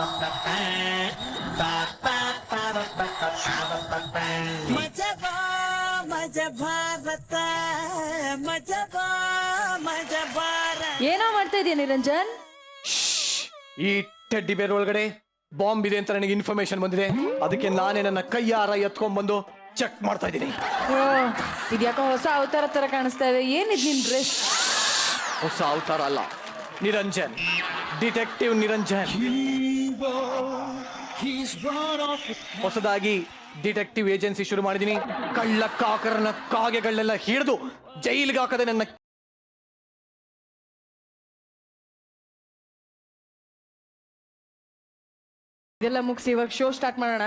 ಮಜಬಾ ಮಜ ಭಾರತ ಮಜಬಾ ಮಜ ಭಾರತ. ಏನೋ ಮಾಡ್ತಾ ಇದೀಯ ನಿರಂಜನ್? ಈ ಟೆಡ್ಡಿ ಬೇರ್ ಒಳಗಡೆ ಬಾಂಬ್ ಇದೆ ಅಂತ ನನಗೆ ಇನ್ಫಾರ್ಮೇಶನ್ ಬಂದಿದೆ. ಅದಕ್ಕೆ ನಾನೇ ನನ್ನ ಕೈಯಾರ ಎತ್ಕೊಂಡ್ ಬಂದು ಚೆಕ್ ಮಾಡ್ತಾ ಇದ್ದೀನಿ. ಇದ್ಯಾಕೋ ಹೊಸ ಅವತಾರ ತರ ಕಾಣಿಸ್ತಾ ಇದೆ. ಏನಿದ್ ನಿನ್ ಡ್ರೆಸ್? ಹೊಸ ಅವತಾರ ಅಲ್ಲ, ನಿರಂಜನ್, ಡಿಟೆಕ್ಟಿವ್ ನಿರಂಜನ್. ಹೊಸದಾಗಿ ಡಿಟೆಕ್ಟಿವ್ ಏಜೆನ್ಸಿ ಶುರು ಮಾಡಿದೀನಿ. ಕಳ್ಳ ಕಾಕರನ ಕಾಗೆಗಳನ್ನೆಲ್ಲ ಹಿಡಿದು ಜೈಲಿಗೆ ಹಾಕದೆ ನನ್ನ ಇದೆಲ್ಲ ಮುಗಿಸಿ ಇವಾಗ ಶೋ ಸ್ಟಾರ್ಟ್ ಮಾಡೋಣ.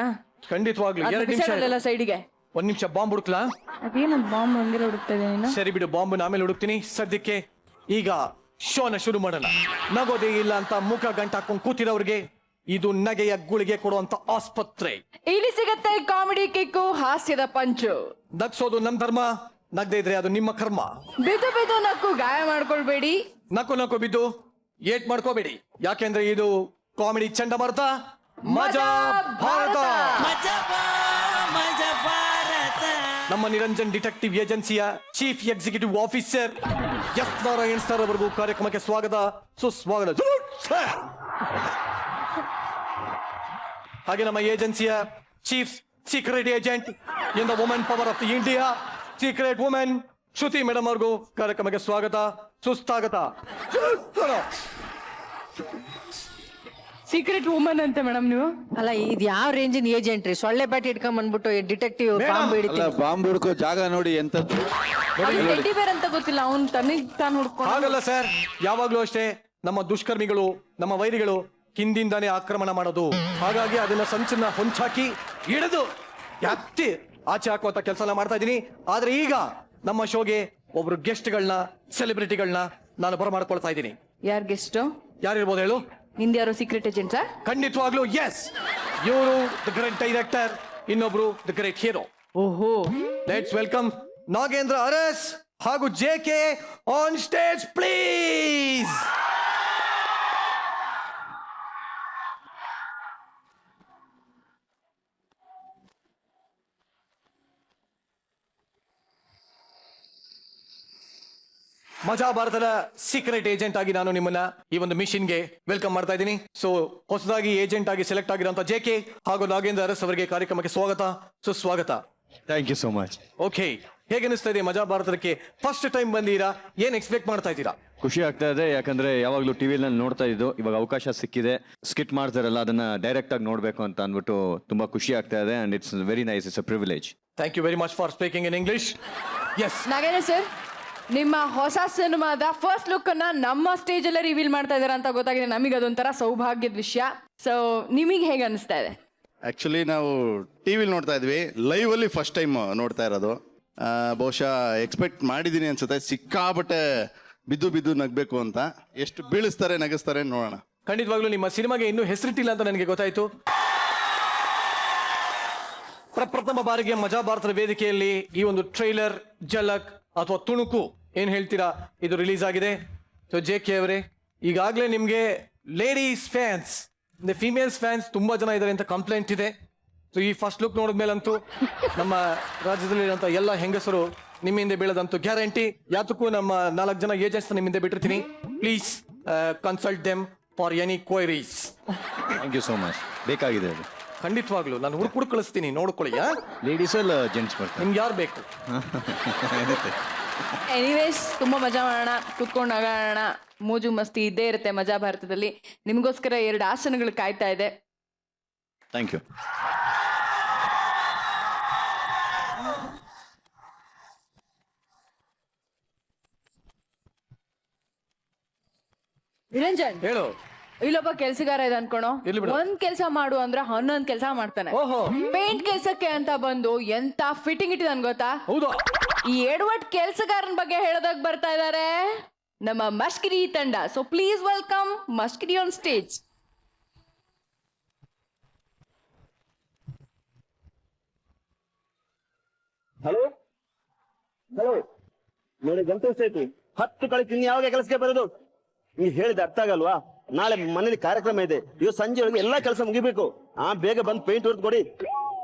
ಖಂಡಿತವಾಗ್ಲು 2 ನಿಮಿಷ. ಸೈಡಿಗೆ 1 ನಿಮಿಷ ಬಾಂಬ್ ಹುಡುಕ್ಲಾ? ಅದೇನು ಬಾಂಬ್ ಹಂಗೆಲ್ಲ ಹುಡುಕ್ತಾ ಇದೀನಿ. ಸರಿ ಬಿಡು, ಬಾಂಬ್ ಆಮೇಲೆ ಹುಡುಕ್ತೀನಿ. ಸದ್ಯಕ್ಕೆ ಈಗ ಶೋನ ಶುರು ಮಾಡೋಣ. ನಗೋದೇ ಇಲ್ಲ ಅಂತ ಮುಖ ಗಂಟ ಹಾಕೊಂಡು ಕೂತಿರೋರಿಗೆ ಇದು ನಗೆಯ ಗುಳಿಗೆ ಕೊಡುವಂತ ಆಸ್ಪತ್ರೆ. ಇಲ್ಲಿ ಸಿಗತ್ತೆ ಕಾಮಿಡಿ ಕಿಕ್ಕು, ಹಾಸ್ಯದ ಪಂಚು. ನಗ್ಸೋದು ನಮ್ ಧರ್ಮ, ನಗ್ದೇ ಇದ್ರೆ ಅದು ನಿಮ್ಮ ಕರ್ಮ. ಬಿದ್ದು ಬಿದ್ದು ನಕ್ಕು ಗಾಯ ಮಾಡ್ಕೊಳ್ಬೇಡಿ. ನಕ್ಕು ಬಿದ್ದು ಏಟ್ ಮಾಡ್ಕೋಬೇಡಿ. ಯಾಕೆಂದ್ರೆ ಇದು ಕಾಮಿಡಿ ಚಂಡಮಾರುತ ಮಜಾ ಭಾರತ. ಮಜಬಾ ಮಜ ಭಾರತ. ನಮ್ಮ ನಿರಂಜನ್ ಡಿಟೆಕ್ಟಿವ್ ಏಜೆನ್ಸಿಯ chief executive officer S Narayan sir ಅವರಿಗೂ ಕಾರ್ಯಕ್ರಮಕ್ಕೆ ಸ್ವಾಗತ, ಸುಸ್ವಾಗತ. ಹಾಗೆ ನಮ್ಮ ಏಜೆನ್ಸಿಯ chief secret agent in the women power of India, secret women Shruti madam ಅವ್ರಿಗೂ ಕಾರ್ಯಕ್ರಮಕ್ಕೆ ಸ್ವಾಗತ, ಸುಸ್ವಾಗತ. ಸೀಕ್ರೆಟ್ ವುಮನ್ ಅಂತ ಮೇಡಮ್ ನೀವು? ಅಲ್ಲ, ಇದು ಯಾವ ರೇಂಜಿನ ಏಜೆಂಟ್ ರೀ? ಸೊಳ್ಳೆ ಬ್ಯಾಟ್ ಇಟ್ಕೊಂಡ್ ಬಂದ್ಬಿಟ್ಟು ಡಿಟೆಕ್ಟಿವ್ ಬಾಂಬ್ ಹಿಡಿತೀನಿ. ಬಾಂಬ್ ಹುಡ್ಕೋ ಜಾಗ ನೋಡಿ ಎಂತದ್ದು. ಟೆಡ್ಡಿ ಬೇರ್ ಅಂತ ಗೊತ್ತಿಲ್ಲ, ಅವ್ನು ತನಿಗ್ ತಾನು ಹುಡ್ಕೊಂಡು. ಹಾಗಲ್ಲ ಸರ್, ಯಾವಾಗ್ಲೂ ಅಷ್ಟೇ ನಮ್ಮ ದುಷ್ಕರ್ಮಿಗಳು, ನಮ್ಮ ವೈರಿಗಳು ಹಿಂದಿಂದಾನೇ ಆಕ್ರಮಣ ಮಾಡೋದು. ಹಾಗಾಗಿ ಅದನ್ನ ಸಂಚನ್ನ ಹೊಂಚಾಕಿ ಹಿಡಿದು ಎತ್ತಿ ಆಚೆ ಹಾಕುವಂತ ಕೆಲಸ ಮಾಡ್ತಾ ಇದ್ದೀನಿ. ಆದ್ರೆ ಈಗ ನಮ್ಮ ಶೋಗೆ ಒಬ್ರು ಗೆಸ್ಟ್ಗಳನ್ನ, ಸೆಲೆಬ್ರಿಟಿಗಳನ್ನ ನಾನು ಬರಮಾಡ್ಕೊಳ್ತಾ ಇದ್ದೀನಿ. ಯಾರ್ ಗೆಸ್ಟ್? ಯಾರಿರ್ಬೋದು ಹೇಳು? ನಿಂದ ಯಾರೋ ಸೀಕ್ರೆಟ್ ಏಜೆಂಟ್ಸಾ? ಖಂಡಿತವಾಗ್ಲೂ ಎಸ್. ಇವರು ದ ಗ್ರೇಟ್ ಡೈರೆಕ್ಟರ್, ಇನ್ನೊಬ್ರು ದ ಗ್ರೇಟ್ ಹೀರೋ. ಓಹೋ, ಲೆಟ್ಸ್ ವೆಲ್ಕಮ್ ನಾಗೇಂದ್ರ ಅರಸ್ ಹಾಗೂ JK ಆನ್ ಸ್ಟೇಜ್ ಪ್ಲೀಸ್. ಮಜಾ ಭಾರತದ ಸೀಕ್ರೆಟ್ ಏಜೆಂಟ್ ಆಗಿ ನಾನು ನಿಮ್ಮನ್ನ ಈ ಒಂದು ಮಿಷನ್ಗೆ ವೆಲ್ಕಮ್ ಮಾಡ್ತಾ ಇದ್ದೀನಿ. ಸೊ ಹೊಸದಾಗಿ ಏಜೆಂಟ್ ಆಗಿ ಸೆಲೆಕ್ಟ್ ಆಗಿರುವಂತ JK ಹಾಗೂ ನಾಗೇಂದ್ರ ಅರಸ್ ಅವರಿಗೆ ಕಾರ್ಯಕ್ರಮಕ್ಕೆ ಸ್ವಾಗತ, ಸುಸ್ವಾಗತ. Thank you so much. Okay, ಹೇಗೆ ಅನಿಸ್ತಾ ಇದೆ ಮಜಾ ಭಾರತಕ್ಕೆ ಫಸ್ಟ್ ಟೈಮ್ ಬಂದಿರಾ? ಏನ್ ಎಕ್ಸ್ಪೆಕ್ಟ್ ಮಾಡ್ತಾ ಇದ್ದೀರಾ? ಖುಷಿ ಆಗ್ತಾ ಇದೆ, ಯಾಕಂದ್ರೆ ಯಾವಾಗ್ಲೂ ಟಿವಿಯಲ್ಲಿ ನೋಡ್ತಾ ಇದ್ದು, ಇವಾಗ ಅವಕಾಶ ಸಿಕ್ಕಿದೆ. ಸ್ಕಿಟ್ ಮಾಡ್ತಾರಲ್ಲ, ಅದನ್ನ ಡೈರೆಕ್ಟ್ ಆಗಿ ನೋಡ್ಬೇಕು ಅಂತ ಅಂದ್ಬಿಟ್ಟು ತುಂಬಾ ಖುಷಿ ಆಗ್ತಾ ಇದೆ. And it's very nice, it's a privilege. Thank you very much for speaking in English. S Nagendra sir, ನಿಮ್ಮ ಹೊಸ ಸಿನಿಮಾದ ಫಸ್ಟ್ ಲುಕ್ ಅನ್ನ ನಮ್ಮ ಸ್ಟೇಜ್ ಅಲ್ಲೇ ರಿವೀಲ್ ಮಾಡ್ತಾ ಇದಾರೆ ಅಂತ ಗೊತ್ತಾಗಿದೆ. ನಮಗೆ ಅದೊಂಥರ ಸೌಭಾಗ್ಯದ ವಿಷಯ. ಸೊ ನಿಮಗೆ ಹೇಗೆ ಅನಿಸ್ತಾ ಇದೆ? ಆ್ಯಕ್ಚುಲಿ ನಾವು ಟಿವಿಲಿ ನೋಡ್ತಾ ಇದ್ವಿ, ಲೈವ್ ಅಲ್ಲಿ ಫಸ್ಟ್ ಟೈಮ್ ನೋಡ್ತಾ ಇರೋದು. ಬಹುಶಃ ಎಕ್ಸ್ಪೆಕ್ಟ್ ಮಾಡಿದ್ದೀನಿ ಅನ್ಸುತ್ತೆ, ಸಿಕ್ಕಾಬಟ್ಟೆ ಬಿದ್ದು ಬಿದ್ದು ನಗಬೇಕು ಅಂತ. ಎಷ್ಟು ಬೀಳಿಸ್ತಾರೆ ನಗಿಸ್ತಾರೆ ನೋಡೋಣ. ಖಂಡಿತವಾಗ್ಲೂ ನಿಮ್ಮ ಸಿನಿಮಾಗೆ ಇನ್ನೂ ಹೆಸರಿಟ್ಟಿಲ್ಲ ಅಂತ ನನಗೆ ಗೊತ್ತಾಯ್ತು. ಪ್ರಪ್ರಥಮ ಬಾರಿಗೆ ಮಜಾ ಭಾರತದ ವೇದಿಕೆಯಲ್ಲಿ ಈ ಒಂದು ಟ್ರೈಲರ್, ಝಲಕ್ ಅಥವಾ ತುಣುಕು ಏನ್ ಹೇಳ್ತೀರಾ, ಇದು ರಿಲೀಸ್ ಆಗಿದೆ. ಸೊ JK ಅವರೇ, ಈಗಾಗಲೇ ನಿಮ್ಗೆ ಲೇಡೀಸ್ ಫ್ಯಾನ್ಸ್, ಫಿಮೇಲ್ಸ್ ಫ್ಯಾನ್ಸ್ ತುಂಬಾ ಜನ ಇದ್ದಾರೆ ಅಂತ ಕಂಪ್ಲೇಂಟ್ ಇದೆ. ಸೊ ಈ ಫಸ್ಟ್ ಲುಕ್ ನೋಡಿದ್ಮೇಲಂತೂ ನಮ್ಮ ರಾಜ್ಯದಲ್ಲಿರುವಂತ ಎಲ್ಲ ಹೆಂಗಸರು ನಿಮ್ಮಿಂದ ಬೀಳದಂತೂ ಗ್ಯಾರಂಟಿ. ಯಾತಕ್ಕೂ ನಮ್ಮ 4 ಜನ ಏಜೆಂಟ್ಸ್ ನಿಮ್ಮಿಂದ ಬಿಟ್ಟಿರ್ತೀನಿ. Please consult them for any queries. Thank you so much. ಬೇಕಾಗಿದೆ ಅದು. ಖಂಡಿತವಾಗ್ಲು ನಾನು ಹುಡುಕ್ ಕಳಿಸ್ತೀನಿ, ನೋಡ್ಕೊಳ್ಳಿ. ಲೇಡೀಸ್ ಅಲ್ಲ ಜೆಂಟ್ಸ್ ಬರ್ತಾರೆ, ನಿಮ್ಗೆ ಯಾರು ಬೇಕು? ಎನಿವೇಸ್, ತುಂಬಾ ಮಜಾ ಮಾಡೋಣ, ಕುತ್ಕೊಂಡು ಆಗೋಣ, ಮೂಜು ಮಸ್ತಿ ಇದ್ದೇ ಇರುತ್ತೆ ಮಜಾ ಭಾರತದಲ್ಲಿ. ನಿಮಗೋಸ್ಕರ 2 ಆಸನಗಳು ಕಾಯ್ತಾ ಇದೆ. Thank you. ನಿರಂಜನ್, ಹೇಳು. ಇಲ್ಲೊಬ್ಬ ಕೆಲ್ಸಗಾರ ಇದೆ ಅನ್ಕೋಣ. ಇರ್ಲಿ ಬಿಡು. ಒಂದ್ ಕೆಲಸ ಮಾಡು ಅಂದ್ರೆ 11 ಕೆಲಸ ಮಾಡ್ತಾನೆ. ಓಹೋ, ಪೇಂಟ್ ಕೆಲ್ಸಕ್ಕೆ ಅಂತ ಬಂದು ಎಂತ ಫಿಟ್ಟಿಂಗ್ ಇಟ್ಟಿದಾನ್ ಗೊತ್ತಾ? ಹೌದಾ? ಈ ಎಡವಟ್ ಕೆಲ್ಸಗಾರನ ಬಗ್ಗೆ ಹೇಳೋದಕ್ ಬರ್ತಾ ಇದಾರೆ ನಮ್ಮ ಮಷ್ಕಿರಿ ತಂಡ. ಸೊ ಪ್ಲೀಸ್ ವೆಲ್ಕಮ್ ಮಷ್ಕಿರಿ ಆನ್ ಸ್ಟೇಜ್. ಹಲೋ ಹಲೋ, ನೋಡಿ ಗಂಟು ಸೇತು 10 ಕಳಿಸಿ ಇನ್ನು ಯಾವಾಗ ಕೆಲಸಕ್ಕೆ ಬರೋದು? ನೀವು ಹೇಳಿದ ಅರ್ಥ ಆಗಲ್ವಾ? ನಾಳೆ ಮನೇಲಿ ಕಾರ್ಯಕ್ರಮ ಇದೆ, ಇವತ್ತು ಸಂಜೆ ಒಳಗೆ ಎಲ್ಲ ಕೆಲಸ ಮುಗಿಬೇಕು. ಬೇಗ ಬಂದು ಪೇಂಟ್ ಹೊಡೆದು ಕೊಡಿ.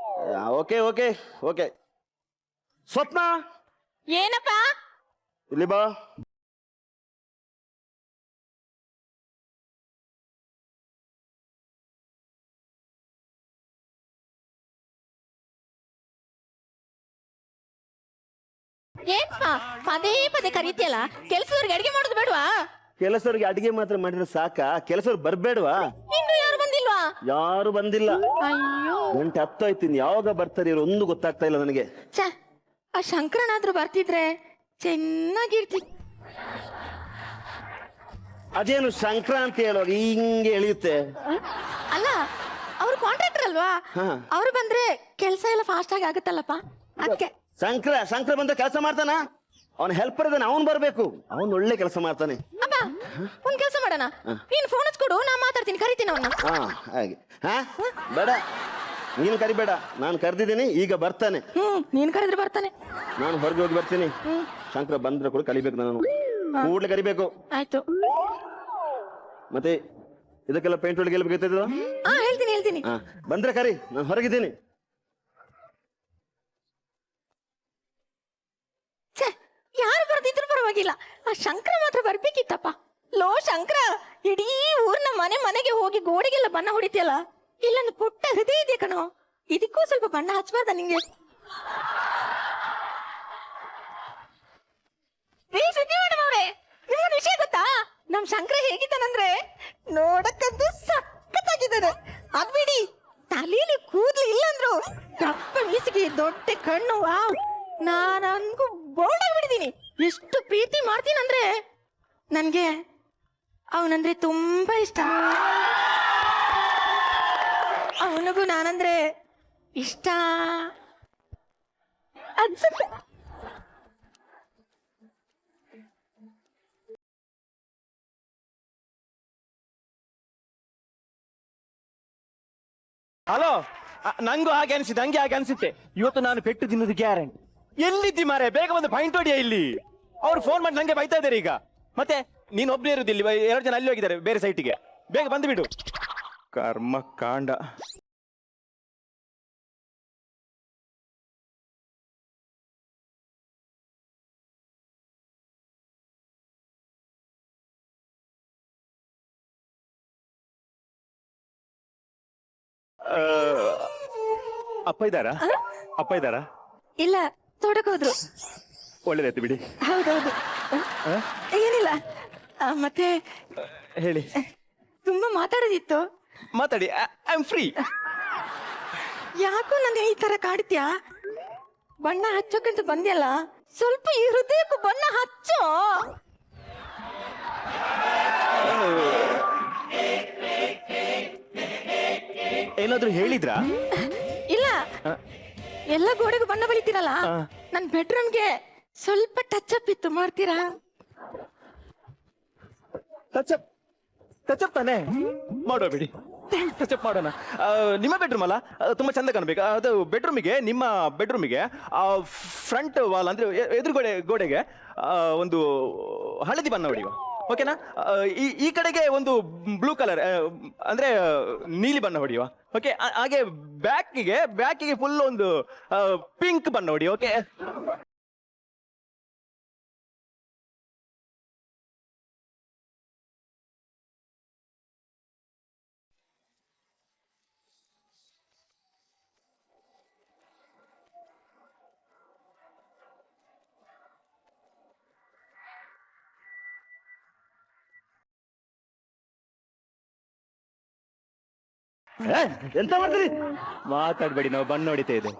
Okay okay okay. ಸ್ವಪ್ನ, ಏನಪ್ಪ? ಇಲ್ಲಿ ಬಾ. ಏನ್ಪಾ ಪದೇ ಪದೇ ಕರೀತಿಯಲ್ಲ, ಕೆಲ್ಸದವ್ರಿಗೆ ಅಡಿಗೆ ಮಾಡೋದು ಬೇಡವಾ? ಕೆಲಸದವ್ರಿಗೆ ಅಡಿಗೆ ಮಾತ್ರ ಮಾಡಿದ್ರೆ ಸಾಕ, ಕೆಲಸದವ್ರು ಬರ್ಬೇಡವಾ? ಇನ್ನು ಯಾರು ಬಂದಿಲ್ವಾ? ಯಾರು ಬಂದಿಲ್ಲ. ಅಯ್ಯೋ, ಗಂಟೆ 10 ಆಯ್ತು, ಇನ್ನು ಯಾವಾಗ ಬರ್ತಾರೆ ಇವ್ರು ಒಂದು ಗೊತ್ತಾಗ್ತಾ ಇಲ್ಲ ನನಗೆ. ಛ, ಆ ಶಂಕರನಾದ್ರೂ ಬರ್ತಿದ್ರೆ ಚೆನ್ನಾಗಿರ್ತಿ. ಅದೇನು ಸಂಕ್ರಾಂತಿ ಹೇಳುವಾಗ ಹಿಂಗೆ ಎಳೆಯುತ್ತೆ. ಅಲ್ಲ, ಅವ್ರು ಕಾಂಟ್ರಾಕ್ಟರ್ ಅಲ್ವಾ? ಅವ್ರು ಬಂದ್ರೆ ಕೆಲಸ ಎಲ್ಲ ಫಾಸ್ಟ್ ಆಗಿ ಆಗುತ್ತಲ್ಲಪ್ಪ, ಅದಕ್ಕೆ. ಶಂಕರ ಬಂದ್ರೆ ಕೆಲಸ ಮಾಡ್ತಾನ? ಅವನ್ ಹೆಲ್ಪರ್ ಇದ್ದಾನೆ, ಅವನ್ ಬರ್ಬೇಕು. ಅವನ್ ಒಳ್ಳೆ ಕೆಲಸ ಮಾಡ್ತಾನೆ. ಅಪ್ಪ, ಒಂದ್ ಕೆಲಸ ಮಾಡೋಣ, ನೀನ್ ಫೋನ್ ಹಚ್ಕೊಡು, ನಾ ಮಾತಾಡ್ತೀನಿ, ಕರಿತೀನಿ ಅವನ್ನ. ಹಾಗೆ. ಬೇಡ, ನೀನು ಕರಿಬೇಡ, ನಾನು ಕರೆದಿದ್ದೀನಿ, ಈಗ ಬರ್ತಾನೆ. ನೀನ್ ಕರೆದ್ರೆ ಬರ್ತಾನೆ. ನಾನು ಹೊರಗೆ ಹೋಗಿ ಬರ್ತೀನಿ. ಶಂಕರ ಬಂದ್ರೆ ಕೂಡ ಕಲಿಬೇಕು, ನಾನು ಕೂಡ್ಲೆ ಕರಿಬೇಕು. ಆಯ್ತು. ಮತ್ತೆ ಇದಕ್ಕೆಲ್ಲ ಪೇಂಟ್ ಒಳಗೆ ಗೆಲ್ಬೇಕಾಯ್ತದ? ಹೇಳ್ತೀನಿ. ಬಂದ್ರೆ ಕರಿ, ನಾನು ಹೊರಗಿದ್ದೀನಿ. ಯಾರು ಬರ್ದಿದ್ರು ಪರವಾಗಿಲ್ಲ, ಆ ಶಂಕರ ಮಾತ್ರ ಬರ್ಬೇಕಿತ್ತಪ್ಪ. ಲೋ ಶಂಕರ, ಇಡೀ ಊರ್ನ ಮನೆಗೆ ಹೋಗಿ ಗೋಡೆಗೆಲ್ಲ ಬಣ್ಣ ಹೊಡಿತಿಯಲ್ಲ, ಇಲ್ಲೊಂದು ಪುಟ್ಟ ಹೃದಯ ಇದೆ ಕಣೋ, ಇದಕ್ಕೂ ಸ್ವಲ್ಪ ಬಣ್ಣ ಹಚ್ಬಾರ್ದ ನಿಂಗೆ? ನಿಮ್ಗೊಂದು ವಿಷಯ ಗೊತ್ತಾ? ನಮ್ ಶಂಕರ ಹೇಗಿದ್ದಾನಂದ್ರೆ ನೋಡಕ್ಕಂತೂ ಸಖತ್ತಾಗಿದ್ದಾನೆ. ಅದ್ಬಿಡಿ, ತಲೆಯಲ್ಲಿ ಕೂದ್ಲು ಇಲ್ಲಂದ್ರು ದಪ್ಪ ಮೀಸಿಗೆ, ದೊಡ್ಡ ಕಣ್ಣು, ವಾವ್, ನಾನನ್ಗೂ ಬೋಲ್ಡ್ ಆಗ್ಬಿಟ್ಟಿದೀನಿ. ಎಷ್ಟು ಪ್ರೀತಿ ಮಾಡ್ತೀನಂದ್ರೆ ನನ್ಗೆ ಅವನಂದ್ರೆ ತುಂಬಾ ಇಷ್ಟ. ಅವನಿಗೂ ನಾನಂದ್ರೆ ಇಷ್ಟ ಅನ್ಸುತ್ತೆ. ಹಲೋ, ನಂಗೂ ಹಾಗೆ ಅನಿಸಿದೆ, ಹಂಗೆ ಹಾಗೆ ಅನ್ಸುತ್ತೆ. ಇವತ್ತು ನಾನು ಪೆಟ್ಟು ತಿನ್ನೋದು ಗ್ಯಾರಂಟಿ. ಎಲ್ಲಿದ್ದಿ ಮಾರೆ, ಬೇಗ ಬಂದು ಪಾಯಿಂಟ್ ಹೊಡಿಯ ಇಲ್ಲಿ. ಅವ್ರು ಫೋನ್ ಮಾಡಿ ನಂಗೆ ಬೈತಾ ಇದ್ದಾರೆ ಈಗ. ಮತ್ತೆ ನೀನ್ ಒಬ್ಬನೇ ಇರುದು ಇಲ್ಲಿ, 2 ಜನ ಅಲ್ಲಿ ಹೋಗಿದ್ದಾರೆ ಬೇರೆ ಸೈಟಿಗೆ. ಬೇಗ ಬಂದು ಬಿಡು. ಕರ್ಮ ಕಾಂಡ. ಅಪ್ಪ ಇದ್ದಾರಾ? ಇಲ್ಲ, ತೋಟಕ್ಕೋದ್ರು. ಒಳ್ಳೇದಾಯ್ತು ಬಿಡಿ. ಹೌದೌದು. ಏನಿಲ್ಲ, ಮತ್ತೆ ಹೇಳಿ. ತುಂಬಾ ಮಾತಾಡೋದಿತ್ತು. ಮಾತಾಡಿ, ಐ ಆಮ್ ಫ್ರೀ. ಯಾಕೋ ನನ್ನ ಈ ತರ ಕಾಡ್ತ್ಯಾ? ಬಣ್ಣ ಹಚ್ಚೋಕಂತ ಬಂದ್ಯಲ್ಲ, ಸ್ವಲ್ಪ ಈ ಹೃದಯಕ್ಕೂ ಬಣ್ಣ ಹಚ್ಚೋ. ಏನಾದ್ರೂ ಹೇಳಿದ್ರಾ? ಇಲ್ಲ, ಎಲ್ಲ ಗೋಡೆಗೂ ಬಣ್ಣ ಬಳಿತೀರಲ್ಲ, ನನ್ನ ಬೆಡ್ರೂಮ್ಗೆ ಸ್ವಲ್ಪ ಟಚ್ ಅಪ್ ಇತ್ತು, ಮಾಡ್ತೀರಾ? ಟಚ್ ಅಪ್ ತಾನೆ ಮಾಡೋ ಬಿಡಿ, ಟಚ್ ಅಪ್ ಮಾಡೋಣ. ನಿಮ್ಮ ಬೆಡ್ರೂಮ್ ಅಲ್ಲ, ತುಂಬಾ ಚಂದ ಕಾಣಬೇಕು. ಅದು ಬೆಡ್ರೂಮಿಗೆ, ನಿಮ್ಮ ಬೆಡ್ರೂಮಿಗೆ ಫ್ರಂಟ್ ವಾಲ್ ಅಂದ್ರೆ ಗೋಡೆಗೆ ಒಂದು ಹಳದಿ ಬಣ್ಣ ಹೊಡೆಯುವ, ಓಕೆನಾ? ಈ ಕಡೆಗೆ ಒಂದು ಬ್ಲೂ ಕಲರ್ ಅಂದ್ರೆ ನೀಲಿ ಬಣ್ಣ ಹೊಡೆಯುವ, ಓಕೆ? ಹಾಗೆ ಬ್ಯಾಕಿಗೆ ಫುಲ್ ಒಂದು ಪಿಂಕ್ ಬಣ್ಣ ಹೊಡಿ, ಓಕೆ? ಎಂತ ಮಾಡ್ತೀರಿ? ಮಾತಾಡ್ಬೇಡಿ, ನಾವು ಬಣ್ಣ ಹೊಡಿತಾ ಇದ್ದೇವೆ.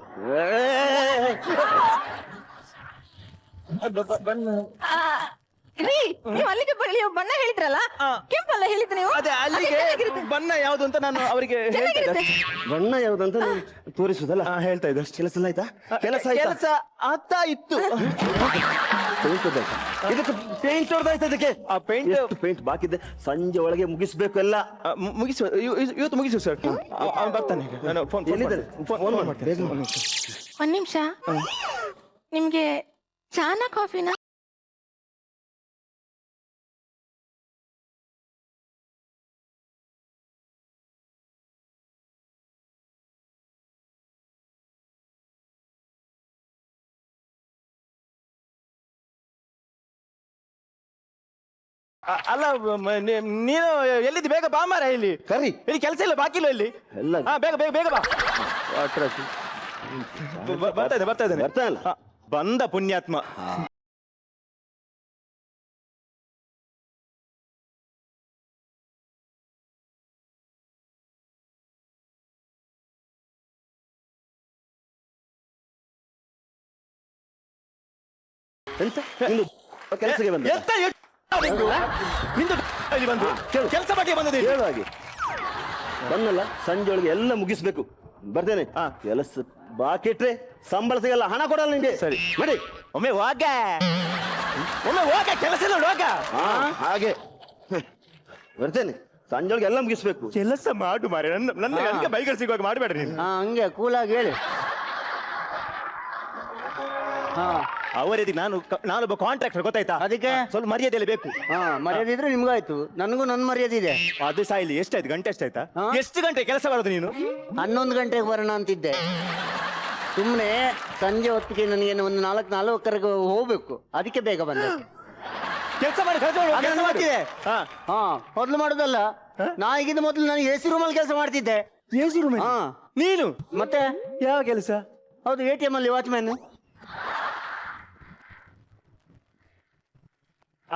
ರೀ, ನೀವು ಅಲ್ಲಿಗೆ ಬಣ್ಣ ಹೇಳಿದ್ರಲ್ಲ, ಕೆಂಪಲ್ಲ ಹೇಳಿದ್ ನೀವು? ಅದೇ ಅಲ್ಲಿಗೆ ಬಣ್ಣ ಯಾವ್ದು ಅಂತ ನಾನು ಅವರಿಗೆ ಬಣ್ಣ ಯಾವ್ದಂತ ತೋರಿಸುದಲ್ಲ ಹೇಳ್ತಾ ಇದ್ದ. ಕೆಲಸ ಎಲ್ಲ ಆಯ್ತಾ? ಕೆಲಸ ಆಗ್ತಾ ಇತ್ತು. ಇದಕ್ಕೆ ಪೇಂಟ್ ಹೊಡೆದಾಯ್ತು. ಇದಕ್ಕೆ ಆ ಪೇಂಟ್ ಬಾಕಿ ಇದೆ, ಸಂಜೆ ಒಳಗೆ ಮುಗಿಸ್ಬೇಕು ಎಲ್ಲ. ಮುಗಿಸುವ, ಇವತ್ತು ಮುಗಿಸುವ ಸರ್. ಬರ್ತಾನೆ, ನಾನು ಫೋನ್ ಮಾಡ್ತೇನೆ. ಒಂದ್ ನಿಮಿಷ, ನಿಮ್ಗೆ ಚಾನಾ ಕಾಫಿನಾ? ಅಲ್ಲ ನೀನು ಎಲ್ಲಿದ್ದು? ಬೇಗ ಬಾ ಮಾರ, ಇಲ್ಲಿ ಕರಿ. ಇಲ್ಲಿ ಕೆಲಸ ಇಲ್ಲ, ಬಾಕಿ ಇಲ್ಲ ಇಲ್ಲಿ. ಎಲ್ಲ ಹಾ, ಬೇಗ ಬೇಗ ಬೇಗ ಬಾ. ಬರ್ತಾ ಇದ್ದೇನೆ. ಬರ್ತಾನಲ್ಲ. ಹಾ, ಬಂದ ಪುಣ್ಯಾತ್ಮ. ಎಂತ ನಿಂದು ಕೆಲಸಕ್ಕೆ ಬಂದ ಎಂತ ನಿಂದು ಇಲ್ಲಿ ಬಂದು ಕೆಲಸ ಬಗ್ಗೆ ಬಂದದೆ. ಹೇಳು ಹಾಗೆ. ಬಂದಲ್ಲ, ಸಂಜೆ ಒಳಗೆ ಎಲ್ಲ ಮುಗಿಸ್ಬೇಕು. ಬರ್ತೇನೆ. ಕೆಲಸ ಬಾಕಿ ಇಟ್ರೆ ಸಂಬಳ ಸಿಗಲ್ಲ, ಹಣ ಕೊಡಲ್ಲ ನಿಂಗೆ. ಸರಿ. ಮಾಡಿ. ಒಮ್ಮೆ ಹೋಗ, ಕೆಲಸ ಇಲ್ಲ ಹೋಗ. ಹಾಗೆ ಬರ್ತೇನೆ. ಸಂಜೆ ಒಳಗೆ ಎಲ್ಲ ಮುಗಿಸ್ಬೇಕು. ಕೆಲಸ ಮಾಡು ಮಾರೆ, ನನ್ನ ಬೈಗಳು ಸಿಗುವಾಗ ಮಾಡಬೇಡ ನೀನು. ಹಂಗೆ ಕೂಲಾಗಿ ಹೇಳಿ. ಅವರೇ ನಾನೊಬ್ಬ ಕಾಂಟ್ರಾಕ್ಟರ್, ಗೊತ್ತಾಯ್ತಾ? ಅದಕ್ಕೆ? ಸ್ವಲ್ಪ ಮರ್ಯಾದೆಯಲ್ಲಿ ಬೇಕು. ಮರ್ಯಾದೆ ಇದ್ರೆ ನಿಮ್ಗಾಯ್ತು, ನನಗೂ ನನ್ನ ಮರ್ಯಾದೆ ಇದೆ. ಅದು ಸಾಯಿಲಿ. ಎಷ್ಟಾಯ್ತು? ಗಂಟೆ ಎಷ್ಟಾಯ್ತಾ? ಎಷ್ಟು ಗಂಟೆ ಕೆಲಸ ಬರೋದು ನೀನು? 11 ಗಂಟೆಗೆ ಬರೋಣ ಅಂತಿದ್ದೆ. ಸುಮ್ಮನೆ ಸಂಜೆ ಹೊತ್ತಿಗೆ ನನಗೆ ಒಂದು 4:45 ಹೋಗ್ಬೇಕು, ಅದಕ್ಕೆ ಬೇಗ ಬಂದೆ. ಕೆಲಸ ಮಾಡಿ ಅದನ್ನ ಗೊತ್ತಿದೆ. ಮೊದ್ಲು ಮಾಡುದಲ್ಲ, ನಾ ಈಗಿಂದ ಮೊದಲು ನಾನು AC ರೂಮಲ್ಲಿ ಕೆಲಸ ಮಾಡ್ತಿದ್ದೆ. ನೀನು ಮತ್ತೆ ಯಾವ ಕೆಲಸ? ಹೌದು, ATM ಅಲ್ಲಿ ವಾಚ್ಮ್ಯಾನ್.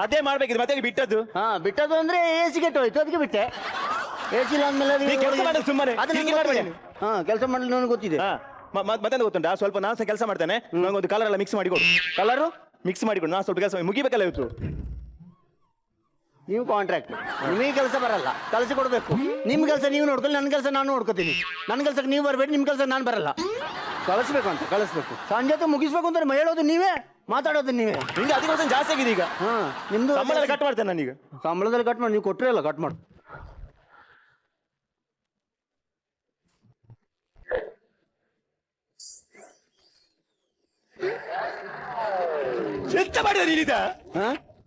ಅದೇ ಮಾಡ್ಬೇಕಿದ್ರೆ ಮತ್ತೆ ಬಿಟ್ಟದ್ದು. ಬಿಟ್ಟದ್ದು ಅಂದ್ರೆ AC ಕೆಟ್ಟು ಹೋಯ್ತು, ಅದಕ್ಕೆ ಬಿಟ್ಟೆ. AC ಇಲ್ಲ ಅಂದ್ಮೇಲೆ ಕೆಲಸ ಮಾಡೋದು ಸುಮ್ಮನೆ. ಕೆಲಸ ಮಾಡಲು ನನಗೆ ಗೊತ್ತಿದೆ. ಮತ್ತೆ ಗೊತ್ತುಂಟಾ? ಸ್ವಲ್ಪ ನಾನು ಸಹ ಕೆಲಸ ಮಾಡ್ತೇನೆ, ನಂಗೊಂದು ಕಲರ್ ಎಲ್ಲ ಮಿಕ್ಸ್ ಮಾಡಿಕೊಡು. ಕಲರು ಮಿಕ್ಸ್ ಮಾಡಿಕೊಡು, ನಾನು ಸ್ವಲ್ಪ ಕೆಲಸ ಮುಗಿಬೇಕಲ್ಲ ಇವತ್ತು. ನೀವು ಕಾಂಟ್ರಾಕ್ಟ್, ನಿಮಗೆ ಕೆಲಸ ಬರಲ್ಲ, ಕಲಿಸಿ ಕೊಡ್ಬೇಕು. ನಿಮ್ ಕೆಲಸ ನೀವು ನೋಡ್ಕೊಳ್ಳಿ, ನನ್ನ ಕೆಲಸ ನಾನು ನೋಡ್ಕೋತೀನಿ. ನನ್ನ ಕೆಲಸಕ್ಕೆ ನೀವು ಬರಬೇಡಿ, ನಿಮ್ ಕೆಲಸ ನಾನು ಬರಲ್ಲ. ಕಳಿಸ್ಬೇಕು ಅಂತ ಕಳಿಸ್ಬೇಕು, ಸಂಜೆ ಮುಗಿಸ್ಬೇಕು ಅಂತ ಹೇಳೋದು ನೀವೇ, ಮಾತಾಡೋದು ನೀವೇ. ನಿಮ್ಗೆ 10% ಜಾಸ್ತಿ ಆಗಿದೆ ಈಗ. ನಿಮ್ದು ಸಂಬಳ ಕಟ್ ಮಾಡ್ತೇನೆ ನಾನೀಗ. ಸಂಬಳದಲ್ಲಿ ಕಟ್ ಮಾಡಿ, ನೀವು ಕೊಟ್ಟರೆ ಅಲ್ಲ ಕಟ್ ಮಾಡಿ. ಎಂತ ಮಾಡಿದ ನೀನಿದ?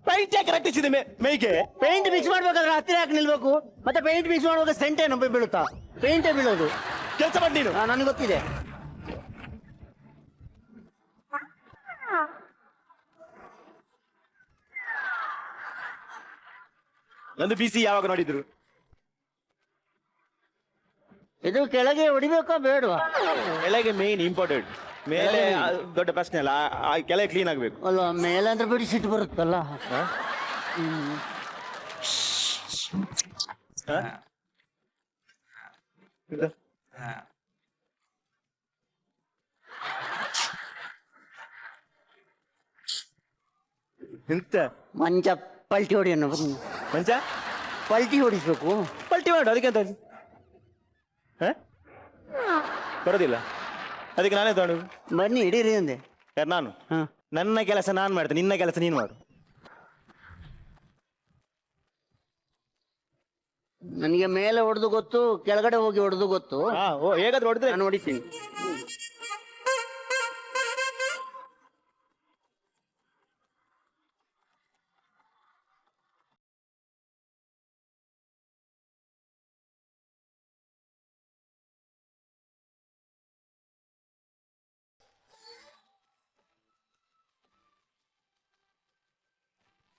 ಪೈಂಟ್ ಯಾಕೆ ರಟ್ಟಿಸಿದೆ ಮೈಗೆ? ಪೇಂಟ್ ಮಿಕ್ಸ್ ಮಾಡ್ಬೇಕಾದ್ರೆ ಹತ್ತಿರ ಯಾಕೆ ನಿಲ್ಬೇಕು? ಮತ್ತೆ ಪೇಂಟ್ ಮಿಕ್ಸ್ ಮಾಡುವಾಗ ಸೆಂಟೆ ಬೀಳುತ್ತಾ? ಪೇಂಟೇ ಬೀಳೋದು. ಕೆಲಸ ಮಾಡಿ ನೀನು. ನನಗೆ ಗೊತ್ತಿದೆ. ನಂದು ಬಿಸಿ ಯಾವಾಗ ನೋಡಿದ್ರು? ಇದು ಕೆಳಗೆ ಹೊಡಿಬೇಕಾ ಬೇಡವಾ? ಕೆಳಗೆ ಮೇನ್ ಇಂಪಾರ್ಟೆಂಟ್. ಮೇಲೆ ದೊಡ್ಡ ಪ್ರಶ್ನೆ ಅಲ್ಲ, ಕೆಳಗೆ ಕ್ಲೀನ್ ಆಗ್ಬೇಕು ಅಲ್ವಾ? ಮೇಲೆ ಅಂದ್ರೆ ಬಿಡಿ ಸಿಟ್ಟು ಬರುತ್ತಲ್ಲ. ಎಂತ ಮಂಚ ಪಲ್ಟಿ ಹೊಡಿ ಅನ್ನೋ ಮಂಚ ಪಲ್ಟಿ ಹೊಡಿಸ್ಬೇಕು. ಪಲ್ಟಿ ಮಾಡು, ಅದಕ್ಕೆ ಅಂತ ಬರೋದಿಲ್ಲ, ಅದಕ್ಕೆ ನಾನೇ ತಗೊಂಡು ಬನ್ನಿ ಹಿಡೀರಿ ಅಂದೆ. ಯಾರು? ನಾನು? ನನ್ನ ಕೆಲಸ ನಾನು ಮಾಡ್ತೇನೆ, ನಿನ್ನ ಕೆಲಸ ನೀನು ಮಾಡು. ನನಗೆ ಮೇಲೆ ಹೊಡೆದು ಗೊತ್ತು, ಕೆಳಗಡೆ ಹೋಗಿ ಹೊಡೆದು ಗೊತ್ತು. ಹೇಗಾದ್ರೂ ಹೊಡೆದ್ರೆ ನಾನು ಹೊಡಿತೀನಿ.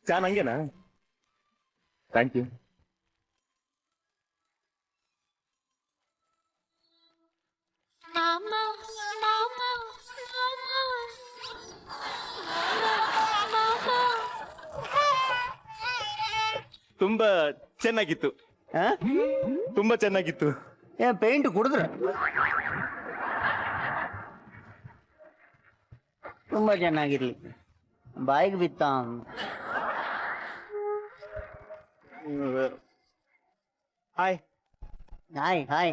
ಚಾ ನಂಗೆನಾ? Thank you. ತುಂಬಾ ಚೆನ್ನಾಗಿತ್ತು. ತುಂಬಾ ಚೆನ್ನಾಗಿತ್ತು. ಪೇಂಟ್ ಕುಡಿದ್ರೆ ತುಂಬಾ ಚೆನ್ನಾಗಿರ್ಲಿ. ಬಾಯಿಗೆ ಬಿತ್ತ. Hi hi hi.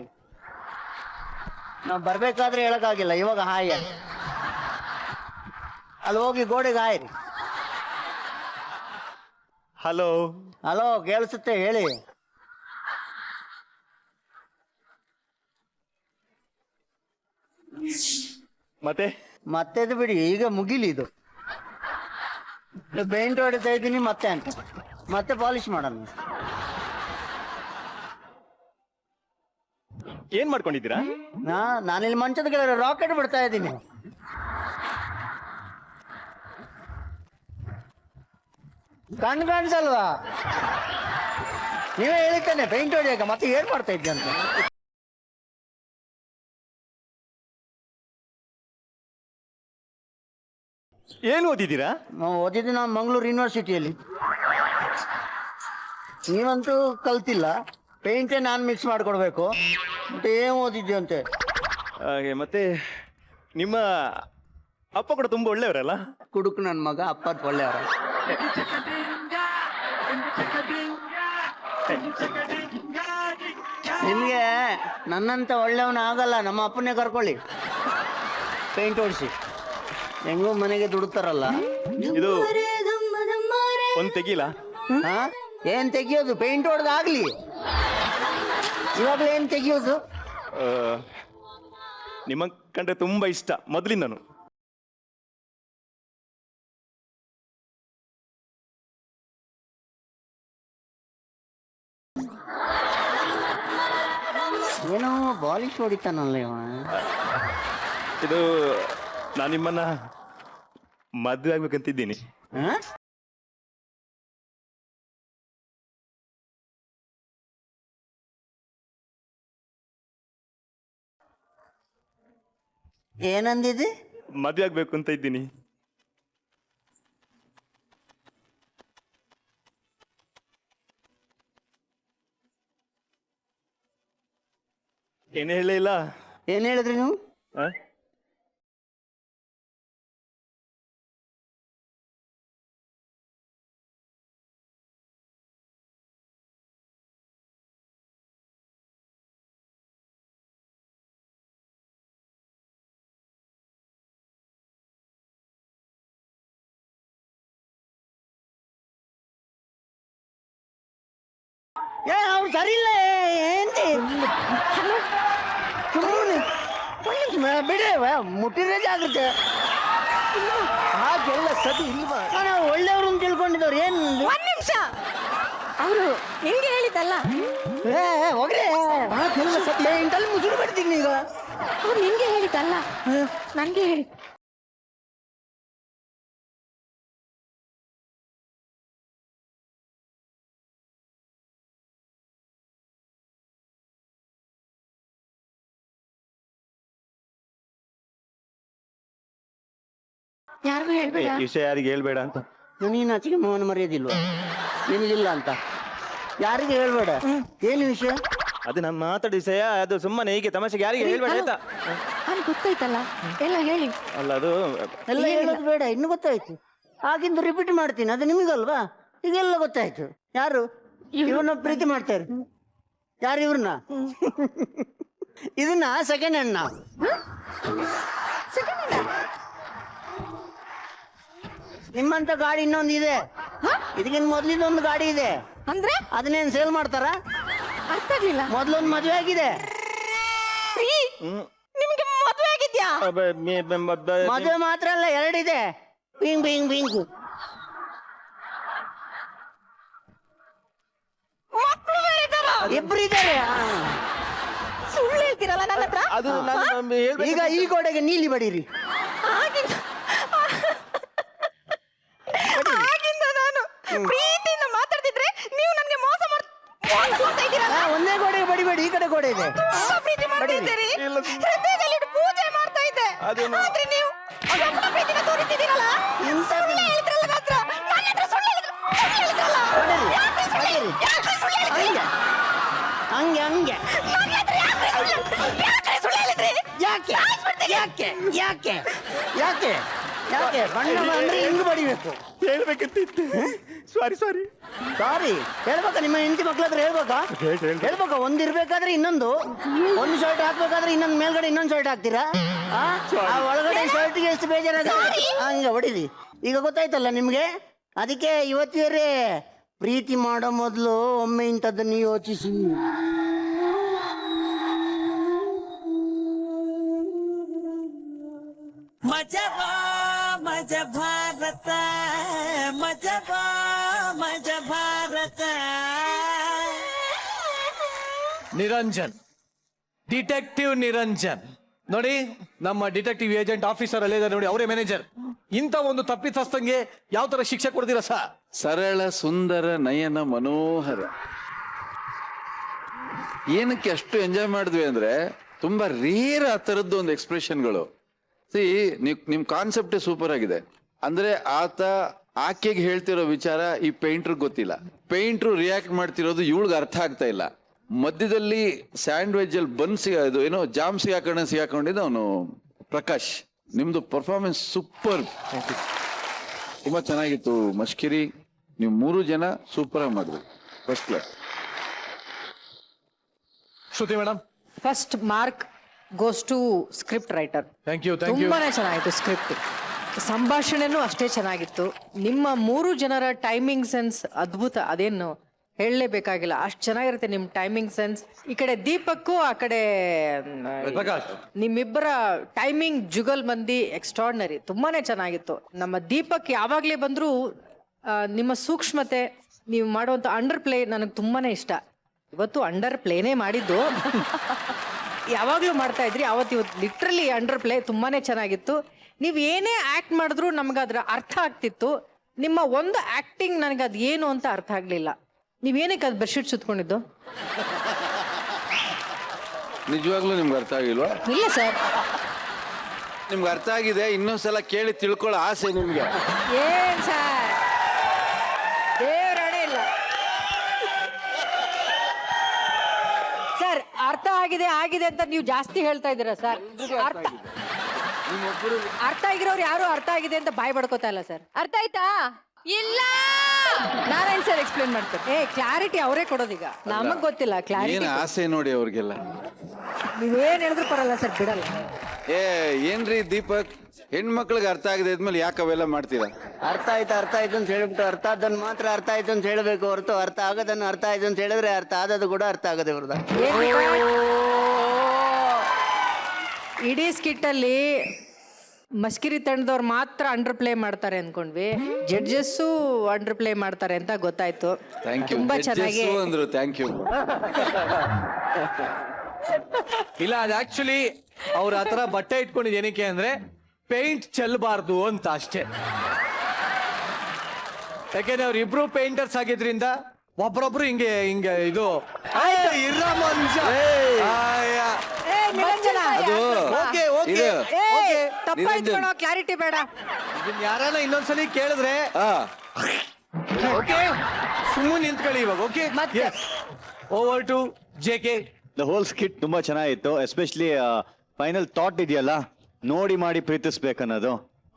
ನಾವು ಬರ್ಬೇಕಾದ್ರೆ ಹೇಳಕ್ಕಾಗಿಲ್ಲ, ಇವಾಗ ಹಾಯ್. ಅಲ್ಲಿ ಹೋಗಿ ಗೋಡೆಗೆ ಹಾಯ್ರಿ. ಹಲೋ ಹಲೋ, ಕೇಳಿಸುತ್ತೆ ಹೇಳಿ. ಮತ್ತೆ ಬಿಡಿ, ಈಗ ಮುಗಿಲಿ ಇದು. ಪೇಂಟ್ ಹೊಡಿತಾ ಇದ್ದೀನಿ ಮತ್ತೆ ಅಂತ, ಮತ್ತೆ ಪಾಲಿಶ್ ಮಾಡೋಣ. ಏನ್ ಮಾಡ್ಕೊಂಡಿದ್ದೀರಾ? ನಾನಿಲ್ಲಿ ಮಂಚದ ಕೆಳಗೆ ರಾಕೆಟ್ ಬಿಡ್ತಾ ಇದ್ದೀನಿ. ಕಣ್ಣು ಕಾಣಿಸಲ್ವಾ? ನೀವೇ ಹೇಳಿದ್ದಾನೆ ಪೇಂಟ್ ಹೊಡಿಯಾಕ, ಮತ್ತೆ ಏನ್ ಮಾಡ್ತಾ ಇದ್ದೆ ಅಂತ. ಏನು ಓದಿದ್ದೀರಾ? ನಾವು ಓದಿದ್ದು ನಾವು ಮಂಗಳೂರು ಯೂನಿವರ್ಸಿಟಿಯಲ್ಲಿ. ನೀವಂತೂ ಕಲ್ತಿಲ್ಲ, ಪೇಂಟೇ ನಾನು ಮಿಕ್ಸ್ ಮಾಡಿಕೊಡ್ಬೇಕು. ಮತ್ತೆ ಏನು ಓದಿದ್ದೆ ಅಂತೆ? ಹಾಗೆ ಮತ್ತೆ ನಿಮ್ಮ ಅಪ್ಪ ಕೂಡ ತುಂಬ ಒಳ್ಳೆಯವರಲ್ಲ? ಕುಡುಕು ನನ್ನ ಮಗ, ಅಪ್ಪ ಒಳ್ಳೆಯವರ. ನಿಮಗೆ ನನ್ನಂತ ಒಳ್ಳೆಯವನ ಆಗಲ್ಲ, ನಮ್ಮ ಅಪ್ಪನೇ ಕರ್ಕೊಳ್ಳಿ ಪೇಂಟ್ ಹೊಡಿಸಿ. ಹೆಂಗೂ ಮನೆಗೆ ದುಡ್ತಾರಲ್ಲ. ಇದು ಒಂದು ತೆಗಿಲ? ಹಾ, ಏನ್ ತೆಗಿಯೋದು? ಪೇಂಟ್ ಹೊಡೆದಾಗ್ಲಿ. ಇವಾಗಲೇ ಏನ್ ತೆಗಿಯೋದು? ನಿಮ್ಮ ಕಂಡ್ರೆ ತುಂಬಾ ಇಷ್ಟ ಮೊದಲಿಂದನು. ಏನೋ ಬಾಲಿಶ್ ಹೊಡಿತಾನಲ್ಲ ಇವ. ಇದು ನಾನು ನಿಮ್ಮನ್ನ ಮದುವೆ ಆಗ್ಬೇಕಂತಿದ್ದೀನಿ. ಹಾ? ಏನಂದಿದೆ? ಮದುವೆ ಆಗ್ಬೇಕು ಅಂತ ಇದ್ದೀನಿ. ಏನು ಹೇಳೇ ಇಲ್ಲ? ಏನ್ ಹೇಳಿದ್ರಿ ನೀವು? ಆ? ಏ ಅವ್ರು ಸರಿ ಇಲ್ಲ. ಏನ್ತಿ ಬಿಡಿ, ಮುಟ್ಟಿದ್ರೆ ಜಾಗ್ರತೆ. ಹಾಗೆಲ್ಲ ಸತಿ ಇಲ್ವಾ? ನಾವು ಒಳ್ಳೆಯವರು ಅಂತ ತಿಳ್ಕೊಂಡಿದ್ದವ್ರು. ಏನ್ ಒಂದ್ ನಿಮಿಷ, ಅವರು ನಿಂಗೆ ಹೇಳಿದ್ದಲ್ಲ. ಹೋಗ್ರಿ, ಹಾಗೆಲ್ಲ ಸತಿ ಇಂಟಲ್ಲಿ ಮುಸುರು ಬಿಡ್ತೀನಿ ಈಗ. ಅವ್ರು ನಿಂಗೆ ಹೇಳಿದ್ದಲ್ಲ, ನನ್ಗೆ ಹೇಳಿ. ಯಾರಿಗೂ ಹೇಳ್ಬೇಡ. ವಿಷಯ ಯಾರಿಗೆ ಹೇಳ್ಬೇಡ ಅಂತ. ನೀನು ಆಚೆಗೆ ಮೌನ ಮರ್ಯಾದಿಲ್ವಾ? ನಿನಗಿಲ್ಲ ಅಂತ ಯಾರಿಗೆ ಹೇಳ್ಬೇಡ. ಏನು ವಿಷಯ? ಅದು ನಾನು ಮಾತಾಡಿದ ವಿಷಯ, ಅದು ಸುಮ್ಮನೆ ಹೀಗೆ ತಮಾಷೆಗೆ ಯಾರಿಗೆ ಹೇಳ್ಬೇಡ ಆಯ್ತಾ? ಅಲ್ಲಿ ಗೊತ್ತಾಯ್ತಲ್ಲ, ಎಲ್ಲ ಹೇಳಿ. ಅಲ್ಲ ಅದು ಎಲ್ಲ ಹೇಳೋದು ಬೇಡ, ಇನ್ನು ಗೊತ್ತಾಯ್ತು. ಆಗಿಂದು ರಿಪೀಟ್ ಮಾಡ್ತೀನಿ, ಅದು ನಿಮಗಲ್ವಾ? ಈಗೆಲ್ಲ ಗೊತ್ತಾಯ್ತು. ಯಾರು ಇವ್ರನ್ನ ಪ್ರೀತಿ ಮಾಡ್ತಾರೆ? ಯಾರು ಇವ್ರನ್ನ? ಇದನ್ನ ಸೆಕೆಂಡ್ ಹ್ಯಾಂಡ್. ನಿಮ್ಮಂತ ಗಾಡಿ ಇನ್ನೊಂದು ಇದೆ, ಇದಕ್ಕಿಂತ ಮೊದ್ಲಿಂದ ಒಂದು ಗಾಡಿ ಇದೆ. ಅಂದ್ರೆ ಅದನ್ನೇನು ಸೇಲ್ ಮಾಡ್ತಾರ? ಅರ್ಥ ಆಗ್ಲಿಲ್ಲ. ಮೊದ್ಲೊಂದು ಮದುವೆ ಆಗಿದೆ. ನಿಮ್ಗೆ ಮದುವೆ ಆಗಿದ್ಯಾ? ಮದುವೆ ಮಾತ್ರ ಅಲ್ಲ, ಎರಡಿದೆ. ಬಿಂಗ್ ಬಿಂಗ್ ಬಿಂಗ್. ಮಕ್ಕಳು ಬೇರೆ ಇದ್ದಾರಾ? ಇಬ್ರು ಇದ್ದಾರೆ. ಸುಳ್ಳು ಹೇಳ್ತೀರಲ್ಲ ನನ್ನ ಹತ್ರ. ಅದು ನಾನು ಈಗ ಈ ಗೋಡೆಗೆ ನೀಲಿ ಬಡೀರಿ. ಆಗಿಂದ ನಾನು ಪ್ರೀತಿಯಿಂದ ಮಾತಾಡ್ತಿದ್ರೆ ನೀವು ನನಗೆ ಮೋಸ ಮಾಡ್ತಾ ಇದ್ದೀರಲ್ಲ. ಒಂದೇ ಗೋಡೆಗೆ ಬಡಿಬೇಡಿ, ಈ ಕಡೆ ಗೋಡೆ ಇದೆ. ಪ್ರೀತಿ ಮಾಡ್ತಿದ್ದೀರಿ, ಹೃದಯದಲ್ಲಿ ಇಟ್ಟು ಪೂಜೆ ಮಾಡ್ತಾ ಇದ್ದೆ. ಆದ್ರೆ ನೀವು ನನ್ನ ಪ್ರೀತಿನ ತೋರಿಸ್ತಿದ್ದೀರಲ್ಲ. ಸುಳ್ಳು ಹೇಳಿದ್ರಲ್ಲ ನನ್ನ ಹತ್ರ. ನನ್ನ ಹತ್ರ ಸುಳ್ಳು ಹೇಳಿದ್ರಲ್ಲ. ಯಾಕೆ ಸುಳ್ಳು ಹೇಳಿದ್ರಿ? ಹಂಗೆ ಹಂಗೆ ಯಾಕೆ ಸುಳ್ಳು ಹೇಳಿದ್ರಿ? ಯಾಕೆ ಯಾಕೆ ಯಾಕೆ ಯಾಕೆ ಯಾಕೆ ಬಣ್ಣ ಅಂದ್ರೆ ಹೆಂಗ್ ಬಡಿಬೇಕು? ಹೇಳ್ಬೇಕಂತಿತ್ತು. ಸಾರಿ ಸಾರಿ ಸಾರಿ ಹೇಳ್ಬೇಕಾ? ನಿಮ್ಮ ಹೆಂಡತಿ ಮಕ್ಳ ಹತ್ರ ಹೇಳ್ಬೇಕಾ? ಹೇಳ್ಬೇಕಾ? ಒಂದಿರ್ಬೇಕಾದ್ರೆ ಇನ್ನೊಂದು, ಒಂದು ಶರ್ಟ್ ಹಾಕ್ಬೇಕಾದ್ರೆ ಇನ್ನೊಂದು ಮೇಲ್ಗಡೆ ಇನ್ನೊಂದು ಶರ್ಟ್ ಹಾಕ್ತೀರಾ? ಆ ಒಳಗಡೆ ಶರ್ಟ್ಗೆ ಎಷ್ಟು ಬೇಜಾರದ? ಹಂಗೆ ಹೊಡಿರಿ. ಈಗ ಗೊತ್ತಾಯ್ತಲ್ಲ ನಿಮ್ಗೆ. ಅದಕ್ಕೆ ಇವತ್ತಿಯರೇ ಪ್ರೀತಿ ಮಾಡೋ ಮೊದಲು ಒಮ್ಮೆ ಇಂಥದ್ದನ್ನು ಯೋಚಿಸಿ. ಮಜಬಾ ಮಜ ಭಾರತ, ಮಜಬಾ ಮಜ ಭಾರತ. ನಿರಂಜನ್, ಡಿಟೆಕ್ಟಿವ್ ನಿರಂಜನ್, ನೋಡಿ ನಮ್ಮ ಡಿಟೆಕ್ಟಿವ್ ಏಜೆಂಟ್ ಆಫೀಸರ್ ಅಲ್ಲೇ ಇದ್ದಾರೆ ನೋಡಿ, ಅವರೇ ಮ್ಯಾನೇಜರ್. ಇಂಥ ಒಂದು ತಪ್ಪಿತಸ್ಥಂಗೆ ಯಾವ ತರ ಶಿಕ್ಷೆ ಕೊಡ್ತೀರಾ ಸರ್? ಸರಳ ಸುಂದರ ನಯನ ಮನೋಹರ. ಏನಕ್ಕೆ ಅಷ್ಟು ಎಂಜಾಯ್ ಮಾಡಿದ್ವಿ ಅಂದ್ರೆ ತುಂಬಾ ರೇರ್ ಆ ತರದ್ದು ಒಂದು ಎಕ್ಸ್ಪ್ರೆಷನ್ಗಳು. ನಿಮ್ ಕಾನ್ಸೆಪ್ಟೇ ಸೂಪರ್ ಆಗಿದೆ. ಅಂದ್ರೆ ಆಕೆಗೆ ಹೇಳ್ತಿರೋ ವಿಚಾರ ಈ ಪೇಂಟ್ರ್ ಗೊತ್ತಿಲ್ಲ, ಪೇಂಟ್ರು ರಿಯಾಕ್ಟ್ ಮಾಡ್ತಿರೋದು ಇವಳಿಗೆ ಅರ್ಥ ಆಗ್ತಾ ಇಲ್ಲ. ಮಧ್ಯದಲ್ಲಿ ಸ್ಯಾಂಡ್ವಿಚ್ ಅಲ್ಲಿ ಇದು ಏನೋ ಜಾಮ್ ಸಿಗಾಕೊಂಡಿದ್ದ ಅವನು ಪ್ರಕಾಶ್. ನಿಮ್ದು ಪರ್ಫಾರ್ಮೆನ್ಸ್ ಸೂಪರ್, ತುಂಬಾ ಚೆನ್ನಾಗಿತ್ತು. ಮಷ್ಕಿರಿ, ನೀವು 3 ಜನ ಸೂಪರ್ ಆಗಿ ಮಾಡಿದ್ರಿ, first class. Shruti madam, first mark goes to script writer. Thank you. ತುಂಬಾನೇ ಚೆನ್ನಾಗಿತ್ತು ಸ್ಕ್ರಿಪ್ಟ್, ಸಂಭಾಷಣೆನೂ ಅಷ್ಟೇ ಚೆನ್ನಾಗಿತ್ತು. ನಿಮ್ಮ 3 ಜನರ ಟೈಮಿಂಗ್ ಸೆನ್ಸ್ ಅದ್ಭುತ, ಅದೇನು ಹೇಳಲೇಬೇಕಾಗಿಲ್ಲ, ಅಷ್ಟು ಚೆನ್ನಾಗಿರುತ್ತೆ ನಿಮ್ಮ ಟೈಮಿಂಗ್ ಸೆನ್ಸ್. ಈ ಕಡೆ ದೀಪಕ್ಕು, ಆ ಕಡೆ ನಿಮ್ಮಿಬ್ಬರ ಟೈಮಿಂಗ್ ಜುಗಲ್ ಮಂದಿ ಎಕ್ಸ್ಟ್ರಾರ್ಡಿನರಿ, ತುಂಬಾನೇ ಚೆನ್ನಾಗಿತ್ತು. ನಮ್ಮ ದೀಪಕ್ ಯಾವಾಗಲೇ ಬಂದರೂ ನಿಮ್ಮ ಸೂಕ್ಷ್ಮತೆ, ನೀವು ಮಾಡುವಂಥ ಅಂಡರ್ ಪ್ಲೇ ನನಗೆ ತುಂಬಾನೇ ಇಷ್ಟ. ಇವತ್ತು ಅಂಡರ್ ಪ್ಲೇನೇ ಮಾಡಿದ್ದು, ಯಾವಾಗಲೂ ಮಾಡ್ತಾ ಇದ್ರಿ, ಇವತ್ತು ಲಿಟ್ರಲಿ ಅಂಡರ್ ಪ್ಲೇ ತುಂಬಾನೇ ಚೆನ್ನಾಗಿತ್ತು. ನೀವು ಏನೇ ಆ್ಯಕ್ಟ್ ಮಾಡಿದ್ರು ನಮ್ಗೆ ಅದರ ಅರ್ಥ ಆಗ್ತಿತ್ತು. ನಿಮ್ಮ ಒಂದು ಆ್ಯಕ್ಟಿಂಗ್ ನನಗೆ ಅದು ಏನು ಅಂತ ಅರ್ಥ ಆಗಲಿಲ್ಲ. ನೀವೇನಕ್ಕೆ ಅದು ಬೆಡ್ಶೀಟ್ ಸುತ್ಕೊಂಡಿದ್ದು? ನಿಜವಾಗ್ಲೂ ನಿಮ್ಗೆ ಅರ್ಥ ಆಗಿಲ್ವಾ? ಇಲ್ಲ ಸರ್, ನಿಮ್ಗೆ ಅರ್ಥ ಆಗಿದೆ, ಇನ್ನೊಂದ್ಸಲ ಕೇಳಿ ತಿಳ್ಕೊಳ್ಳೋ ಆಸೆ ನಿಮ್ಗೆ. ಏನ್ ಸರ್, ದೇವರಾಣೆ ಇಲ್ಲ ಸರ್. ಅರ್ಥ ಆಗಿದೆ ಅಂತ ನೀವು ಜಾಸ್ತಿ ಹೇಳ್ತಾ ಇದ್ದೀರಾ ಸರ್. ಅರ್ಥ ಆಗಿರೋರು ಯಾರು ಅರ್ಥ ಆಗಿದೆ ಅಂತ ಬಾಯ್ ಬಡ್ಕೋತಾ ಇಲ್ಲ ಸರ್. ಅರ್ಥ ಆಯ್ತಾ? ಇಲ್ಲ, ನಾರಾಯಣ್ ಸರ್ ಎಕ್ಸ್ಪ್ಲೇನ್ ಮಾಡ್ತಾರೆ. ಕ್ಲಾರಿಟಿ ಅವರೇ ಕೊಡೋದೀಗ, ನಮಗ್ ಗೊತ್ತಿಲ್ಲ ಕ್ಲಾರಿಟಿ. ಏನ್ ಆಸೆ ನೋಡಿ ಅವ್ರಿಗೆಲ್ಲ. ನೀವೇನ್ ಹೇಳಿದ್ರು ಬರಲ್ಲ ಸರ್, ಬಿಡಲ್ಲ. ಏನ್ರಿ ದೀಪಕ್, ಹೆಣ್ಮಕ್ಳಿಗೆ ಅರ್ಥ ಆಗಿದೆ ಇದ್ಮೇಲೆ ಯಾಕೆ ಅವೆಲ್ಲ ಮಾಡ್ತೀರಾ? ಅರ್ಥ ಆಯ್ತು ಅಂತ ಹೇಳ್ಬಿಟ್ಟು ಅರ್ಥ ಆದನ್ನು ಮಾತ್ರ ಅರ್ಥ ಆಯ್ತು ಅಂತ ಹೇಳಬೇಕು ಹೊರತು ಅರ್ಥ ಆಗೋದನ್ನು ಅರ್ಥ ಆಯ್ತು ಅಂತ ಹೇಳಿದ್ರೆ ಅರ್ಥ ಆದದ್ದು ಕೂಡ ಅರ್ಥ ಆಗದೆ ಬರದ. ಇಡೀ ಸ್ಕಿಟ್ ಅಲ್ಲಿ ಮಸ್ಕಿರಿ ತಂಡದವ್ರು ಮಾತ್ರ ಅಂಡರ್ ಪ್ಲೇ ಮಾಡ್ತಾರೆ ಅನ್ಕೊಂಡ್ವಿ, ಜಡ್ಜಸ್ಸು ಅಂಡರ್ ಪ್ಲೇ ಮಾಡ್ತಾರೆ ಅಂತ ಗೊತ್ತಾಯ್ತು. ತುಂಬಾ ಚೆನ್ನಾಗಿ ಅಂದ್ರು. Thank you. ಇಲ್ಲ, ಅದು ಆಕ್ಚುಲಿ ಅವ್ರ ಆತರ ಬಟ್ಟೆ ಇಟ್ಕೊಂಡಿದ್ ಏನಕ್ಕೆ ಅಂದ್ರೆ ಪೇಂಟ್ ಚೆಲ್ಲಬಾರ್ದು ಅಂತ ಅಷ್ಟೇ. ಯಾಕೆಂದ್ರೆ ಅವ್ರಿಬ್ರು ಪೇಂಟರ್ಸ್ ಆಗಿದ್ರಿಂದ ಒಬ್ರೊಬ್ರು ಹಿಂಗೆ ಇದು ಇರ ಮನುಷ್ಯ. ಕ್ಲಾರಿಟಿ ಬೇಡ, ಯಾರನ್ನ ಇನ್ನೊಂದ್ಸಲಿ ಕೇಳಿದ್ರೆ ಓಕೆ ಸುಮ್ಮನೆ ನಿಂತ್ಕೊಳ್ಳಿ ಇವಾಗ. Okay, over to JK. The whole skit ತುಂಬಾ ಚೆನ್ನಾಗಿತ್ತು. ಎಸ್ಪೆಷಲಿ ಫೈನಲ್ ಥಾಟ್ ಇದೆಯಲ್ಲ, ನೋಡಿ ಮಾಡಿ ಪ್ರೀತಿಸ್ಬೇಕನ್ನೋದು,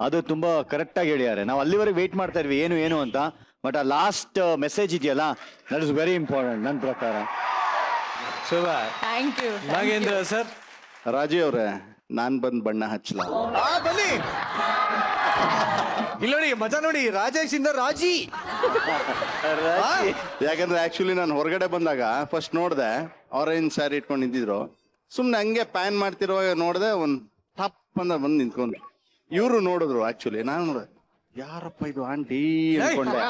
ಅದು ತುಂಬಾ ಕರೆಕ್ಟ್ ಆಗಿ ಹೇಳಿದ್ದಾರೆ. ನಾವು ಅಲ್ಲಿವರೆಗೆ ವೇಟ್ ಮಾಡ್ತಾ ಇದ್ವಿ ಏನು ಅಂತ, ಬಟ್ ಆ ಲಾಸ್ಟ್ ಮೆಸೇಜ್ ಇದೆಯಲ್ಲ, ದಟ್ ಇಸ್ ವೆರಿ ಇಂಪಾರ್ಟೆಂಟ್ ನನ್ನ ಪ್ರಕಾರ. Thank you. Nagendra sir. Rajeev ಅವ್ರೆ, ನಾನ್ ಬಂದ್ ಬಣ್ಣ ಹಚ್ಚಲ. ಬನ್ನಿ ಇಲ್ಲಿ ನೋಡಿ, ಮಜಾ ನೋಡಿ, ರಾಜೇಶ್ ಇಂದ ರಾಜಿ. ಯಾಕಂದ್ರೆ ಆಕ್ಚುಲಿ ನಾನು ಹೊರಗಡೆ ಬಂದಾಗ ಫಸ್ಟ್ ನೋಡ್ದೆ ಆರೆಂಜ್ ಸ್ಯಾರಿ ಇಟ್ಕೊಂಡು ನಿಂತಿದ್ರು. ಸುಮ್ನೆ ಹಂಗೆ ಪ್ಯಾನ್ ಮಾಡ್ತಿರುವಾಗ ನೋಡ್ದೆ, ಒಂದ್ ಟಪ್ ಅಂತ ಬಂದು ನಿಂತ್ಕೊಂಡ್ರು. ಇವ್ರು ನೋಡಿದ್ರು, ಆಕ್ಚುಲಿ ನಾನು ನೋಡಿದೆ, ಯಾರಪ್ಪ ಇದು ಆಂಟಿ ಅನ್ಕೊಂಡೆ.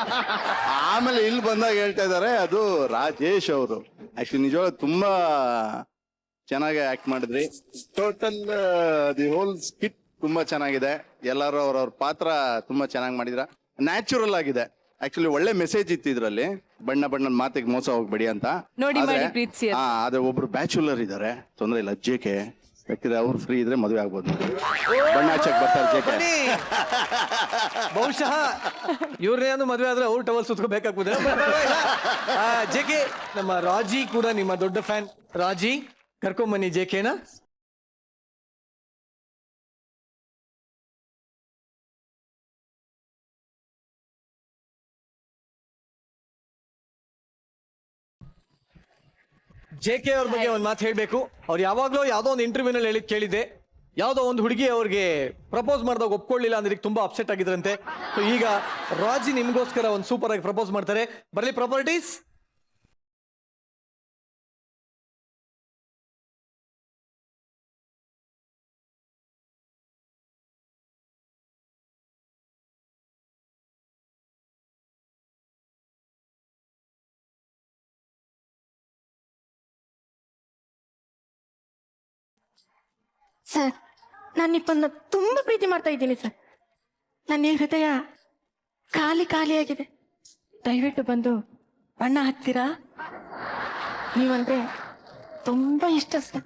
ಆಮೇಲೆ ಇಲ್ಲಿ ಬಂದಾಗ ಹೇಳ್ತಾ ಇದಾರೆ ಅದು ರಾಜೇಶ್ ಅವರು. ಆಕ್ಚುಲಿ ನಿಜವಾಗ ತುಂಬಾ ಚೆನ್ನಾಗಿ ಆಕ್ಟ್ ಮಾಡಿದ್ರಿ. ಟೋಟಲ್ ದಿ ಹೋಲ್ ಸ್ಕಿಟ್ ತುಂಬಾ ಚೆನ್ನಾಗಿದೆ. ಎಲ್ಲರೂ ಅವ್ರವ್ರ ಪಾತ್ರ ತುಂಬಾ ಚೆನ್ನಾಗಿ ಮಾಡಿದ್ರ. ನ್ಯಾಚುರಲ್ ಆಗಿದೆ. ಆಕ್ಚುಲಿ ಒಳ್ಳೆ ಮೆಸೇಜ್ ಇತ್ತು ಇದ್ರಲ್ಲಿ, ಬಣ್ಣದ ಮಾತಿಗೆ ಮೋಸ ಹೋಗ್ಬೇಡಿ ಅಂತ. ಆದ್ರೆ ಒಬ್ರು ಬ್ಯಾಚುಲರ್ ಇದಾರೆ, ತೊಂದ್ರೆ ಇಲ್ಲ, JK. ಯಾಕಂದ್ರೆ ಅವ್ರು ಫ್ರೀ ಇದ್ರೆ ಮದುವೆ ಆಗ್ಬೋದು, ಬಣ್ಣ ಹಚ್ಚಕ್ ಬರ್ತಾರೆ JK. ಬಹುಶಃ ಇವ್ರನ್ನೇನು ಮದುವೆ ಆದ್ರೆ ಅವ್ರು ಟವಲ್ ಸುತ್ಕೋಬೇಕಾಗ್ಬೋದು. JK, ನಮ್ಮ ರಾಜಿ ಕೂಡ ನಿಮ್ಮ ದೊಡ್ಡ ಫ್ಯಾನ್. ರಾಜಿ, ಕರ್ಕೊಂಬನ್ನಿ JKನ. JK ಅವ್ರ ಬಗ್ಗೆ ಒಂದು ಮಾತು ಹೇಳ್ಬೇಕು. ಅವ್ರು ಯಾವಾಗ್ಲೂ ಯಾವ್ದೋ ಒಂದು ಇಂಟರ್ವ್ಯೂ ನಲ್ಲಿ ಕೇಳಿದ್ದೆ, ಯಾವ್ದೋ ಒಂದು ಹುಡುಗಿ ಅವ್ರಿಗೆ ಪ್ರಪೋಸ್ ಮಾಡಿದಾಗ ಒಪ್ಕೊಳ್ಳಿಲ್ಲ ಅಂದ್ರೆ ತುಂಬಾ ಅಪ್ಸೆಟ್ ಆಗಿದ್ರಂತೆ. ಸೊ ಈಗ ರಾಜಿ ನಿಮ್ಗೋಸ್ಕರ ಒಂದು ಸೂಪರ್ ಆಗಿ ಪ್ರಪೋಸ್ ಮಾಡ್ತಾರೆ. ಬರ್ಲಿ ಪ್ರಾಪರ್ಟೀಸ್. ಸರ್ ನಾನು ನಿಮ್ಮನ್ನ ತುಂಬ ಪ್ರೀತಿ ಮಾಡ್ತಾ ಇದ್ದೀನಿ ಸರ್. ನನ್ನ ಹೃದಯ ಖಾಲಿಯಾಗಿದೆ. ದಯವಿಟ್ಟು ಬಂದು ಬಣ್ಣ ಹಚ್ತೀರಾ? ನೀವಂದ್ರೆ ತುಂಬ ಇಷ್ಟ ಸರ್.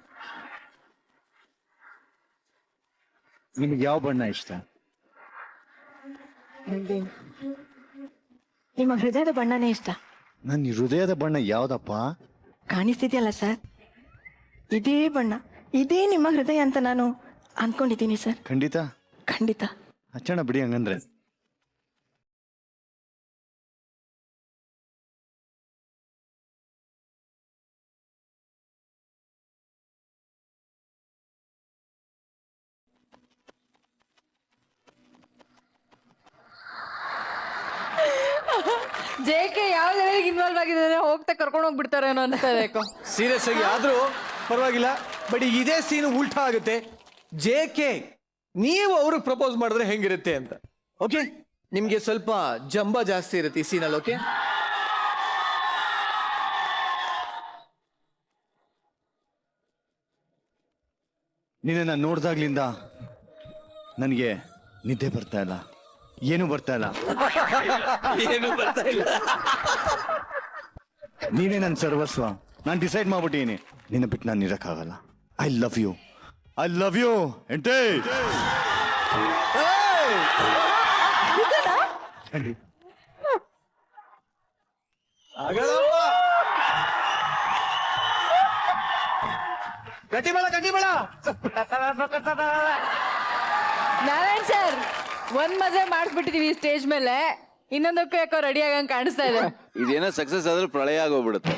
ನಿಮ್ಗೆ ಯಾವ ಬಣ್ಣ ಇಷ್ಟ? ನನಗೆ ನಿಮ್ಮ ಹೃದಯದ ಬಣ್ಣನೇ ಇಷ್ಟ. ನನ್ನ ಹೃದಯದ ಬಣ್ಣ ಯಾವ್ದಪ್ಪ? ಕಾಣಿಸ್ತಿದೆಯಲ್ಲ ಸರ್, ಇದೇ ಬಣ್ಣ, ಇದೇ ನಿಮ್ಮ ಹೃದಯ ಅಂತ ನಾನು ಅನ್ಕೊಂಡಿದ್ದೀನಿ ಸರ್. ಖಂಡಿತ ಖಂಡಿತ. ಹಚ್ಚೋಣ ಬಿಡಿ ಹಂಗಂದ್ರೆ. JK ಯಾವ್ದಾದ್ರು ಇನ್ವಾಲ್ವ್ ಆಗಿದ್ದಾರೆ, ಹೋಗ್ತಾ ಕರ್ಕೊಂಡು ಹೋಗ್ಬಿಡ್ತಾರೆ ಅನ್ನೋ ಅನ್ಸ್ತಾ ಇದೆ. ಸೀರಿಯಸ್ ಆಗಿ ಆದ್ರೂ ಪರವಾಗಿಲ್ಲ. ಬಟ್ ಈಗ ಇದೇ ಸೀನ್ ಉಲ್ಟಾ ಆಗುತ್ತೆ. JK ನೀವು ಅವ್ರಿಗೆ ಪ್ರಪೋಸ್ ಮಾಡಿದ್ರೆ ಹೆಂಗಿರುತ್ತೆ ಅಂತ. ಓಕೆ, ನಿಮ್ಗೆ ಸ್ವಲ್ಪ ಜಂಬ ಜಾಸ್ತಿ ಇರುತ್ತೆ ಈ ಸೀನಲ್ಲಿ. ಓಕೆ, ನಿನ್ನ ನೋಡ್ದಾಗ್ಲಿಂದ ನನಗೆ ನಿದ್ದೆ ಬರ್ತಾ ಇಲ್ಲ, ಏನು ಬರ್ತಾ ಇಲ್ಲ. ನೀನೇ ನನ್ನ ಸರ್ವಸ್ವ. ನಾನು ಡಿಸೈಡ್ ಮಾಡ್ಬಿಟ್ಟಿನಿ, ನಿನ್ನ ಬಿಟ್ಟು ನಾನು ಇರಕ್ಕಾಗಲ್ಲ. I love you, I love you ಎಂಟೇ. ನಾರಾಯಣ್ ಸರ್, ಒಂದ್ ಮದುವೆ ಮಾಡಿಸ್ಬಿಟ್ಟಿದೀವಿ ಸ್ಟೇಜ್ ಮೇಲೆ, ಇನ್ನೊಂದಕ್ಕೂ ಯಾಕೋ ರೆಡಿ ಆಗಂಗ್ ಕಾಣಿಸ್ತಾ ಇದೆ. ಇದೇನೋ ಸಕ್ಸಸ್ ಆದ್ರೆ ಪ್ರಳಯ ಆಗೋಗ್ಬಿಡುತ್ತೆ.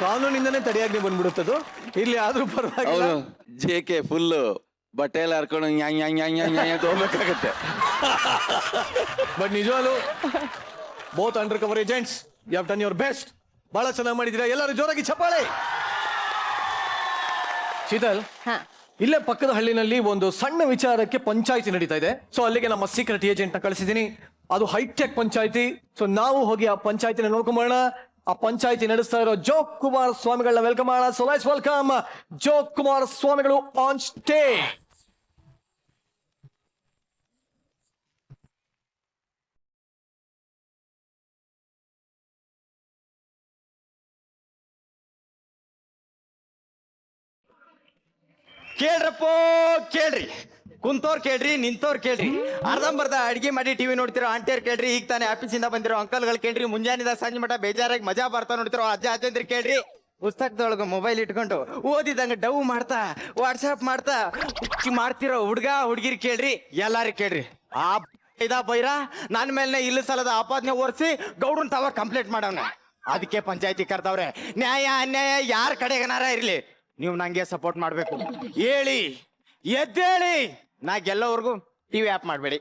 ಕಾನೂನಿಂದನೇ ತಡೆಯಾಗಿ ಬಂದ್ಬಿಡುತ್ತದು. ಇಲ್ಲಿ ಆದ್ರೂ ಪರವಾಗಿಲ್ಲ. ಅವನು JK ಫುಲ್ ಬಟ್ಟೆ ಎಲ್ಲ ಹರ್ಕೊಂಡು ಹೋಗ್ಬೇಕಾಗತ್ತೆ. ಬಟ್ ನಿಜವಾಗ್ಲು both undercover agents, you have done your best. ಬಹಳ ಚೆನ್ನಾಗಿ ಮಾಡಿದ್ದೀರಾ. ಎಲ್ಲರೂ ಜೋರಾಗಿ ಚಪ್ಪಾಳೆ. ಶೀತಲ್, ಇಲ್ಲೇ ಪಕ್ಕದ ಹಳ್ಳಿನಲ್ಲಿ ಒಂದು ಸಣ್ಣ ವಿಚಾರಕ್ಕೆ ಪಂಚಾಯಿತಿ ನಡೀತಾ ಇದೆ. ಸೊ ಅಲ್ಲಿಗೆ ನಮ್ಮ ಸೀಕ್ರೆಟ್ ಏಜೆಂಟ್ ನ ಕಳಿಸಿದ್ದೀನಿ. ಅದು ಹೈಟೆಕ್ ಪಂಚಾಯಿತಿ. ಸೊ ನಾವು ಹೋಗಿ ಆ ಪಂಚಾಯಿತಿನ ನೋಡ್ಕೊಂಬೋಣ. ಆ ಪಂಚಾಯಿತಿ ನಡೆಸ್ತಾ ಇರೋ ಜೋಗ್ ಕುಮಾರ್ ಸ್ವಾಮಿಗಳನ್ನ ವೆಲ್ಕಮ್ ಮಾಡೋಣ. So let's welcome Jog Kumar ಸ್ವಾಮಿಗಳು ಆನ್ ಸ್ಟೇಜ್. ಕೇಳ್ರಪ್ಪೋ ಕೇಳ್ರಿ, ಕುಂತೋರ್ ಕೇಳ್ರಿ, ನಿಂತೋರ್ ಕೇಳ್ರಿ, ಅರ್ಧಂಬರ್ಧ ಅಡಿಗೆ ಮಾಡಿ ಟಿವಿ ನೋಡ್ತಿರೋ ಆಂಟಿಯರ್ ಕೇಳ್ರಿ, ಈಗ ತಾನೇ ಆಫೀಸಿಂದ ಬಂದಿರೋ ಅಂಕಲ್ಗಳು ಕೇಳ್ರಿ, ಮುಂಜಾನಿಂದ ಸಂಜೆ ಮಠ ಬೇಜಾರಾಗಿ ಮಜಾ ಬರ್ತಾ ನೋಡ್ತಿರೋ ಅಜ್ಜ ಅಜ್ಜಂದ್ರಿ ಕೇಳ್ರಿ, ಪುಸ್ತಕದೊಳಗ ಮೊಬೈಲ್ ಇಟ್ಕೊಂಡು ಓದಿದಂಗ ಡವ್ ಮಾಡ್ತಾ ವಾಟ್ಸ್ಆಪ್ ಮಾಡ್ತಾ ಮಾಡ್ತಿರೋ ಹುಡ್ಗ ಹುಡ್ಗಿರಿ ಕೇಳ್ರಿ, ಎಲ್ಲಾರು ಕೇಳ್ರಿ. ಆ ಬೈರ ನನ್ನ ಮೇಲೆ ಇಲ್ಲ ಸಲದ ಆಪಾದನೆ ಓರಿಸಿ ಗೌಡ್ರನ್ ತಾವ ಕಂಪ್ಲೇಂಟ್ ಮಾಡವ್ನ. ಅದಕ್ಕೆ ಪಂಚಾಯತಿ ಕರ್ದವ್ರೆ. ನ್ಯಾಯ ಅನ್ಯಾಯ ಯಾರ ಕಡೆಗನಾರ ಇರ್ಲಿ, ನೀವು ನಂಗೆ ಸಪೋರ್ಟ್ ಮಾಡ್ಬೇಕು. ಹೇಳಿ, ಎದ್ದೇಳಿ. ನಾ ಗೆಲ್ಲೋವರೆಗೂ ಟಿವಿ ಆಫ್ ಮಾಡಬೇಡಿ.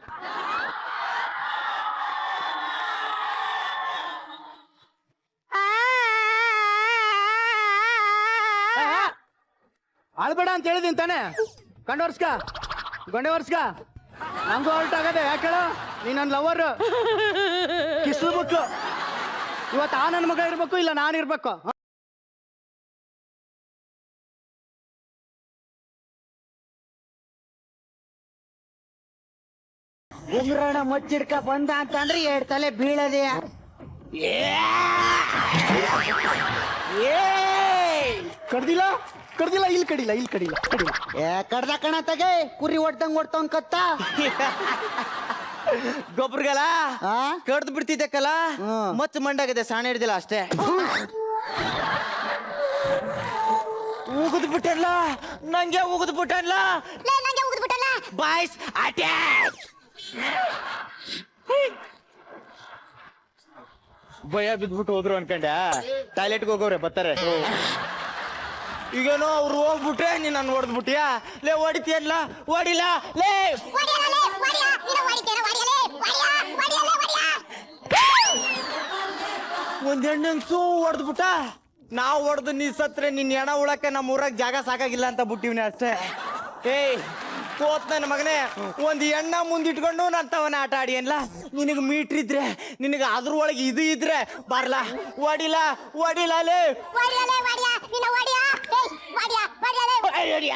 ಅಳ್ಬೇಡ ಅಂತ ಹೇಳಿದೀನಿ ತಾನೆ. ಗೊಂಡೆ ವರ್ಸ್ಕ ನಂಗೂ ಹೊಲ್ಟ್ ಆಗದೆ. ಯಾಕೆ ಹೇಳು, ನೀ ನನ್ನ ಲವರ್ ಕಿಸ್ಬಿಟ್ಟು ಇವತ್ತು ಆ ನನ್ನ ಮಗ ಇರ್ಬೇಕು, ಇಲ್ಲ ನಾನು ಇರ್ಬೇಕು. ಉಂಗ್ರಾಣ ಮುಚ್ಚಿಡ್ಕ ಬಂದ ಅಂತಂದ್ರೆ 2 ತಲೆ ಬೀಳದೆ. ಕಡ್ದಿಲ್ಲ ಇಲ್ಲಿ ಕಡಿಲ್ಲ. ಕಡ್ದ ಕಣ ತಗೆ ಕುರಿ ಹೊಡ್ದಂಗ್ ಹೊಡ್ತವನ್ ಕತ್ತ. ಗೊಬ್ಬರಗಲ ಕಡ್ದು ಬಿಡ್ತಿದ್ದೆ ಕಲ, ಮಚ್ಚ ಮಂಡಾಗಿದೆ, ಸಾಣೆ ಹಿಡ್ದಿಲ್ಲ ಅಷ್ಟೇ. ಉಗಿದ್ ಬಿಟ್ಟಲ್ಲ, ನಂಗೆ ಉಗಿದ್ ಬಿಟ್ಟಲ್ಲ. Boys attack. ಭಯ ಬಿದ್ಬಿಟ್ಟು ಹೋದ್ರು ಅನ್ಕಂಡ. ಟಾಯ್ಲೆಟ್ಗೆ ಹೋಗೋರೆ ಬರ್ತಾರೆ. ಈಗೇನೋ ಅವ್ರು ಹೋಗ್ಬಿಟ್ರೆ ನೀನ್ ನಾನು ಹೊಡೆದ್ಬಿಟ್ಟಿಯಾ? ಲೇ ಹೊಡಿತೀಯಲ್ಲ, ಹೊಡಿಲ್ಲ ಲೇ. ಒಂದ್ ಹೆಣ್ಣನ್ಸು ಹೊಡೆದ್ಬಿಟ್ಟ. ನಾವು ಹೊಡೆದು ನೀ ಸತ್ರೆ ನಿನ್ ಹೆಣ ಉಳಕ್ಕೆ ನಮ್ಮ ಊರಾಗ ಜಾಗ ಸಾಕಾಗಿಲ್ಲ ಅಂತ ಬಿಟ್ಟಿವ್ನಿ ಅಷ್ಟೇ. ಏಯ್ ಕೋತ್ ನನ್ನ ಮಗನೇ, ಒಂದ್ ಎಣ್ಣ ಮುಂದಿಟ್ಕೊಂಡು ನಾನು ತವನ ಆಟ ಆಡಿ ಅನ್ಲ. ನಿನಗೆ ಮೀಟ್ರ್ ಇದ್ರೆ, ನಿನಗೆ ಅದ್ರೊಳಗೆ ಇದು ಇದ್ರೆ ಬರ್ಲಾ. ಹೊಡಿಲ್ಲ ಲೇ.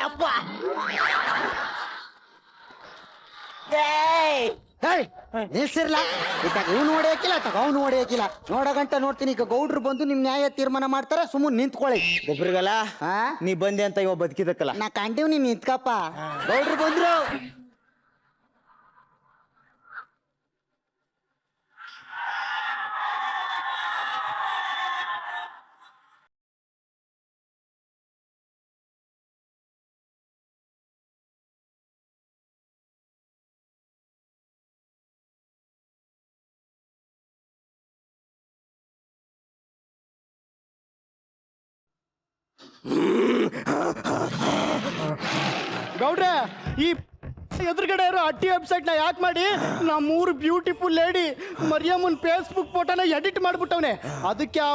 ಅಪ್ಪ ನಿಲ್ಸಿರ್ಲ ಇತ್ತಾಗ ಇವ್ನು ಹೊಡೆಯಕ್ಕಿಲ್ಲ ತಗ ಅವ್ನು ಹೊಡೆಯಕ್ಕಿಲ್ಲ ನೋಡಗಂಟ ನೋಡ್ತೀನಿ. ಈಗ ಗೌಡ್ರು ಬಂದು ನಿಮ್ ನ್ಯಾಯ ತೀರ್ಮಾನ ಮಾಡ್ತಾರ, ಸುಮ್ಮನೆ ನಿಂತ್ಕೊಳ್ಳಿ. ಒಬ್ರಿಗಲ್ಲ ನೀ ಬಂದೆ ಅಂತ ಇವ ಬದುಕಿದಕ್ಕಲ್ಲ. ನಾ ಕಂಡೀವ್ ನೀನ್ ನಿಂತ್ಕಪ್ಪ. ಗೌಡ್ರು ಬಂದ್ರು. ಗೌಡ್ರೆ, ಈ ಎದುರುಗಡೆ ಇರೋ ಅಟ್ಟಿ ವೆಬ್ಸೈಟ್ ನ ಯಾಕೆ ಮಾಡಿ ನಮ್ಮೂರು ಬ್ಯೂಟಿಫುಲ್ ಲೇಡಿ ಮರಿಯಮ್ಮನ್ ಫೇಸ್ಬುಕ್ ಫೋಟೋನ ಎಡಿಟ್ ಮಾಡ್ಬಿಟ್ಟವನೆ. ಅದಕ್ಕೆ ಆ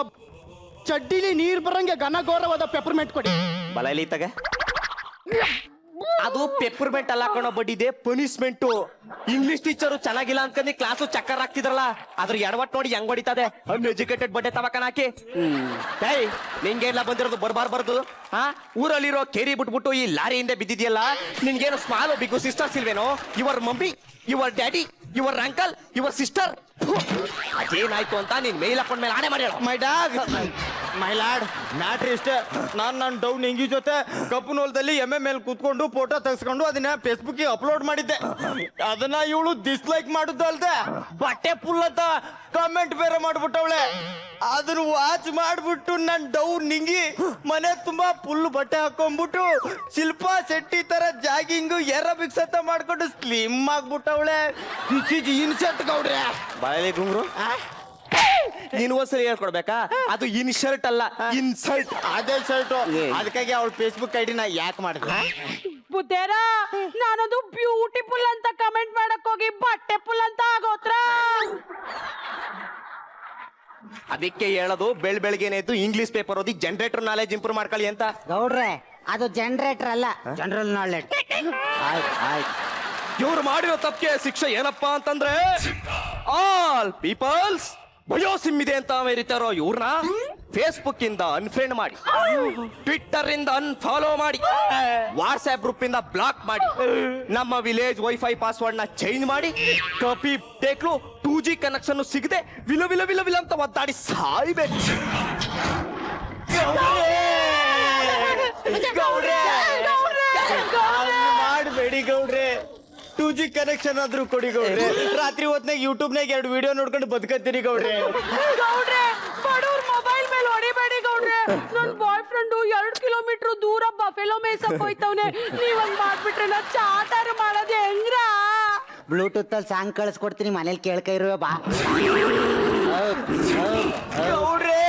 ಚಡ್ಡಿಲಿ ನೀರ್ ಬರಂಗೆ ಘನಘೋರವಾದ ಪೆಪರ್ಮೆಂಟ್ ಕೊಡಿ. ಬಲೈಲಿ ತಗ. ಅದು ಪೆಪರ್ಮೆಂಟ್ ಅಲ್ಲ ಕಣೋ ಬಡ್ಡಿದೆ, ಪನಿಷ್ಮೆಂಟು. ಇಂಗ್ಲಿಷ್ ಟೀಚರು ಚೆನ್ನಾಗಿಲ್ಲ ಅನ್ಕೊಂಡಿ ಕ್ಲಾಸು ಚಕ್ಕರ್ ಹಾಕ್ತಿದ್ರಲ್ಲ, ಅದ್ರ ಎಡವಟ್ ನೋಡಿ ಹೆಂಗ್ ಹೊಡಿತದೆ. ಅನ್ಎಜುಕೇಟೆಡ್ ಬಡ್ಡೆ ತವಕನ ಹಾಕಿ. ನಿಂಗೆಲ್ಲ ಬಂದಿರೋದು ಬರ್ಬಾರ್ದು. ಊರಲ್ಲಿರೋ ಕೇರಿ ಬಿಟ್ಬಿಟ್ಟು ಈ ಲಾರಿ ಹಿಂದೆ ಬಿದ್ದಿದ್ಯಲ್ಲ, ನಿನ್ಗೇನು ಸ್ಮಾಲ್ ಬಿಗು ಸಿಸ್ಟರ್ಸ್ ಇಲ್ವೇನೋ? Your mummy, your daddy, your uncle, your sister. ಅದೇನಾಯ್ತು ಅಂತ ನೀನ್ ಮೇಲ್ ಹಾಕೊಂಡ್ ಮೇಲೆ ಆಣೆ ಮಾಡಿ. ಮೈ ಡಾಗ್, ಮೈ ಲಾಡ್, ಮ್ಯಾಟ್ರಿ ಇಷ್ಟೇ. ನನ್ನ ಡೌನ್ ನಿಂಗಿ ಜೊತೆ ಕಪ್ಪನೋಲ್ದಲ್ಲಿ ಎಮ್ಮೆ ಮೇಲೆ ಕೂತ್ಕೊಂಡು ಫೋಟೋ ತೆಗೆಸ್ಕೊಂಡು ಅದನ್ನ ಫೇಸ್ಬುಕ್ ಅಪ್ಲೋಡ್ ಮಾಡಿದ್ದೆ. ಅದನ್ನ ಇವಳು ಡಿಸ್ಲೈಕ್ ಮಾಡುದು ಅಲ್ದೆ ಬಟ್ಟೆ ಫುಲ್ ಅಂತ ಕಮೆಂಟ್ ಬೇರೆ ಮಾಡ್ಬಿಟ್ಟವಳೆ. ಅದನ್ನ ವಾಚ್ ಮಾಡ್ಬಿಟ್ಟು ನನ್ ಡೌನ್ ನಿಂಗಿ ಮನೆ ತುಂಬಾ ಫುಲ್ ಬಟ್ಟೆ ಹಾಕೊಂಡ್ಬಿಟ್ಟು ಶಿಲ್ಪಾ ಶೆಟ್ಟಿ ತರ ಜಾಗಿಂಗ್ ಏರೋಬಿಕ್ಸ್ ಅಂತ ಮಾಡ್ಕೊಂಡು ಸ್ಲಿಮ್ ಆಗ್ಬಿಟ್ಟವಳೆ. ದಿಸ್ ಇಸ್ ಇನ್ಸಲ್ಟ್ ಗೌಡ್ರೆ. ಬಾಯಲ್ಲಿ ಗುಂಗ್ರು, ನೀನು ಒಂದ್ಸರಿ ಹೇಳ್ಕೊಡ್ಬೇಕಾ? ಅದು ಇನ್ ಶರ್ಟ್ ಅಲ್ಲ, ಇನ್ಸಲ್ಟ್. ಅದೇ ಶರ್ಟ್. ಅದಕ್ಕಾಗಿ ಅವಳು ಫೇಸ್ಬುಕ್ ಐಡಿ ನಾ ಯಾಕೆ ಮಾಡಿದೆ? ಬುದ್ಧೇರ, ನಾನದು ಬ್ಯೂಟಿಫುಲ್ ಅಂತ ಕಮೆಂಟ್ ಮಾಡಕ್ ಹೋಗಿ ಬಟ್ಟೆ ಫುಲ್ ಅಂತ ಆಗೋತ್ರ. ಅದಕ್ಕೆ ಹೇಳೋದು ಬೆಳಗ್ಗೆನೆ ಎದ್ದು ಇಂಗ್ಲಿಷ್ ಪೇಪರ್ ಓದಿ ಜನರೇಟರ್ ನಾಲೆಜ್ ಇಂಪ್ರೂವ್ ಮಾಡ್ಕೊಳ್ಳಿ ಅಂತ. ಗೌಡ್ರೆ, ಅದು ಜನರೇಟರ್ ಅಲ್ಲ, ಜನರಲ್ ನಾಲೆಡ್ಜ್. ಇವ್ರು ಮಾಡಿರೋ ತಪ್ಪಿಗೆ ಶಿಕ್ಷೆ ಏನಪ್ಪಾ ಅಂತಂದ್ರೆ ಆಲ್ ಪೀಪಲ್ಸ್ ಬಯೋಸಿಮ್ ಇದೆ ಅಂತ ಮೆರಿತಾರೋ ಇವ್ರನ್ನ ಫೇಸ್ಬುಕ್ ಇಂದ ಅನ್ಫ್ರೆಂಡ್ ಮಾಡಿ, ಟ್ವಿಟ್ಟರ್ ಇಂದ ಅನ್ಫಾಲೋ ಮಾಡಿ, ವಾಟ್ಸ್ಆಪ್ ಗ್ರೂಪ್ ಇಂದ ಬ್ಲಾಕ್ ಮಾಡಿ, ನಮ್ಮ ವಿಲೇಜ್ ವೈಫೈ ಪಾಸ್ವರ್ಡ್ ನ ಚೇಂಜ್ ಮಾಡಿ, ಕಾಪಿ ಟೇಕ್ಲು 2G ಕನೆಕ್ಷನ್ ಸಿಗದೆ ವಿಲ ವಿಲ ವಿಲ ವಿಲ ಅಂತ ಒದ್ದಾಡಿ ಸಾಯ್ಬೇಕು. ಮಾಡಬೇಡಿ ಗೌಡ್ರೆ, 2G ಕನೆಕ್ಷನ್ ಆದ್ರೂ ಕೊಡಿ ಗೌಡ್ರೆ. ರಾತ್ರಿ ಹೊತ್ನಾಗ ಯೂಟ್ಯೂಬ್ನಾಗ 2 ವಿಡಿಯೋ ನೋಡ್ಕೊಂಡು ಬದುಕತ್ತೀರಿ ಗೌಡ್ರೆ. ಗೌಡ್ರೆ, ಬಡವ್ರ ಮೊಬೈಲ್ ಮೇಲೆ ಹೊಡಿಬೇಡಿ ಗೌಡ್ರೆ. ನನ್ ಬಾಯ್ ಫ್ರೆಂಡು 2 ಕಿಲೋಮೀಟರ್ ದೂರ ಬಫೆಲೋ ಮೇಯ್ಸಕ್ ಹೋಯ್ತವ್ನೆ. ನೀವಂಗ್ ಮಾಡ್ಬಿಟ್ರೆ ನಾ ಚಾಟಾರ ಮಾಡೋದು ಹೆಂಗ್ರ? ಬ್ಲೂಟೂತ್ ಅಲ್ಲಿ ಸಾಂಗ್ ಕಳಿಸ್ಕೊಡ್ತೀನಿ, ಮನೇಲಿ ಕೇಳ್ಕ ಇರುವೆ ಬಾ. ಗೌಡ್ರೆ,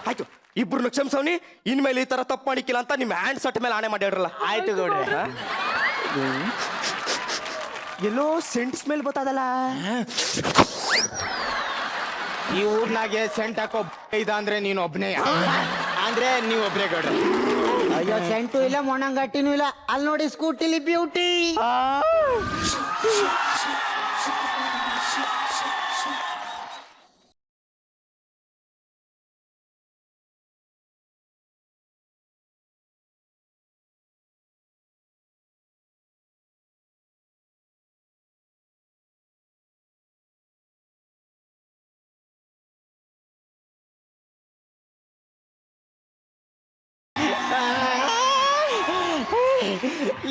ಆಯ್ತು, ಇಬ್ರು ಕ್ಷಮಿಸವ್ನಿ. ಇನ್ಮೇಲೆ ಈ ತರ ತಪ್ಪು ಮಾಡಿಕ್ಕಿಲ್ಲ ಅಂತ ನಿಮ್ಮ ಹ್ಯಾಂಡ್ ಸಟ್ ಮೇಲೆ ಆಣೆ ಮಾಡಿಡ್ರಲ್ಲ. ಆಯ್ತು ಗೌಡ್ರೆ. ಎಲ್ಲೋ ಸೆಂಟ್ ಸ್ಮೆಲ್ ಗೊತ್ತಾದಲ್ಲ. ಈ ಊರ್ನಾಗೆ ಸೆಂಟ್ ಹಾಕೋ ಇದ ಅಂದ್ರೆ ನೀನು ಒಬ್ನೇ, ಅಂದ್ರೆ ನೀವು ಒಬ್ರೇ ಗೌಡ್ರೆ. ಅಯ್ಯೋ, ಸೆಂಟು ಇಲ್ಲ, ಮೊಣಂಗಟ್ಟಿನೂ ಇಲ್ಲ. ಅಲ್ಲಿ ನೋಡಿ ಸ್ಕೂಟಿಲಿ ಬ್ಯೂಟಿ.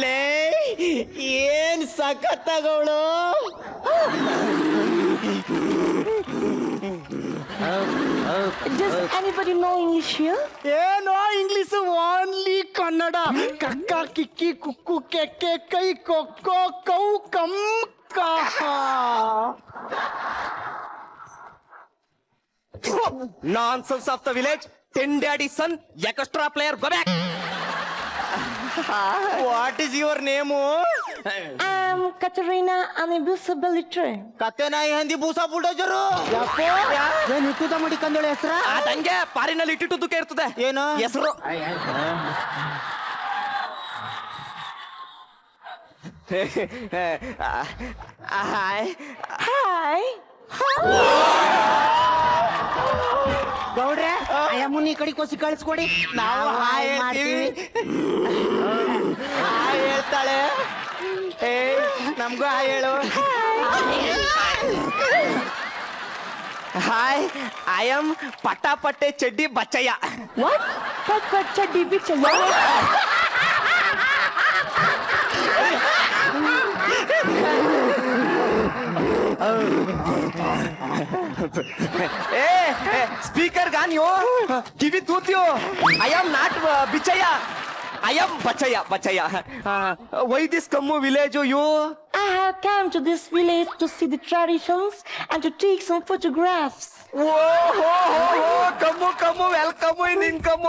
ಲೇ, ಏನ್ ಸಖತ್ತಾಗವಳು. Does anybody know English here? ಏನೋ ಇಂಗ್ಲಿಷ್, ಓನ್ಲಿ ಕನ್ನಡ. ಕಕ್ಕ ಕಿಕ್ಕಿ ಕುಕ್ಕು ಕೆಕ್ಕೆ ಕೈ ಕೊಕ್ಕೋ ಕೌ ಕಂ ಕಹ. Nonsense of the village. 10 daddy son extra player go back. What is your name? I'm Katerina Anibusabilitre. ಕತ್ತೆ ನಾಯಿ ಹಂದಿ ಬೂಸ ಬುಲ್ಡೋಜರು. ಏನ್ ಇಟ್ಟುದ ಮಾಡಿ ಕಂದೋಳೆ ಹೆಸ್ರ? ಅದಂಗೆ ಪಾರಿನಲ್ಲಿ ಇಟ್ಟಿಟ್ಟುದಕ್ಕೆ ಇರ್ತದೆ. ಏನು ಹೆಸರು? Hi. ಗೌಡ್ರೆ, ಆಯಮ್ಮನ ಈ ಕಡೆ ಕೊಸಿ ಕಳಿಸ್ಕೊಡಿ ನಾವು ಹಾಯ್ ಹೇಳ್ತೀವಿ. ಹಾಯ್ ಹೇಳ್ತಾಳೆ. ಏ ನಮ್ಗೂ ಹಾಯ್ ಹೇಳು. ಹಾಯ್, ಐ ಆಮ್ ಪಟಾಪಟ್ಟೆ ಚಡ್ಡಿ ಬಚ್ಚಯ್ಯ. ವಾಟ್ ಪಟ್ ಪಟ್ ಚಡ್ಡಿ ಬಿಚ್ಚಯ್ಯ. ಏ ಸ್ಪೀಕರ್ ಗಾನ್ ಯೋ ಕಿವಿ ತೂತ್ಯೋ. I am not Bichchayya, I am Bachchayya. Why this come village you? I have come to this village to see the traditions and to take some photographs. Come welcome in income.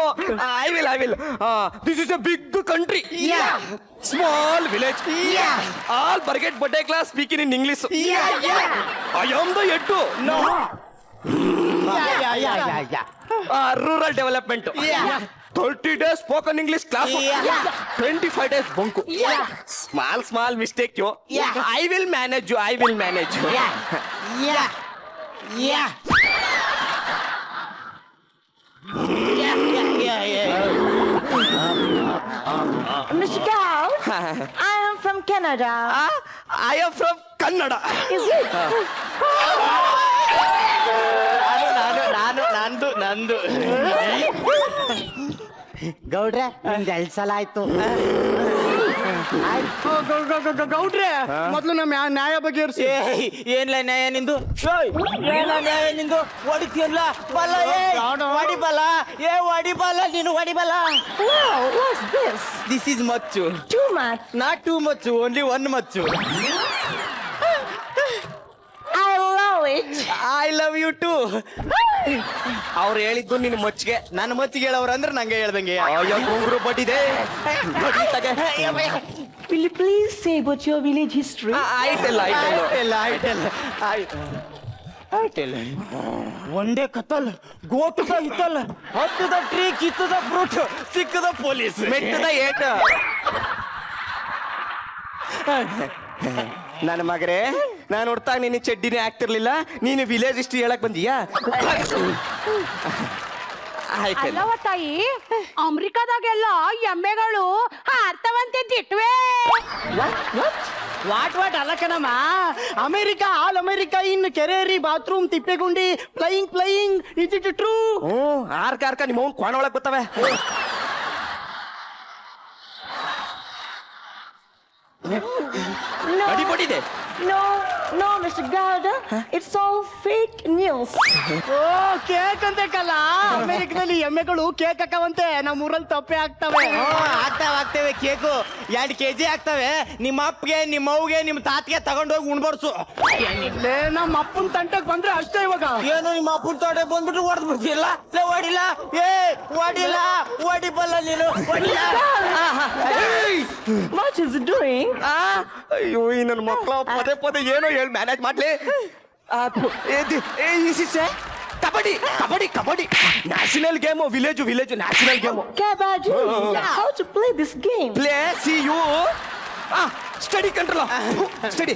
I will. This is a big country. Small village. All ಬರ್ಗೆಟ್ ಬಡ್ಡೆ class speaking in English. I am the head. No. Rural development. 30 days spoken English class. 25 days bunku. Small mistake yo. I will manage you. Mr. Gow, I am from Canada. I am from Kannada. Is it? ನಂದು ಗೌಡ್ರೆ ನಿಮ್ದು 2 ಸಲ ಆಯ್ತು. ಗೌಡ್ರೆ ಮೊದ್ಲು ನಮ್ಮ ನ್ಯಾಯ ಬಗೆಹರಿಸಿ. ಏನ್ಲ ನ್ಯಾಯ ನಿಂದು? ನ್ಯಾಯ ನಿಂದು? ಹೊಡಿತೀಯಲ್ಲ ಬಲ್ಲ. ಹೊಡಿಬಲ್ಲ. ಹೊಡಿಬಲ್ಲ ನೀನು ಹೊಡಿಬಲ್ಲ. What's this? ದಿಸ್ ಇಸ್ ಮಚ್ಚು. Too much. ನಾಟ್ ಟೂ ಮಚ್ಚು, ಓನ್ಲಿ 1 ಮಚ್ಚು. I love it. I love you too. ಅವ್ರು ಹೇಳಿದ್ದು ನಿನ್ ಮಚ್ಚಿಗೆ, ನನ್ನ ಮಚ್ಚಿಗೆ ಹೇಳವ್ರ ಅಂದ್ರೆ ನಂಗೆ ಹೇಳ್ದಂಗೆ. ಅಯ್ಯೋ ಗುಂಗುರು ಬಡ್ಡಿದೆ. Will you please say about your village history? ಆಯ್ತಲ್ಲ. ಒಂದೇ ಕತ್ತಲ್ ಗೋಟದ ಇತ್ತಲ್ಲ, ಹತ್ತದ ಟ್ರೀ, ಕಿತ್ತದ ಫ್ರೂಟ್, ಸಿಕ್ಕದ ಪೊಲೀಸ್, ಮೆಟ್ಟದ ಏಟ. ನನ್ನ ಮಗರೇ, ನಾನು ನೋಡ್ತಾ ನೀನು ಚಡ್ಡಿನೇ ಆಗ್ತಿರ್ಲಿಲ್ಲ, ನೀನು ವಿಲೇಜ್ ಹಿಸ್ಟ್ರಿ ಹೇಳಕ್ ಬಂದೀಯಾ? ಅಲ್ಲವ ತಾಯಿ, ಅಮೆರಿಕಾದಾಗೆಲ್ಲ ಎಮ್ಮೆಗಳು ಹಾರ್ತವಂತೆ ದಿಟ್ವೆ. ವಾಟ್ ಅಲ್ಲ ಕಣಮ್ಮ, ಅಮೆರಿಕಾ ಆಲ್ ಅಮೆರಿಕಾ ಇನ್ ಕೆರೇರಿ ಬಾತ್ರೂಮ್ ತಿಪ್ಪೆಗುಂಡಿ ಫ್ಲೈಯಿಂಗ್ ಇಸ್ ಇಟ್ ಟ್ರೂ? ಆರ್ಕ ನಿಮ್ಮ ಅವ್ನು ಕ್ವಾಣ ಒಳಗ್ ಬರ್ತವೆ. ಅಡಿಪಟ್ಟಿದೆ. No, Mr. Gowda, it's all fake news. Oh cake ಅಂತೆಕಲ್ಲ, ಅಮೆರಿಕದಲ್ಲಿ ಎಮ್ಮೆಗಳು ಕೇಕ್ ಹಾಕವಂತೆ, ನಮ್ಮ ಊರಲ್ಲಿ ತಪ್ಪೆ ಆಗ್ತವೆ. ಆಗ್ತೇವೆ ಕೇಕು 2 kg ಆಗ್ತವೆ. ನಿಮ್ಮ ಅಪ್ಪಗೆ, ನಿಮ್ಮ ಅವ್ಗೆ, ನಿಮ್ಮ ತಾತಿಗೆ ತಗೊಂಡೋಗಿ ಉಣ್ಬರ್ಸು. ನಮ್ಮ ಅಪ್ಪನ ತಂಟಕ್ ಬಂದ್ರೆ ಅಷ್ಟೇ. ಇವಾಗ ಏನು ನಿಮ್ಮ ಅಪ್ಪನ ತೋಟ ಬಂದ್ಬಿಟ್ಟು ಹೊಡೆದ್ ಬಿಡ್ತಿಲ್ಲ? ಹೊಡಿಬಲ್ಲ ನೀನು, ಹೊಡಿಲ್ಲ. What is it doing? ಅಯ್ಯೋ ಈ ನನ್ನ ಮಕ್ಕಳು ಪದೇ ಏನೋ ಹೇಳಿ ಮ್ಯಾನೇಜ್ ಮಾಡ್ಲಿ. Kabaddi national game. Village national game. Kabaddi. How to play this game? Play see you study control. Study.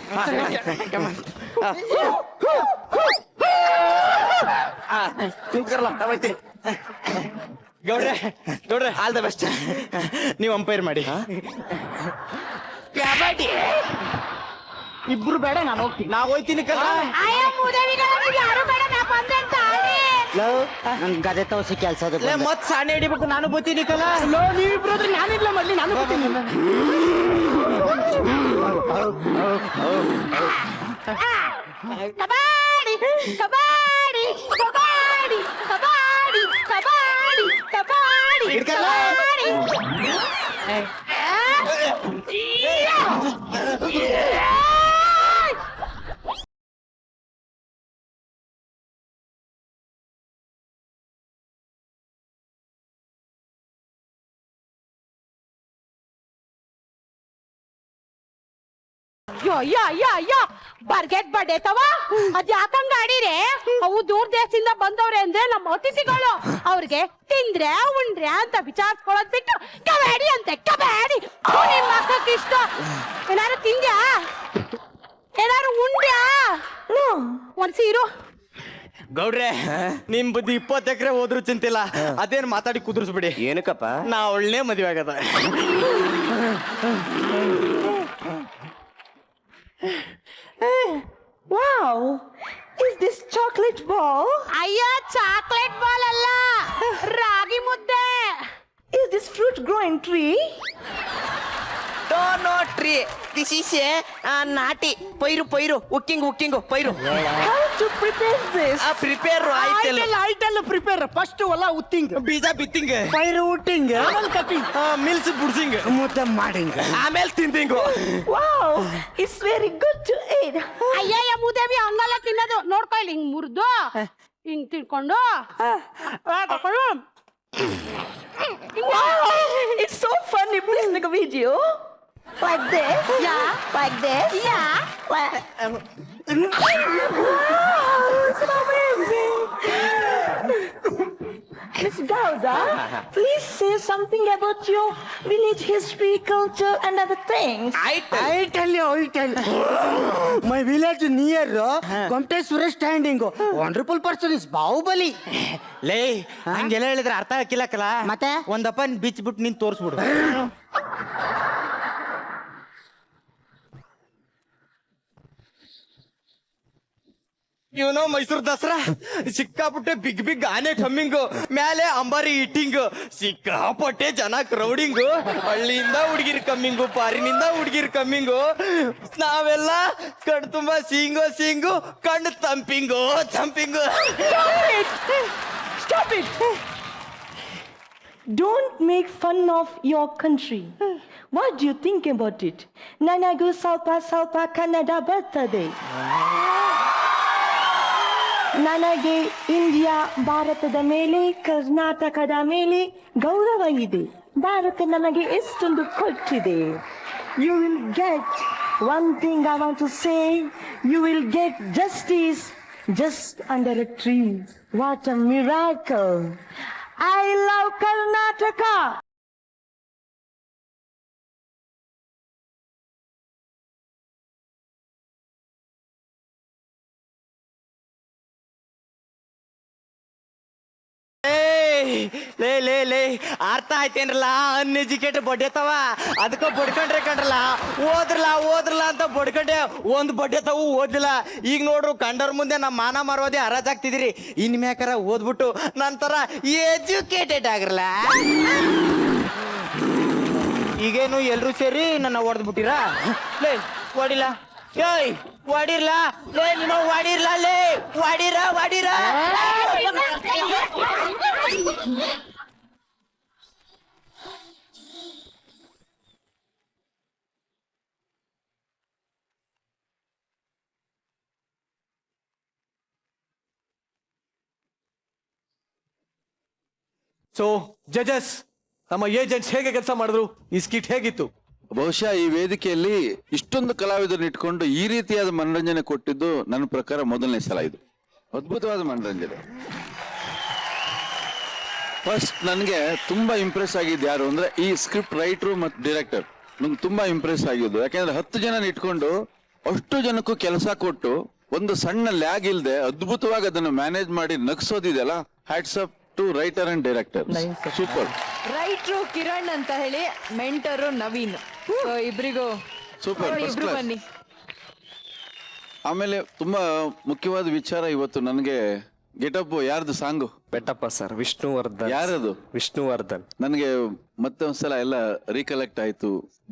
ಗೌಡ್ರೆ ಆಲ್ ದ ಬೆಸ್ಟ್. ನೀವು ಅಂಪೈರ್ ಮಾಡಿ. ಕಬಡ್ಡಿ ಇಬ್ರು ಬೇಡ, ನಾನು ಹೋಗ್ತೀನಿ. ನಾ ಹೋಯ್ತೀನಿ ಕಲ. ನನ್ ಗದೆ ತೋರಿಸಿ ಕೆಲಸದ ಮತ್ ಸಾಣೆ ಹಿಡಿಬೇಕು, ನಾನು ಬೋತೀನಿ ಕಲ. ನೀವಿಬ್ರು ಹೋದ್ರೆ ನಾನಿಲ್ಲ ಮಾಡ್ಲಿ, ನಾನು ಹೋಗ್ತೀನಿ. Kabaddi. ಯೋ ಬರ್ಗೆಟ್ ಬಡೇತವ ಅದ್ ಯಾಕಂಗ ಆಡಿರೆ? ಅವು ದೂರ ದೇಶದಿಂದ ಬಂದವ್ರೆ ಅಂದ್ರೆ ನಮ್ಮ ಅತಿಥಿಗಳು. ಅವ್ರಿಗೆ ತಿಂದ್ರೆ ಉಂಡ್ರೆ ಅಂತ ವಿಚಾರಿಸ್ಕೊಳ್ಳೋದ್ ಬಿಟ್ಟು ಕಬಾಡಿ ಅಂತೆ, ಕಬಾಡಿ. ನಿಮ್ಮ ಅಕ್ಕಕ್ಕೆ ಇಷ್ಟ. ಏನಾರು ತಿಂದ್ಯಾ? ಏನಾರು ಉಂಡ್ಯಾ? ಒಂದ್ ಸೀರು ಗೌಡ್ರೆ ನಿಮ್ ಬುದ್ಧಿ 20 ಎಕರೆ ಹೋದ್ರು ಚಿಂತಿಲ್ಲ, ಅದೇನ್ ಮಾತಾಡಿ ಕುದುರಿಸ್ಬಿಡಿ. ಏನಕ್ಕಪ್ಪ? ನಾ ಒಳ್ಳೆ ಮದುವೆ ಆಗದ. Wow! Is this chocolate ball? ಅಯ್ಯ ಚಾಕ್ಲೇಟ್ ಬಾಲ್ ಅಲ್ಲ, ragi mudde. Is this fruit growing tree? No tree, this is a ನಾಟಿ ಪೈರು ಉಕ್ಕಿಂಗು ಪೈರು. How to prepare this? Prepare ಆಯ್ತಲ್ಲ ಪ್ರಿಪೇರ್. ಫಸ್ಟ್ ಹೊಲ ಉತ್ತಿಂಗ್, ಬೀಜ ಬಿತ್ತಿಂಗ್, ಪೈರು ಉಟ್ಟಿಂಗ್, ಆಮೇಲೆ ಕಟ್ಟಿಂಗ್, ಮಿಲ್ಸ್ ಬುಡ್ಸಿಂಗ್, ಮುದ್ದೆ ಮಾಡಿಂಗ್, ಆಮೇಲೆ ತಿಂದಿಂಗು. Wow! It's very good to eat. ಅಯ್ಯಯ್ಯ ಮೂದೇವಿ ಹಂಗಲ್ಲ ತಿನ್ನೋದು, ನೋಡ್ಕೊ ಇಲ್ಲಿ ಹಿಂಗ್ ಮುರಿದು ಹಿಂಗ್ ತಿಳ್ಕೊಂಡು ತಕೊಂಡು. Wow! It's so funny. Please make a video. Like this? Yeah. Like this? Yeah. Wow, it's amazing. Miss Gauda, please say something about your village history, culture, and other things. I tell you. My village near Gomteswara standing. Wonderful person is Bahubali. ಲೇ ಹಂಗೆಲ್ಲ ಹೇಳಿದ್ರೆ ಅರ್ಥ ಹಾಕಿಲ್ಲಕಲ್ಲ. ಮತ್ತೆ? ಒಂದಪ್ಪ ಬಿಚ್ಬಿಟ್ಟು ನೀನ್ ತೋರಿಸ್ಬಿಡು. ಇವನು ಮೈಸೂರು ದಸರಾ ಸಿಕ್ಕಾಪಟ್ಟೆ big ಆನೆ ಟಮ್ಮಿಂಗು, ಮೇಲೆ ಅಂಬಾರಿ ಇಟ್ಟಿಂಗು, ಸಿಕ್ಕಾಪಟ್ಟೆ ಜನ ಕ್ರೌಡಿಂಗು, ಹಳ್ಳಿಯಿಂದ ಹುಡುಗಿರ್ ಕಮ್ಮಿಂಗು, ಪಾರಿನಿಂದ ಹುಡುಗಿರ್ ಕಮ್ಮಿಂಗು, ನಾವೆಲ್ಲ ಕಣ್ ತುಂಬಾ ಸೀಂಗು ಕಣ್ಣು ತಂಪಿಂಗು. Stop it! Don't make fun of your country. What do you think about it? Nanagu Salpa Kannada birthday. ನನಗೆ ಇಂಡಿಯಾ ಭಾರತದ ಮೇಲೆ, ಕರ್ನಾಟಕದ ಮೇಲೆ ಗೌರವ ಇದೆ. ಭಾರತ ನನಗೆ ಎಷ್ಟೊಂದು ಕೊಟ್ಟಿದೆ. You will get one thing I want to say. You will get justice just under a tree. What a miracle! I love Karnataka. ಲೇ ಅರ್ಥ ಆಯ್ತೇನ್ರಲ್ಲ, ಅನ್ಎಜುಕೇಟೆಡ್ ಬಡ್ಡೆತವ, ಅದಕ್ಕ ಬಡ್ಕೊಂಡ್ರೆ ಕಂಡ್ರಲ್ಲ, ಓದ್ರಲ್ಲ ಅಂತ ಬಡ್ಕೊಂಡೆ, ಒಂದು ಬಡ್ಡೆತವು ಓದಿಲ್ಲ. ಈಗ ನೋಡ್ರು ಕಂಡವ್ರ ಮುಂದೆ ನಮ್ಮ ಮಾನ ಮರೋದೆ ಹರಾಜಾಗ್ತಿದಿರಿ. ಇನ್ಮ್ಯಾಕಾರ ಓದ್ಬಿಟ್ಟು ನಂತರ ಎಜುಕೇಟೆಡ್ ಆಗಿರಲ್ಲ. ಈಗೇನು ಎಲ್ರು ಸೇರಿ ನನ್ನ ಹೊಡೆದ್ಬಿಟ್ಟಿರಾ? ಲೇ ಹೊಡಿಲ್ಲ, ಏಯ್ ಹೊಡಿರ್ಲ ಲೇ, ನಿಮ್ಮ ಹೊಡಿರ್ಲ ಲೇ, ಹೊಡಿರ. ಸೊ ಜಜಸ್, ನಮ್ಮ ಏಜೆಂಟ್ಸ್ ಹೇಗೆ ಕೆಲಸ ಮಾಡಿದ್ರು? ಈ ಸ್ಕಿಟ್ ಹೇಗಿತ್ತು? ಬಹುಶಃ ಈ ವೇದಿಕೆಯಲ್ಲಿ ಇಷ್ಟೊಂದು ಕಲಾವಿದರನ್ನ ಇಟ್ಕೊಂಡು ಈ ರೀತಿಯಾದ ಮನರಂಜನೆ ಕೊಟ್ಟಿದ್ದು ನನ್ನ ಪ್ರಕಾರ ಮೊದಲನೇ ಸಲ. ಇದು ಅದ್ಭುತವಾದ ಮನರಂಜನೆ. ಫಸ್ಟ್ ನನಗೆ ತುಂಬಾ ಇಂಪ್ರೆಸ್ ಆಗಿದ್ದು ಯಾರು ಅಂದ್ರೆ ಈ ಸ್ಕ್ರಿಪ್ಟ್ ರೈಟರ್ ಮತ್ತು ಡೈರೆಕ್ಟರ್. ನಂಗೆ ತುಂಬಾ ಇಂಪ್ರೆಸ್ ಆಗಿದ್ದು ಯಾಕೆಂದ್ರೆ 10 ಜನ ಇಟ್ಕೊಂಡು ಅಷ್ಟು ಜನಕ್ಕೂ ಕೆಲಸ ಕೊಟ್ಟು ಒಂದು ಸಣ್ಣ ಲ್ಯಾಗ್ ಇಲ್ಲದೆ ಅದ್ಭುತವಾಗಿ ಅದನ್ನು ಮ್ಯಾನೇಜ್ ಮಾಡಿ ನಗ್ಸೋದಿದೆಯಲ್ಲ, hats up to writer and director. Super. Writer Kiran ಅಂತ ಹೇಳಿ, ಮೆಂಟರು ನವೀನ್. ಇಬ್ರಿಗೂ ಸೂಪರ್, ಫಸ್ಟ್ ಕ್ಲಾಸ್. ಬನ್ನಿ. ಆಮೇಲೆ ತುಂಬಾ ಮುಖ್ಯವಾದ ವಿಚಾರ ಇವತ್ತು ನನಗೆ, ಗೆಟಪ್ ಯಾರ್ದು ಸಾಂಗು? ಬೆಟ್ಟಪ್ಪ ಸರ್, ವಿಷ್ಣುವರ್ಧನ್. ಯಾರದು? ವಿಷ್ಣುವರ್ಧನ್. ನನಗೆ ಮತ್ತೆ ಒಂದ್ಸಲ ಎಲ್ಲ ರೀಕಲೆಕ್ಟ್ ಆಯ್ತು.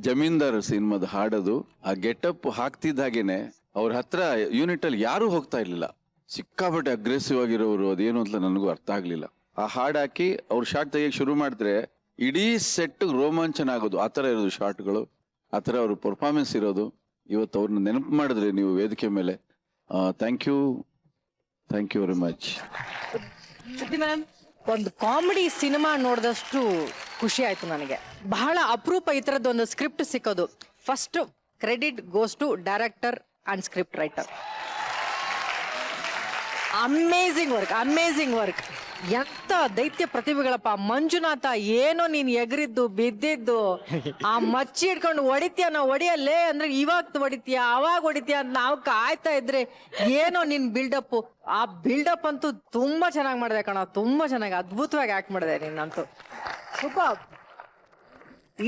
ಜಮೀನ್ದಾರ್ ಸಿನಿಮಾದ ಹಾಡದು. ಆ ಗೆಟಪ್ ಹಾಕ್ತಿದ್ದ ಹಾಗೇನೆ ಅವ್ರ ಹತ್ರ ಯೂನಿಟ್ ಅಲ್ಲಿ ಯಾರು ಹೋಗ್ತಾ ಇರ್ಲಿಲ್ಲ. ಸಿಕ್ಕಾಪಟ್ಟೆ ಅಗ್ರೆಸಿವ್ ಆಗಿರೋರು, ಅದೇನು ಅಂತ ನನಗೂ ಅರ್ಥ ಆಗ್ಲಿಲ್ಲ. ಆ ಹಾಡ್ ಹಾಕಿ ಅವ್ರು ಶಾರ್ಟ್ ತೆಗಿಯಕ್ ಶುರು ಮಾಡಿದ್ರೆ ಇಡೀ ಸೆಟ್ ರೋಮಾಂಚನ ಆಗೋದು. ಆತರ ಇರೋದು ಶಾರ್ಟ್ಗಳು, ಆತರ ಅವ್ರ ಪರ್ಫಾರ್ಮೆನ್ಸ್ ಇರೋದು. ಇವತ್ತು ಅವ್ರನ್ನ ನೆನಪು ಮಾಡಿದ್ರಿ ನೀವು ವೇದಿಕೆ ಮೇಲೆ. Thank you very much. ಒಂದು ಕಾಮಿಡಿ ಸಿನಿಮಾ ನೋಡಿದಷ್ಟು ಖುಷಿ ಆಯ್ತು ನನಗೆ. ಬಹಳ ಅಪರೂಪ ಈ ತರದ್ದು ಒಂದು ಸ್ಕ್ರಿಪ್ಟ್ ಸಿಕ್ಕೋದು. First credit goes to director and script writer. Amazing work. ಎಂತ ದೈತ್ಯ ಪ್ರತಿಭೆಗಳಪ್ಪ. ಮಂಜುನಾಥ, ಏನೋ ನೀನ್ ಎಗರಿದ್ದು ಬಿದ್ದಿದ್ದು, ಆ ಮಚ್ಚಿ ಹಿಡ್ಕೊಂಡು ಹೊಡಿಯಲ್ಲೇ ಅಂದ್ರೆ ಇವಾಗ ಹೊಡಿತೀಯ ಅವಾಗ ಹೊಡಿತೀಯ ಅಂತ ನಾವು ಕಾಯ್ತಾ ಇದ್ರೆ ಏನೋ ನಿನ್ ಬಿಲ್ಡಪ್. ಆ ಬಿಲ್ಡಪ್ ಅಂತೂ ತುಂಬಾ ಚೆನ್ನಾಗಿ ಮಾಡಿದೆ ಕಣ, ತುಂಬಾ ಚೆನ್ನಾಗಿ ಅದ್ಭುತವಾಗಿ ಆಕ್ಟ್ ಮಾಡಿದೆ ನೀನಂತೂ. ಸೂಪರ್.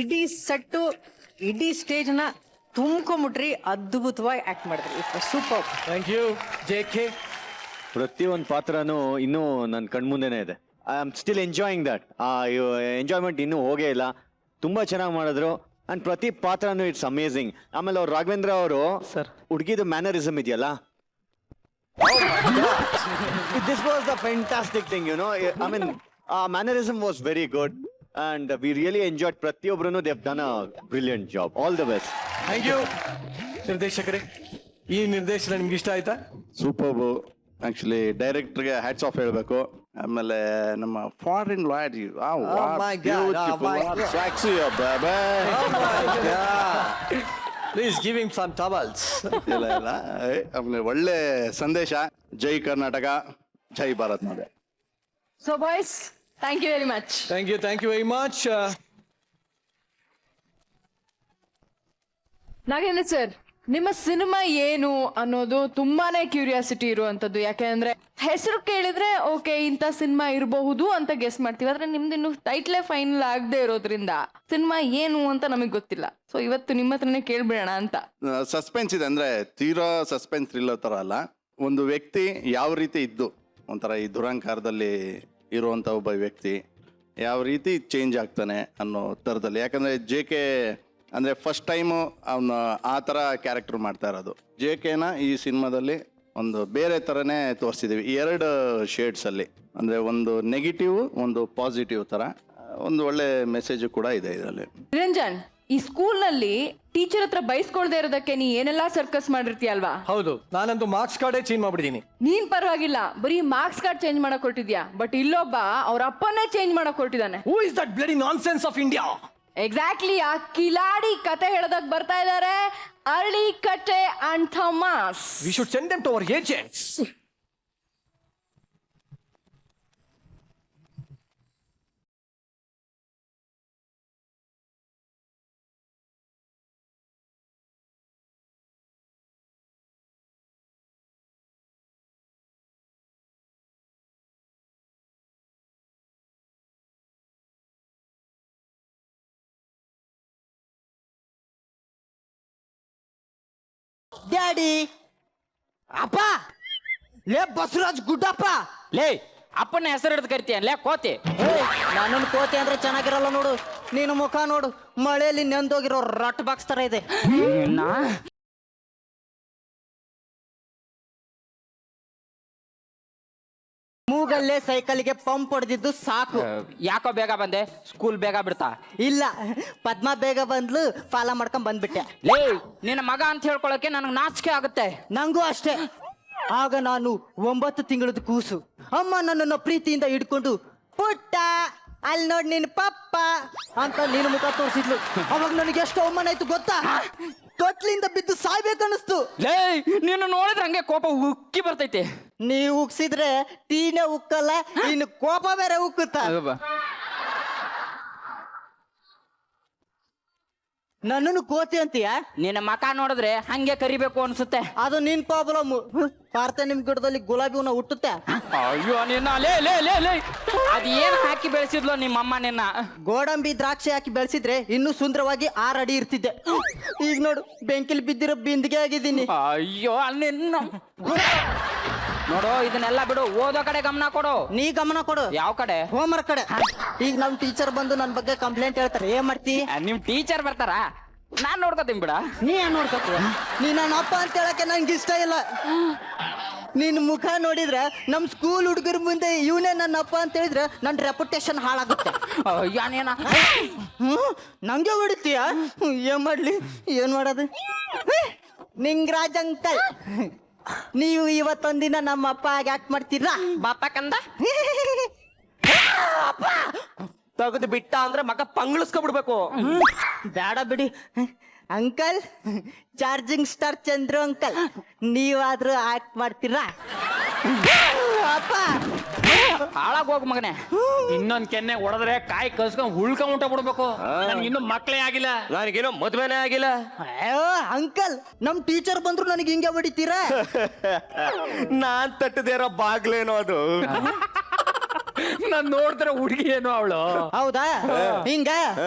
ಇಡೀ ಸೆಟ್ಟು ಇಡೀ ಸ್ಟೇಜ್ ನ ತುಂಬ್ಕೊಂಬಿಟ್ರಿ, ಅದ್ಭುತವಾಗಿ ಆಕ್ಟ್ ಮಾಡಿದ್ರಿ. ಸೂಪರ್. Thank you JK. ಪ್ರತಿಯೊಂದು ಪಾತ್ರನೂ ಇನ್ನೂ ನನ್ನ ಕಣ್ಮುಂದೆನೇ ಇದೆ. I am still enjoying that. ಆ ಎಂಜಾಯ್ಮೆಂಟ್ ಇನ್ನೂ ಹೋಗೇ ಇಲ್ಲ. ತುಂಬಾ ಚೆನ್ನಾಗಿ ಮಾಡಿದ್ರು ಅಂಡ್ ಪ್ರತಿ ಪಾತ್ರನೂ ಇಟ್ಸ್ ಅಮೇಝಿಂಗ್. ಆಮೇಲೆ ಅವ್ರು ರಾಘವೇಂದ್ರ ಅವರು ಹುಡುಗಿದು ಮ್ಯಾನರಿಸಮ್ ಇದೆಯಲ್ಲ, this was the fantastic thing, you know. I mean ಆ mannerism was very good and we really enjoyed. ಪ್ರತಿಯೊಬ್ಬರೂ they have done a brilliant job. All the best. Thank you ನಿರ್ದೇಶಕರೇ. ಈ ನಿರ್ದೇಶನ ನಿಮ್ಗೆ ಇಷ್ಟ ಆಯ್ತಾ? ಸೂಪರ್. ಆಕ್ಚುಲಿ ಡೈರೆಕ್ಟರ್ಗೆ ಹ್ಯಾಟ್ಸ್ ಆಫ್ ಹೇಳಬೇಕು. ಆಮೇಲೆ ನಮ್ಮ foreign lawyer please give him some towels. ಇಲ್ಲ ಆಮೇಲೆ ಒಳ್ಳೆ ಸಂದೇಶ. ಜೈ ಕರ್ನಾಟಕ, ಜೈ ಭಾರತ್ ಮಾತೆ. So boys, thank you very much. Thank you very much. Nagendra sir, ನಿಮ್ಮ ಸಿನಿಮಾ ಏನು ಅನ್ನೋದು ತುಂಬಾನೇ ಕ್ಯೂರಿಯಾಸಿಟಿ ಇರುವಂತದ್ದು. ಯಾಕೆಂದ್ರೆ ಹೆಸರು ಕೇಳಿದ್ರೆ ಓಕೆ ಇಂಥ ಸಿನಿಮಾ ಇರಬಹುದು ಅಂತ ಗೆಸ್ ಮಾಡ್ತೀವಿ, ಆದ್ರೆ ನಿಮ್ದಿನ್ನು ಟೈಟ್ಲೇ ಫೈನಲ್ ಆಗದೆ ಇರೋದ್ರಿಂದ ಸಿನಿಮಾ ಏನು ಅಂತ ನಮಗೆ ಗೊತ್ತಿಲ್ಲ. ಸೊ ಇವತ್ತು ನಿಮ್ಮ ಹತ್ರನೇ ಕೇಳ್ಬಿಡೋಣ ಅಂತ. ಸಸ್ಪೆನ್ಸ್ ಇದೆ, ಅಂದ್ರೆ ತೀರಾ ಸಸ್ಪೆನ್ಸ್ ಥ್ರಿಲ್ಲರ್ ತರ ಅಲ್ಲ. ಒಂದು ವ್ಯಕ್ತಿ ಯಾವ ರೀತಿ ಇದ್ದು ಒಂಥರ ಈ ದುರಂಕಾರದಲ್ಲಿ ಇರುವಂತ ಒಬ್ಬ ವ್ಯಕ್ತಿ ಯಾವ ರೀತಿ ಚೇಂಜ್ ಆಗ್ತಾನೆ ಅನ್ನೋ ಥರದಲ್ಲಿ. ಯಾಕಂದ್ರೆ JK ಅಂದ್ರೆ ಫಸ್ಟ್ ಟೈಮು ಅವನು ಆ ಥರ ಕ್ಯಾರೆಕ್ಟರ್ ಮಾಡ್ತಾ ಇರೋದು. JKನ ಈ ಸಿನಿಮಾದಲ್ಲಿ ಒಂದು ಬೇರೆ ಥರನೇ ತೋರಿಸಿದ್ದೀವಿ, 2 ಶೇಡ್ಸ್ ಅಲ್ಲಿ. ಅಂದ್ರೆ ಒಂದು ನೆಗೆಟಿವ್, ಒಂದು ಪಾಸಿಟಿವ್ ತರ. ಒಂದು ಒಳ್ಳೆ ಮೆಸೇಜ್ ಕೂಡ ಇದೆ ಇದರಲ್ಲಿ. ನಿರಂಜನ್, ಈ ಸ್ಕೂಲ್ ನಲ್ಲಿ ಟೀಚರ್ ಹತ್ರ ಬೈಸ್ಕೊಳ್ದೆ ಇರೋದಕ್ಕೆ ನೀ ಏನೆಲ್ಲಾ ಸರ್ಕಸ್ ಮಾಡಿರ್ತೀಯಲ್ವಾ? ಹೌದು, ನಾನಂತೂ ಮಾರ್ಕ್ಸ್ ಕಾರ್ಡೇ ಚೇಂಜ್ ಮಾಡ್ಬಿಟ್ಟಿದ್ದೀನಿ. ನೀನ್ ಪರವಾಗಿಲ್ಲ, ಬರೀ ಮಾರ್ಕ್ಸ್ ಕಾರ್ಡ್ ಚೇಂಜ್ ಮಾಡಕ್ ಹೊರಟಿದ್ಯಾ. ಬಟ್ ಇಲ್ಲೊಬ್ಬ ಅವ್ರ ಅಪ್ಪನೇ ಚೇಂಜ್ ಮಾಡಕ್ ಹೊರಟಿದ್ದಾನೆ. Who is that bloody nonsense of India? Exactly, ಆ ಕಿಲಾಡಿ ಕತೆ ಹೇಳೋದಕ್ ಬರ್ತಾ ಇದಾರೆ Aralikatte and Thomas. We should send them to our agents. Daddy, ಅಪ್ಪ, ಲೇ ಬಸವರಾಜ್ ಗುಡ್ಡಪ್ಪ. ಲೇ, ಅಪ್ಪನ ಹೆಸರು ಹಿಡಿದು ಕರಿತೀಯನ್ ಕೋತಿ. ನನ್ನನ್ನು ಕೋತಿ ಅಂದ್ರೆ ಚೆನ್ನಾಗಿರಲ್ಲ ನೋಡು. ನೀನು ಮುಖ ನೋಡು, ಮಳೆಯಲ್ಲಿ ನೆಂದೋಗಿರೋ ರಟ್ ಬಾಕ್ಸ್ ತರ ಇದೆ. ಮೂಗಲ್ಲೇ ಸೈಕಲ್ಗೆ ಪಂಪ್ ಹೊಡೆದಿದ್ದು ಸಾಕು. ಯಾಕೋ ಬೇಗ ಬಂದೆ? ಸ್ಕೂಲ್ ಬೇಗ ಬಿಡ್ತಾ? ಇಲ್ಲ, ಪದ್ಮ ಬೇಗ ಬಂದ್ಲು, ಫಾಲೋ ಮಾಡ್ಕೊಂಡ್ ಬಂದ್ಬಿಟ್ಟೆ. ಲೇ, ನಿನ್ನ ಮಗ ಅಂತ ಹೇಳ್ಕೊಳಕ್ಕೆ ನನಗೆ ನಾಚಿಕೆ ಆಗುತ್ತೆ. ನಂಗೂ ಅಷ್ಟೇ. ಆಗ ನಾನು 9 ತಿಂಗಳದ ಕೂಸು. ಅಮ್ಮ ನನ್ನನ್ನು ಪ್ರೀತಿಯಿಂದ ಹಿಡ್ಕೊಂಡು ಪುಟ್ಟ ಅಲ್ಲಿ ನೋಡಿ ನಿನ್ ಪಪ್ಪ ಅಂತ ನೀನು ಮುಖ ತೋರಿಸಿದ್ಲು. ಅವಾಗ ನನಗೆ ಎಷ್ಟು ಅವಮಾನ ಆಯ್ತು ಗೊತ್ತಾ? ತೊಟ್ಲಿಂದ ಬಿದ್ದು ಸಾಯ್ಬೇಕನ್ನಿಸ್ತು. ಲೇ, ನೀನು ನೋಡಿದ್ರೆ ಹಂಗೆ ಕೋಪ ಉಕ್ಕಿ ಬರ್ತೈತೆ. ನೀವು ಉಕ್ಸಿದ್ರೆ ಟೀನೇ ಉಕ್ಕಲ್ಲ, ಇನ್ನು ಕೋಪ ಬೇರೆ ಉಕ್ಕುತ್ತ. ನನ್ನನ್ನು ಕೋತಿ ಅಂತೀಯ? ನಿನ್ನ ಮಕ ನೋಡಿದ್ರೆ ಹಂಗೆ ಕರಿಬೇಕು ಅನ್ಸುತ್ತೆ. ಅದು ನಿನ್ ಪ್ರಾಬ್ಲಮ್. ಭಾರತ ನಿಮ್ ಗಿಡದಲ್ಲಿ ಗುಲಾಬಿ ಹೂನ ಹುಟ್ಟುತ್ತೆ. ಅಯ್ಯೋ ನಿನ್ನ, ಲೇ ಲೇ ಲೇ ಲೇ, ಅದೇನ್ ಹಾಕಿ ಬೆಳೆಸಿದ್ಲು ನಿಮ್ಮಮ್ಮ ನಿನ್ನ? ಗೋಡಂಬಿ ದ್ರಾಕ್ಷಿ ಹಾಕಿ ಬೆಳೆಸಿದ್ರೆ ಇನ್ನೂ ಸುಂದರವಾಗಿ 6 ಅಡಿ ಇರ್ತಿದ್ದೆ. ಈಗ ನೋಡು, ಬೆಂಕಿಲಿ ಬಿದ್ದಿರೋ ಬಿಂದಿಗೆ ಆಗಿದ್ದೀನಿ. ಅಯ್ಯೋ ನಿನ್ನ ನೋಡು, ಇದನ್ನೆಲ್ಲ ಬಿಡು, ಓದೋ ಕಡೆ ಗಮನ ಕೊಡು. ನೀ ಗಮನ ಕೊಡು. ಯಾವ ಕಡೆ? ಹೋಮ್ವರ್ಕ್ ಕಡೆ. ಈಗ ನಮ್ ಟೀಚರ್ ಬಂದು ನನ್ ಬಗ್ಗೆ ಕಂಪ್ಲೇಂಟ್ ಹೇಳ್ತಾರೆ, ಏನ್ ಮಾಡ್ತಿ? ನಿಮ್ ಟೀಚರ್ ಬರ್ತಾರ, ನಾನ್ ನೋಡ್ಕೋತೀನಿ ಬಿಡ. ನೀ ಏನ್ ನೋಡ್ಕೋತೀಯ? ನೀ ನನ್ನ ಅಪ್ಪ ಅಂತ ಹೇಳಕ್ಕೆ ನಂಗೆ ಇಷ್ಟ ಇಲ್ಲ. ನಿನ್ ಮುಖ ನೋಡಿದ್ರೆ ನಮ್ ಸ್ಕೂಲ್ ಹುಡುಗರ ಮುಂದೆ ಇವನೇ ನನ್ನ ಅಪ್ಪ ಅಂತ ಹೇಳಿದ್ರೆ ನನ್ನ ರೆಪ್ಯುಟೇಷನ್ ಹಾಳಾಗುತ್ತೆ. ನಂಗೆ ಹೊಡಿತೀಯ? ಏನ್ ಮಾಡ್ಲಿ? ಏನ್ ಮಾಡೋದು? ನಿಂಗರಾಜ್ ಅಂಕಲ್, ನೀವು ಇವತ್ತೊಂದಿನ ನಮ್ಮ ಅಪ್ಪ ಆಗಿ ಆಕ್ಟ್ ಮಾಡ್ತೀರಾ? ಬಾಪ ಕಂದ ತೆಗೆದು ಬಿಟ್ಟ ಅಂದ್ರೆ ಮಗ ಪಂಗ್ಳಿಸ್ಕೊಬಿಡ್ಬೇಕು. ಬೇಡ ಬಿಡಿ uncle. Charging star Chandru uncle, ನೀವಾದ್ರೂ ಆಕ್ಟ್ ಮಾಡ್ತೀರಾ? ಅಪ್ಪ ಹಾಳಾಗ್ ಹೋಗ್ ಮಗನೇ. ಇನ್ನೊಂದ್ ಕೆನ್ನೆ ಹೊಡೆದ್ರೆ ಕಾಯಿ ಕಸ್ಕೊಂಡ್ ಉಳ್ಕೊಂಡ್ ಬಿಡ್ಬೇಕು. ನನ್ಗೆ ಇನ್ನೂ ಮಕ್ಳೇ ಆಗಿಲ್ಲ, ನನಗೇನೋ ಮದ್ವೆನೇ ಆಗಿಲ್ಲ. ಅಯ್ಯೋ ಅಂಕಲ್, ನಮ್ ಟೀಚರ್ ಬಂದ್ರು ನನಗೆ ಹಿಂಗೆ ಹೊಡಿತೀರಾ? ನಾನ್ ತಟ್ಟದೇ ಇರೋ ಬಾಗ್ಲೇನೋ ಅದು. ನಾನ್ ನೋಡಿದ್ರೆ ಹುಡುಗಿ ಏನೋ ಅವಳು. ಹೌದಾ? ಹಿಂಗ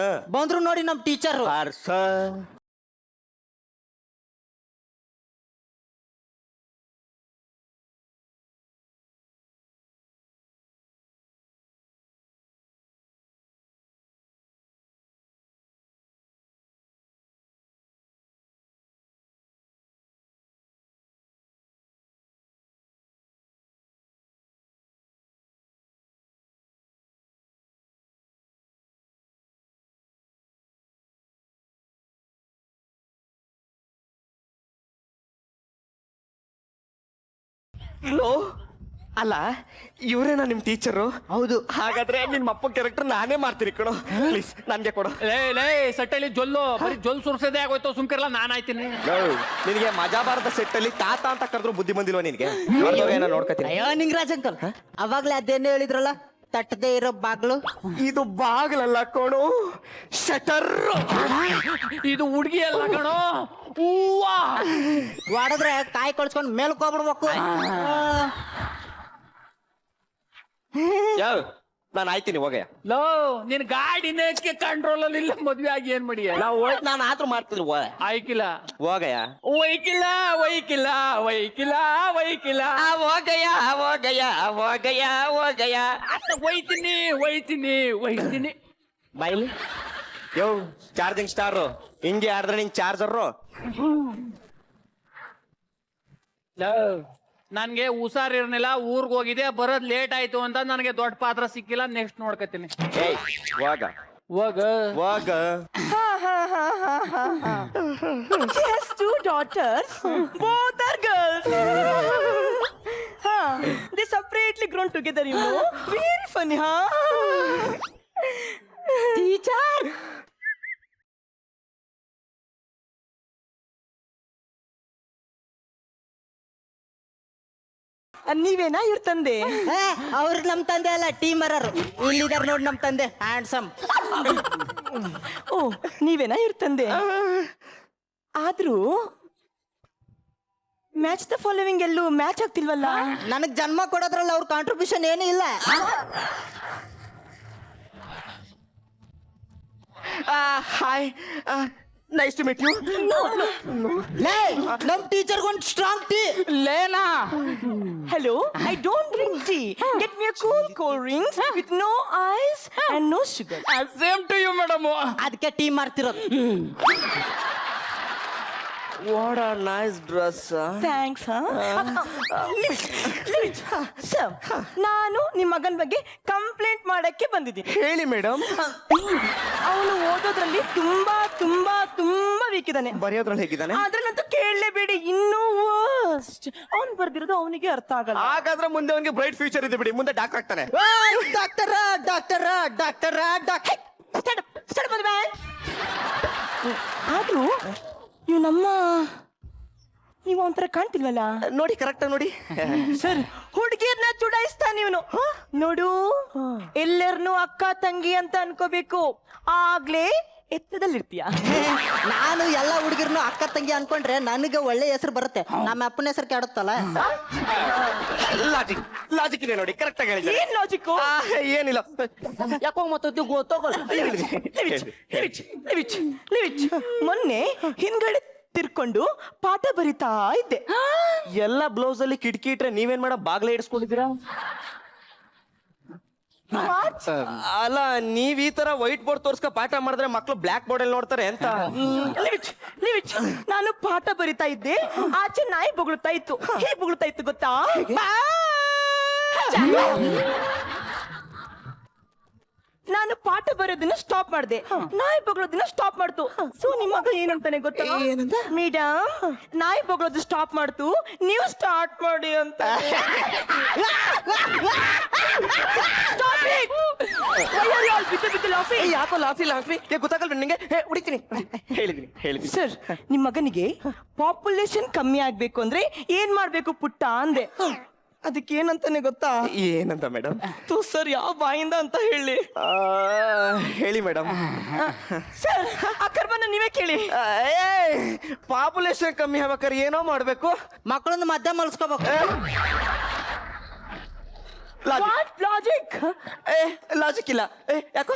ಬಂದ್ರು ನೋಡಿ ನಮ್ ಟೀಚರ್. ಅಲ್ಲ ಇವರೇನಾ ನಿಮ್ ಟೀಚರು? ಹೌದು. ಹಾಗಾದ್ರೆ ನಿಮ್ಮ ಅಪ್ಪ ಕ್ಯಾರೆಕ್ಟರ್ ನಾನೇ ಮಾಡ್ತೀನಿ ಕಣೋ. ಪ್ಲೀಸ್ ನನ್ಗೆ ಕೊಡು. ಲೇ ಸೆಟ್ಟಲ್ಲಿ ಜೊಲ್ಲು ಬರೀ ಜೊಲ್ ಸುರ್ಸೋದೇ ಆಗೋಯ್ತು. ಸುಮ್ಕಿರಲ್ಲ, ನಾನು ಆಯ್ತೀನಿ. ನಿನಗೆ ಮಜಾ ಬಾರದ ಸೆಟ್ಟಲ್ಲಿ ತಾತ ಅಂತ ಕರೆದ್ರು ಬುದ್ಧಿ ಬಂದಿಲ್ವ ನಿನ್ಗೆ? ಏನೋ ನೋಡ್ಕತೀನಿ. ಅಯ್ಯೋ ನಿಂಗರಾಜ್ ಅಂಕಲ್, ಅವಾಗ್ಲೇ ಅದೇನೇ ಹೇಳಿದ್ರಲ್ಲ, ತಟ್ಟದೆ ಇರೋ ಬಾಗ್ಲು. ಇದು ಬಾಗ್ಲಲ್ಲ ಕಣೋ, ಶಟರ್. ಇದು ಹುಡುಗಿ ಅಲ್ಲ ಕಣೋ, ಹೂವಾ. ಹೊಡೆದ್ರೆ ಕಾಯಿ ಕಳ್ಸ್ಕೊಂಡ್ ಮೇಲ್ಕೋಗ್ಬಿಡ್ಬೇಕು. ಯಾವ ನಾನು ಆಯ್ತೀನಿ, ಹೋಗಯ್ಯ. ಲೋ ನಿನ್ ಗಾಡಿನೇ ಕಂಟ್ರೋಲ್ ಅಲ್ಲಿ ಇಲ್ಲ, ಮದ್ವೆ ಆಗಿ ಏನ್ ಮಾಡಿ? ನಾನು ಆದ್ರೂ ಮಾಡ್ತಿದ್ರು ಆಯ್ಕಿಲ್ಲ. ಹೋಗಯ್ಯ, ಒಯ್ಕಿಲ್ಲ ಒಯ್ಕಿಲ್ಲ ಒಯ್ಕಿಲ್ಲ ಒಯ್ಕಿಲ್ಲ. ಹೋಗಯ್ಯ ಹೋಗಯ್ಯ ಹೋಗಯ್ಯ ಹೋಗಯ್ಯ. ಒಯ್ತೀನಿ ಒಯ್ತೀನಿ ಒಯ್ತೀನಿ. ಬಾಯ್ಲಿ ಯೋ ಚಾರ್ಜಿಂಗ್ ಸ್ಟಾರು, ಹಿಂಗೆ ಆಡಿದ್ರೆ ನಿಂಗೆ ಚಾರ್ಜರು. ನನ್ಗೆ ಹುಷಾರಿರ್ನಿಲ್ಲ, ಊರ್ಗ್ ಹೋಗಿದೆ, ಬರೋದ್ ಲೇಟ್ ಆಯ್ತು ಅಂತ ನನಗೆ ದೊಡ್ಡ ಪಾತ್ರ ಸಿಕ್ಕಿಲ್ಲ. ನೆಕ್ಸ್ಟ್ ನೋಡ್ಕತೀನಿ. ಹೋಗ ಹೋಗ ಹೋಗ. She has 2 daughters. Both are girls. They separately grown together, you know. Very funny, huh? Teacher. ನೀವೇನಾ ಇವ್ರ ತಂದೆ? ಅವ್ರು ನಮ್ ತಂದೆ ಅಲ್ಲ, ಟೀಮರರು. ಇಲ್ಲಿದಾರ ನೋಡಿ ನಮ್ ತಂದೆ, ಹ್ಯಾಂಡ್ಸಮ್. ಓ, ನೀವೇನಾ ಇವ್ರ ತಂದೆ? ಆದ್ರೂ ಮ್ಯಾಚ್ ದ ಫಾಲೋವಿಂಗ್ ಎಲ್ಲೂ ಮ್ಯಾಚ್ ಆಗ್ತಿಲ್ವಲ್ಲ? ನನಗ್ ಜನ್ಮ ಕೊಡೋದ್ರಲ್ಲಿ ಅವ್ರ ಕಾಂಟ್ರಿಬ್ಯೂಷನ್ ಏನೂ ಇಲ್ಲ. Hi, nice to meet you. ನಮ್ ಟೀಚರ್ ಒಂದು ಸ್ಟ್ರಾಂಗ್ ಟೀ. ಲೇನಾ. Hello, I don't drink tea. Get me a cold drinks with no ice and no sugar. Same to you madam. ಅದಕ್ಕೆ ಟೀ ಮಾಡ್ತಿರೋದು. What a nice dress. Thanks, huh? Sir, ನಾನು ನಿಮ್ಮ ಮಗನ ಬಗ್ಗೆ complaint ಮಾಡಕ್ಕೆ ಬಂದಿದ್ದೀನಿ. ಹೇಳಿ ಮೇಡಮ್. ಅವನು ಓದೋದ್ರಲ್ಲಿ ತುಂಬಾ ತುಂಬಾ ತುಂಬಾ ವೀಕ್ ಇದ್ದಾನೆ. ಬರೆಯೋದ್ರಲ್ಲಿ ಹೇಗಿದ್ದಾನೆ? ಅದ್ರಲ್ಲಂತೂ ಕೇಳಲೇಬೇಡಿ, ಇನ್ನೂ ವರ್ಸ್ಟ್. ಅವ್ನು ಬರ್ದಿರೋದು ಅವನಿಗೆ ಅರ್ಥ ಆಗಲ್ಲ. ಹಾಗಾದ್ರೆ ಮುಂದೆ ಅವನಿಗೆ ಬ್ರೈಟ್ ಫ್ಯೂಚರ್ ಇದೆ ಬಿಡಿ, ಮುಂದೆ ಡಾಕ್ಟರ್ ಆಗ್ತಾನೆ. ಡಾಕ್ಟರ ಡಾಕ್ಟರ ಡಾಕ್ಟರ ಡಾಕ್ಟರ್. ಆದ್ರೂ ನೀವು ಒಂಥರ ಕಾಣ್ತಿಲ್ವಲ್ಲ? ನೋಡಿ, ಕರೆಕ್ಟ್ ನೋಡಿ ಸರ್. ಹುಡುಗಿಯರ್ನ ಚುಡಾಯಿಸ್ತಾನೆ ಇವನು. ನೋಡು, ಎಲ್ಲರನ್ನು ಅಕ್ಕ ತಂಗಿ ಅಂತ ಅನ್ಕೋಬೇಕು, ಆಗ್ಲೇ ಎತ್ತದಲ್ಲಿರ್ತೀಯ. ನಾನು ಎಲ್ಲ ಹುಡುಗಿರ್ನು ಅಕ್ಕ ತಂಗಿ ಅನ್ಕೊಂಡ್ರೆ ನನಗೆ ಒಳ್ಳೆ ಹೆಸರು ಬರುತ್ತೆ. ನಮ್ಮ ಅಪ್ಪನ ಹೆಸರು ಕೆಡುತ್ತಲ್ಲ. ಲಾಜಿಕ್ ಇದೆ ನೋಡಿ, ಕರೆಕ್ಟ್ ಆಗಿ ಹೇಳಿದ್ರೆ. ಏನ್ ಲಾಜಿಕ್? ಏನಿಲ್ಲ, ಯಾಕೋ ಮತ್ತೆ ಮೊನ್ನೆ ಹಿಂದ್ಗಡೆ ತಿರ್ಕೊಂಡು ಪಾಠ ಬರಿತಾ ಇದ್ದೆ. ಎಲ್ಲ ಬ್ಲೌಸ್ ಅಲ್ಲಿ ಕಿಟಕಿ ಇಟ್ರೆ ನೀವೇನ್ ಮಾಡ ಬಾಗ್ಲೇ ಇಡಿಸ್ಕೊಂಡಿದ್ದೀರಾ? ಅಲ್ಲ, ನೀವ್ ಈ ತರ ವೈಟ್ ಬೋರ್ಡ್ ತೋರ್ಸ್ಕ ಪಾಠ ಮಾಡಿದ್ರೆ ಮಕ್ಳು ಬ್ಲಾಕ್ ಬೋರ್ಡ್ ಅಲ್ಲಿ ನೋಡ್ತಾರೆ ಅಂತ. ನಾನು ಪಾಠ ಬರಿತಾ ಇದ್ದೆ, ಆಚೆ ನಾಯಿ ಬೊಗಳ್ತಾ ಇತ್ತು. ಹೇಗೆ ಬೊಗಳ್ತಾ ಇತ್ತು ಗೊತ್ತಾ? ನಾನು ಪಾಠ ಬರೋದನ್ನ ಸ್ಟಾಪ್ ಮಾಡಿದೆ, ನಾಯಿ ಬೊಗಳೋದನ್ನ ಸ್ಟಾಪ್ ಮಾಡ್ತು. ಸೊ ನಿಮ್ಮ ಮಗ ಏನಂತಾನೆ ಗೊತ್ತಾ? ಮೇಡಮ್, ನಾಯಿ ಬೊಗಳೋದು ಸ್ಟಾಪ್ ಮಾಡ್ತು, ನೀವು ಸ್ಟಾರ್ಟ್ ಮಾಡಿ ಅಂತ. ಯಾಕೋ ಲಾಫಿ ಗೊತ್ತಾಗಲ್ಲ ನಿಂಗೆ? ಹುಡಿತೀನಿ, ಹೇಳಿದೀನಿ. ಸರ್, ನಿಮ್ ಮಗನಿಗೆ ಪಾಪ್ಯುಲೇಷನ್ ಕಮ್ಮಿ ಆಗ್ಬೇಕು ಅಂದ್ರೆ ಏನ್ ಮಾಡ್ಬೇಕು ಪುಟ್ಟ ಅಂದೆ. ಅದಕ್ಕೆ ಏನಂತಾನೆ ಗೊತ್ತಾ? ಏನಂತ ಮೇಡಮ್? ಸರ್ ಯಾವ ಬಾಯಿಂದ ಅಂತ ಹೇಳಿ. ಹೇಳಿ ಮೇಡಮ್. ಸರ್ ಆ ಕರ್ಮನ ನೀವೇ ಕೇಳಿ. ಪಾಪ್ಯುಲೇಷನ್ ಕಮ್ಮಿ ಆಗ್ಬೇಕಾದ್ರೆ ಏನೋ ಮಾಡ್ಬೇಕು. ಮಕ್ಕಳನ್ನ ಮಧ್ಯ ಮಲ್ಸ್ಕೋಬೇಕು. ಲಾಜಿಕ್ ಲಾಜಿಕ್ ಇಲ್ಲ. ಯಾಕೋ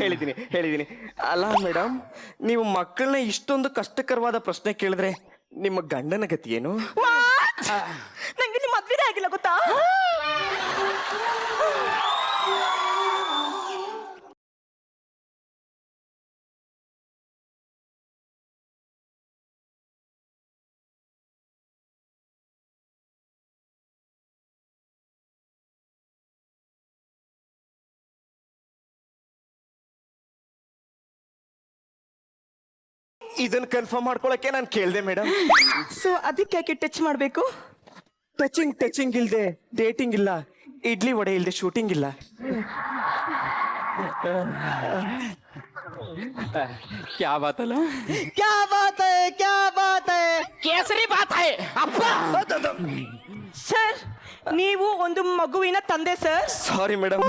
ಹೇಳಿದ್ದೀನಿ. ಅಲ್ಲ ಮೇಡಮ್, ನೀವು ಮಕ್ಕಳನ್ನ ಇಷ್ಟೊಂದು ಕಷ್ಟಕರವಾದ ಪ್ರಶ್ನೆ ಕೇಳಿದ್ರೆ ನಿಮ್ಮ ಗಂಡನ ಗತಿ ಏನು? ನಂಗೆ ನಿಮ್ಮ ಮದ್ವೆನೇ ಆಗಿಲ್ಲ ಗೊತ್ತಾ? ಇದನ್ನ ಕನ್ಫರ್ಮ್ ಮಾಡ್ಕೊಳಕ್ಕೆ ನಾನು ಕೇಳಿದೆ ಮೇಡಮ್. ಸೊ ಅದಕ್ಕೆ ಯಾಕೆ ಟಚ್ ಮಾಡ್ಬೇಕು? ಟಚಿಂಗ್ ಇಲ್ದೆ ಡೇಟಿಂಗ್ ಇಲ್ಲ, ಇಡ್ಲಿ ವಡೆ ಇಲ್ದೆ ಶೂಟಿಂಗ್ ಇಲ್ಲ. ಕ್ಯಾ ಬಾತ್ ಅಲ್ಲ? ಕ್ಯಾ ಬಾತ್ ಹೈ ಕೇಸರಿ ಬಾತ್ ಹೈ ಅಪ್ಪ. ಸರ್ ನೀವು ಒಂದು ಮಗುವಿನ ತಂದೆ ಸರ್. ಸಾರಿ ಮೇಡಮ್,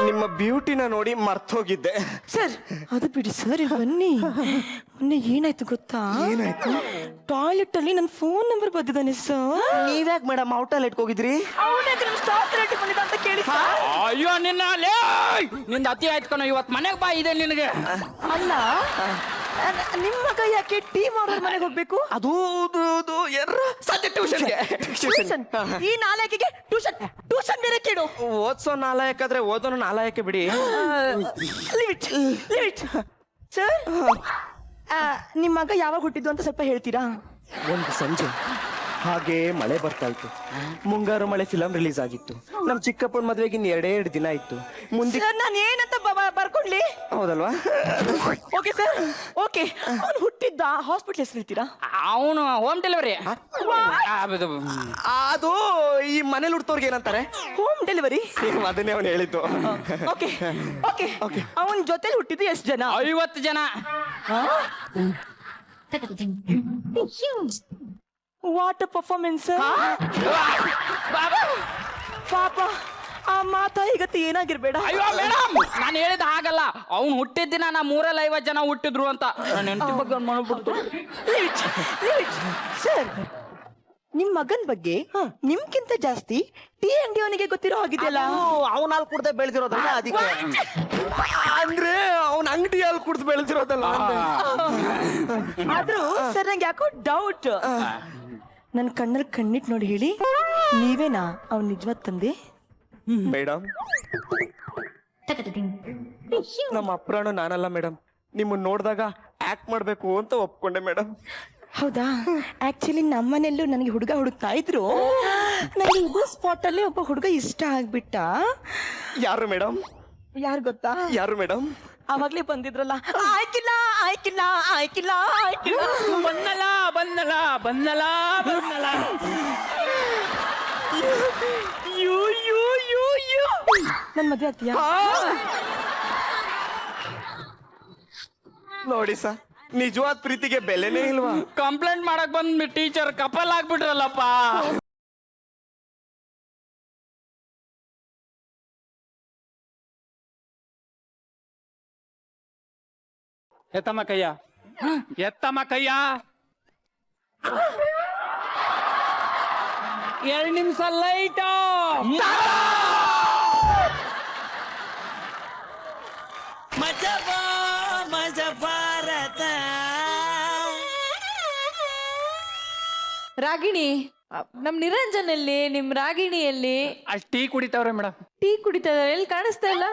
ನಿಮ್ಮ ಬ್ಯೂಟಿನ ನೋಡಿ ಮರ್ತೋಗಿದ್ದೆ. ಸರ್ ಅದು ಬಿಡಿ ಸರ್, ಬನ್ನಿ. ಮೊನ್ನೆ ಏನಾಯ್ತು ಗೊತ್ತಾ? ಏನಾಯ್ತು? ಟಾಯ್ಲೆಟ್ ಅಲ್ಲಿ ನನ್ನ ಫೋನ್ ನಂಬರ್ ಬಂದಿದ್ದಾನೆ ಸರ್. ನೀವ್ಯಾಕೆ ಮೇಡಮ್ ಔಟಲ್ಲಿ ಇಟ್ಕೋಗಿದ್ರಿ? ಬಂದಿದ್ದ ಅಂತ ಕೇಳಿ ಸರ್. ಅಯ್ಯೋ ನಿಂದ ಅತಿ ಆಯ್ತು ಕಣ. ಇವತ್ತು ಮನೆಗೆ ಬಾ ಇದೆ ನಿನಗೆ. ಅಲ್ಲ ನಿಮ್ಮ ಮಗ ಯಾಕೆ ಟೀಮ್ ಅವ್ರ ಮನೆಗೆ ಹೋಗ್ಬೇಕು? ಅದು ಸದ್ಯ ಟ್ಯೂಷನ್ಗೆ. ಈ ನಾಲ್ಕಿಗೆ ಟ್ಯೂಷನ್ ಬೇರೆ ಕೇಳು. ಓದ್ಸೋ ನಾಲಾಯಕಾದ್ರೆ ಓದೋನು ನಾಲಾಯಕ್ಕೆ ಬಿಡಿ. ಸರ್ ನಿಮ್ಮ ಮಗ ಯಾವಾಗ ಹುಟ್ಟಿದ್ದು ಅಂತ ಸ್ವಲ್ಪ ಹೇಳ್ತೀರಾ? ಒಂದು ಸಂಜೆ ಹಾಗೆ ಮಳೆ ಬರ್ತಾ ಇತ್ತು. ಮುಂಗಾರು ಮಳೆ ಫಿಲಂ ರಿಲೀಸ್ ಆಗಿತ್ತು. ನಮ್ ಚಿಕ್ಕಪ್ಪನ ಮದ್ವೆಗೆ ಇನ್ನು 2 ದಿನ ಇತ್ತು. ಮುಂದೆ ನಾನು ಏನಂತ ಬರ್ಕೊಂಡ್ಲಿ? ಹೌದಲ್ವಾ? Okay sir, okay. ಅವ್ನು ಹುಟ್ಟಿದ್ದ ಹಾಸ್ಪಿಟಲ್ ಹೆಸರು ಹೇಳ್ತೀರಾ? ಅವನು ಹೋಮ್ ಡೆಲಿವರಿ. ಅದು ಈ ಮನೇಲಿ ಹುಡ್ತವ್ರಿಗೆ ಏನಂತಾರೆ? Home delivery. ಅದನ್ನೇ ಅವನು ಹೇಳಿದ್ದು. Okay okay okay. ಅವನ ಜೊತೆಲಿ ಹುಟ್ಟಿದ್ದು ಎಷ್ಟು ಜನ? 50 ಜನ. What a performance. ಪಾಪ ಆ ಮಾತಾ ಈಗತ್ತೆ ಏನಾಗಿರ್ಬೇಡ. ಅಯ್ಯೋ ಮೇಡಮ್, ನಾನು ಹೇಳಿದ ಹಾಗಲ್ಲ. ಅವ್ನು ಹುಟ್ಟಿದ ದಿನ ನಾ 350 ಜನ ಹುಟ್ಟಿದ್ರು ಅಂತ ನನ್ನ ಹೆಂಡತಿ ಬಗ್ಗೆ ಮಾಡ್ಬಿಡ್ತು. ಸರ್ ನಿಮ್ ಮಗನ್ ಬಗ್ಗೆ ನಿಮ್ಗಿಂತ ಜಾಸ್ತಿ ಟೀ ಅಂಗಡಿಯವನಿಗೆ ಗೊತ್ತಿರೋ ಹಾಗಿದೆಯಲ್ಲ. ಅವನ ಹಾಲು ಕುಡ್ದೆ ಬೆಳೆದಿರೋದಲ್ಲ, ಅದಕ್ಕೆ. ಅಂದ್ರೆ ಅವನ ಅಂಗಡಿ ಹಾಲು ಕುಡ್ದು ಬೆಳೆದಿರೋದಲ್ಲ. ಆದ್ರೂ ಸರ್ ನಂಗೆ ಯಾಕೋ ಡೌಟ್. ನನ್ನ ಕಣ್ಣಲ್ಲಿ ಕಣ್ಣಿಟ್ ನೋಡಿ ಹೇಳಿ, ನೀವೇನಾ ಅವ್ನ ನಿಜವಾದ ತಂದೆ? ಮೇಡಮ್, ನಮ್ಮ ಅಪ್ರಾಣ ನಾನಲ್ಲ ಮೇಡಮ್. ನಿಮ್ಮನ್ನ ನೋಡಿದಾಗ ಆಕ್ಟ್ ಮಾಡ್ಬೇಕು ಅಂತ ಒಪ್ಕೊಂಡೆ ಮೇಡಮ್. ಹೌದಾ? ಆಕ್ಚುಲಿ ನಮ್ಮನೆಲ್ಲೂ ನನಗೆ ಹುಡುಗ ಹುಡುಕ್ತಾ ಇದ್ರು. ನನಗೆ ಇದೇ ಸ್ಪಾಟ್ ಅಲ್ಲಿ ಒಬ್ಬ ಹುಡುಗ ಇಷ್ಟ ಆಗ್ಬಿಟ್ಟ. ಯಾರು ಮೇಡಮ್? ಯಾರು ಗೊತ್ತಾ? ಯಾರು ಮೇಡಮ್? ಅವಾಗ್ಲೇ ಬಂದಿದ್ರಲ್ಲ. ಆಯ್ಕಿಲ್ಲ ಆಯ್ಕಿಲ್ಲ ಆಯ್ಕಿಲ್ಲ ಆಯ್ಕಿಲ್ಲ. ಬಂದಲ ನನ್ ಮದ್ವೆ ಆಗ್ತೀಯಾ? ನೋಡಿ ಸರ್, ನಿಜವಾದ ಪ್ರೀತಿಗೆ ಬೆಲೆನೇ ಇಲ್ವಾ? ಕಂಪ್ಲೇಂಟ್ ಮಾಡಕ್ ಬಂದ್ ಟೀಚರ್ ಕಪಲ್ ಆಗ್ಬಿಟ್ರಲ್ಲಪ್ಪ. ಎತ್ತಮ್ಮ ಕಯ್ಯ. 2 ನಿಮಿಷ ಲೈಟ್. ರಾಗಿಣಿ, ನಮ್ ನಿರಂಜನಲ್ಲಿ ನಿಮ್ ರಾಗಿಣಿಯಲ್ಲಿ ಅಷ್ಟ್ ಟೀ ಕುಡಿತಾವ್ರೆ ಮೇಡಮ್. ಟೀ ಕುಡಿತಾ ಇದಾರೆ, ಎಲ್ಲಿ ಕಾಣಿಸ್ತಾ ಇಲ್ಲ?